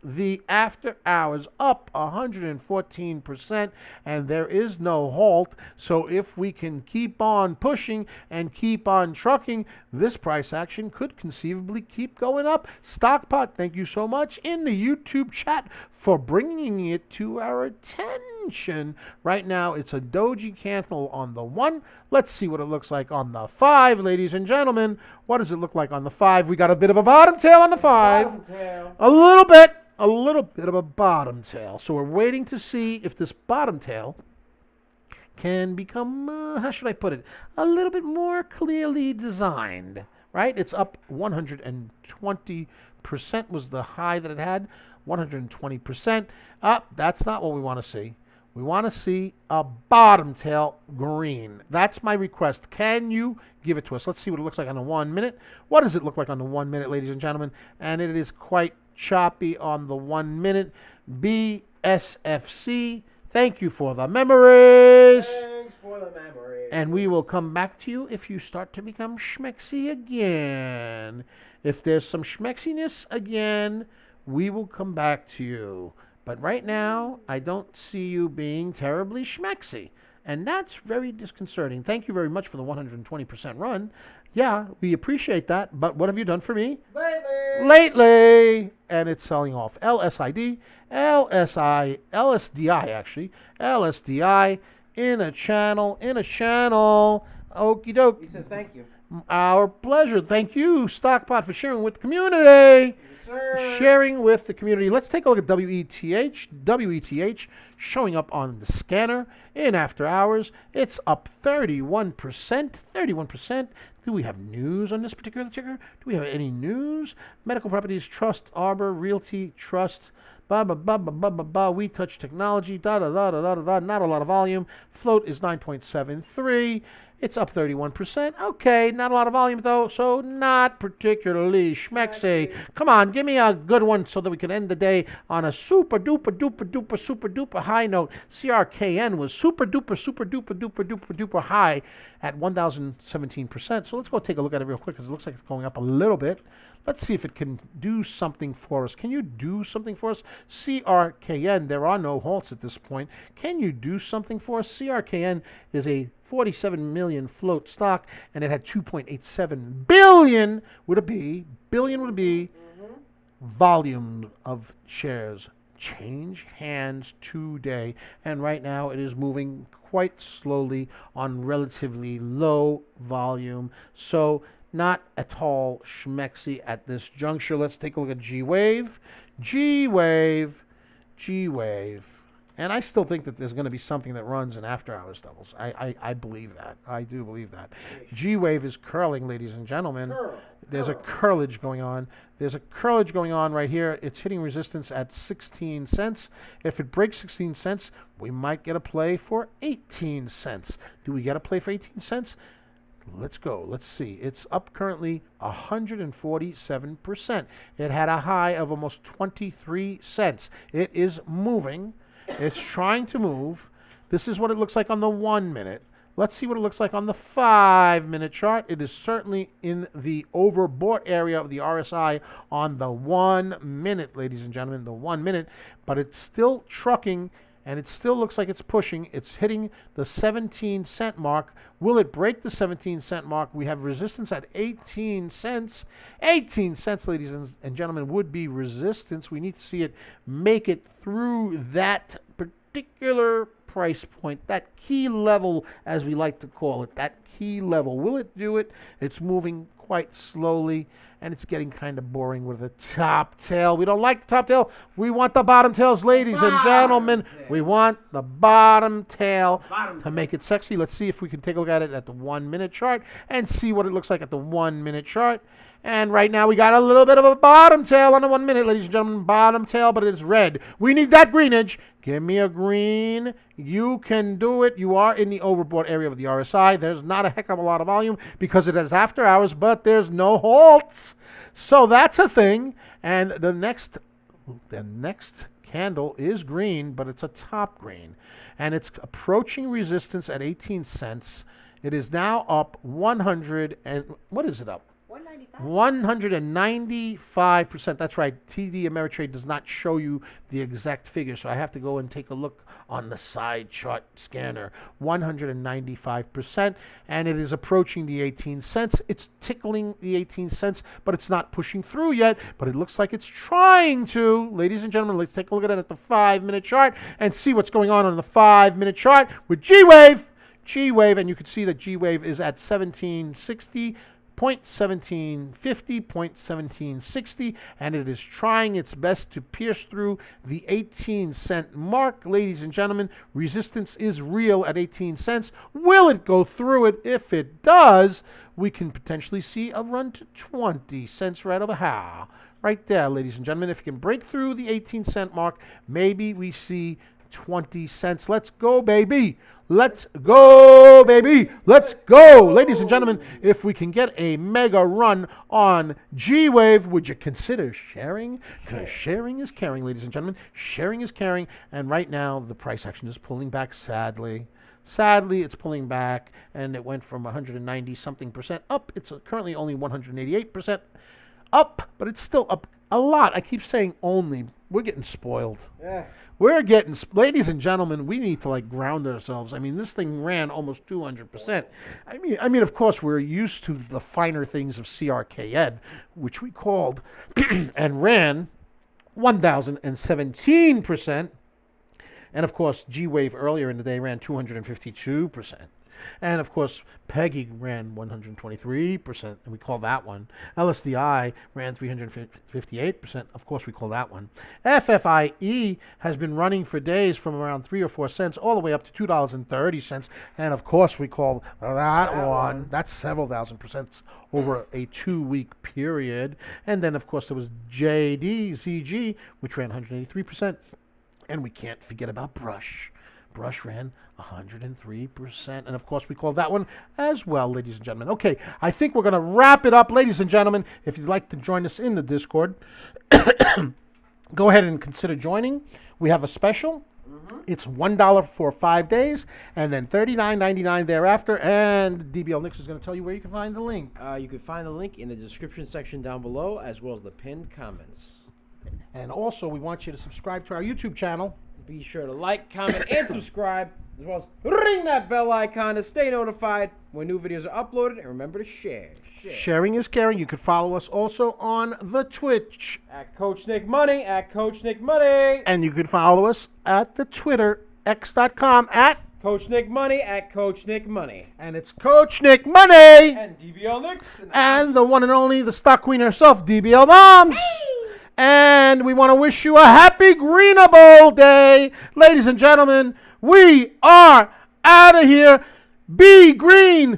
the after hours, up 114%, and there is no halt. So if we can keep on pushing and keep on trucking, this price action could conceivably keep going up. Stockpot, thank you so much in the YouTube chat for bringing it to our attention. Right now, it's a doji candle on the 1. Let's see what it looks like on the 5, ladies and gentlemen. What does it look like on the 5? We got a bit of a bottom tail on the 5. A little bit of a bottom tail. So we're waiting to see if this bottom tail can become, how should I put it, a little bit more clearly designed, right? It's up 120% was the high that it had, 120%. That's not what we want to see. We want to see a bottom tail green. That's my request. Can you give it to us? Let's see what it looks like on the 1 minute. What does it look like on the 1 minute, ladies and gentlemen? And it is quite choppy on the 1 minute. BSFC, thank you for the memories. Thanks for the memories. And we will come back to you if you start to become schmexy again. If there's some schmexiness again, we will come back to you. But right now, I don't see you being terribly schmexy. And that's very disconcerting. Thank you very much for the 120% run. Yeah, we appreciate that. But what have you done for me? Lately. And it's selling off. LSID, LSDI actually. LSDI in a channel. Okie doke. He says thank you. Our pleasure. Thank you, Stockpot, for sharing with the community. Sir. Sharing with the community. Let's take a look at WETH. WETH showing up on the scanner in after hours. It's up 31%. 31%. Do we have news on this particular ticker? Do we have any news? Medical Properties Trust, Arbor, Realty Trust, We Touch Technology, Not a lot of volume. Float is 9.73. It's up 31%. Okay, not a lot of volume though, so not particularly schmexy. Come on, give me a good one so that we can end the day on a super duper high. high note, CRKN was super duper high at 1,017%. So let's go take a look at it real quick because it looks like it's going up a little bit. Let's see if it can do something for us. Can you do something for us? CRKN, there are no halts at this point. Can you do something for us? CRKN is a 47 million float stock, and it had 2.87 billion with a B, volume of shares change hands today, and right now it is moving quite slowly on relatively low volume, so not at all schmexy at this juncture. Let's take a look at GWAV. And I still think that there's going to be something that runs in after-hours doubles. I believe that. I do believe that. GWAV is curling, ladies and gentlemen. There's a curlage going on. There's a curlage going on right here. It's hitting resistance at 16 cents. If it breaks 16 cents, we might get a play for 18 cents. Do we get a play for 18 cents? Let's go. Let's see. It's up currently 147%. It had a high of almost 23 cents. It is moving. It's trying to move. This is what it looks like on the 1 minute. Let's see what it looks like on the 5 minute chart. It is certainly in the overbought area of the RSI on the 1 minute, ladies and gentlemen, the 1 minute, but it's still trucking and it still looks like it's pushing. It's hitting the 17 cent mark. Will it break the 17 cent mark? We have resistance at 18 cents. 18 cents, ladies and gentlemen, would be resistance. We need to see it make it through that particular price point, that key level, as we like to call it, that key level. Will it do it? It's moving quite slowly, and it's getting kind of boring with the top tail. We don't like the top tail. We want the bottom tails, ladies and gentlemen. We want the bottom tail to make it sexy. Let's see if we can take a look at it at the 1 minute chart and see what it looks like at the 1 minute chart. And right now we got a little bit of a bottom tail on the 1 minute, ladies and gentlemen. Bottom tail, but it's red. We need that greenage. Give me a green. You can do it. You are in the overbought area of the RSI. There's not a heck of a lot of volume because it is after hours, but there's no halts. So that's a thing. And the next candle is green, but it's a top green. And it's approaching resistance at 18 cents. It is now up 100 and what is it up? 195%. That's right. TD Ameritrade does not show you the exact figure, so I have to go and take a look on the side chart scanner. 195%, and it is approaching the 18 cents. It's tickling the 18 cents, but it's not pushing through yet, but it looks like it's trying to. Ladies and gentlemen, let's take a look at it at the 5 minute chart and see what's going on the 5 minute chart with GWAV. And you can see that GWAV is at 1760. 0.1750, 0.1760, and it is trying its best to pierce through the 18 cent mark. Ladies and gentlemen, resistance is real at 18 cents. Will it go through it? If it does, we can potentially see a run to 20 cents right over here. Right there, ladies and gentlemen. If it can break through the 18 cent mark, maybe we see 20 cents. Let's go, baby. Let's go, baby. Let's go. Ladies and gentlemen, if we can get a mega run on GWAV, would you consider sharing? Because sharing is caring, ladies and gentlemen. Sharing is caring. And right now, the price action is pulling back, sadly. Sadly, it's pulling back, and it went from 190-something% up. It's currently only 188% up, but it's still up a lot. I keep saying only. We're getting spoiled. Yeah. We're getting, ladies and gentlemen, we need to like ground ourselves. I mean, this thing ran almost 200%. I mean, of course, we're used to the finer things of CRKN, which we called and ran 1,017%. And of course, GWAV earlier in the day ran 252%. And of course, Peggy ran 123%, and we call that one. LSDI ran 358%. Of course, we call that one. FFIE has been running for days from around 3 or 4 cents all the way up to $2.30, and of course, we call that one. That's several thousand% over a 2-week period. And then, of course, there was JDZG, which ran 183%, and we can't forget about Brush. Brush ran 103%. And of course, we call that one as well, ladies and gentlemen. Okay, I think we're going to wrap it up, ladies and gentlemen. If you'd like to join us in the Discord, go ahead and consider joining. We have a special. It's $1 for 5 days, and then $39.99 thereafter. And DBL Nix is going to tell you where you can find the link. You can find the link in the description section down below, as well as the pinned comments. And also, we want you to subscribe to our YouTube channel. Be sure to like, comment, and subscribe, as well as ring that bell icon to stay notified when new videos are uploaded. And remember to share. Sharing is caring. You can follow us also on the Twitch. At Coach Nick Money, at Coach Nick Money. And you can follow us at the Twitter, x.com, at Coach Nick Money, at Coach Nick Money. And it's Coach Nick Money. And DBL Nix. And the one and only, the stock queen herself, DBL Moms. And we want to wish you a happy Greenable Day. Ladies and gentlemen, we are out of here. Be green.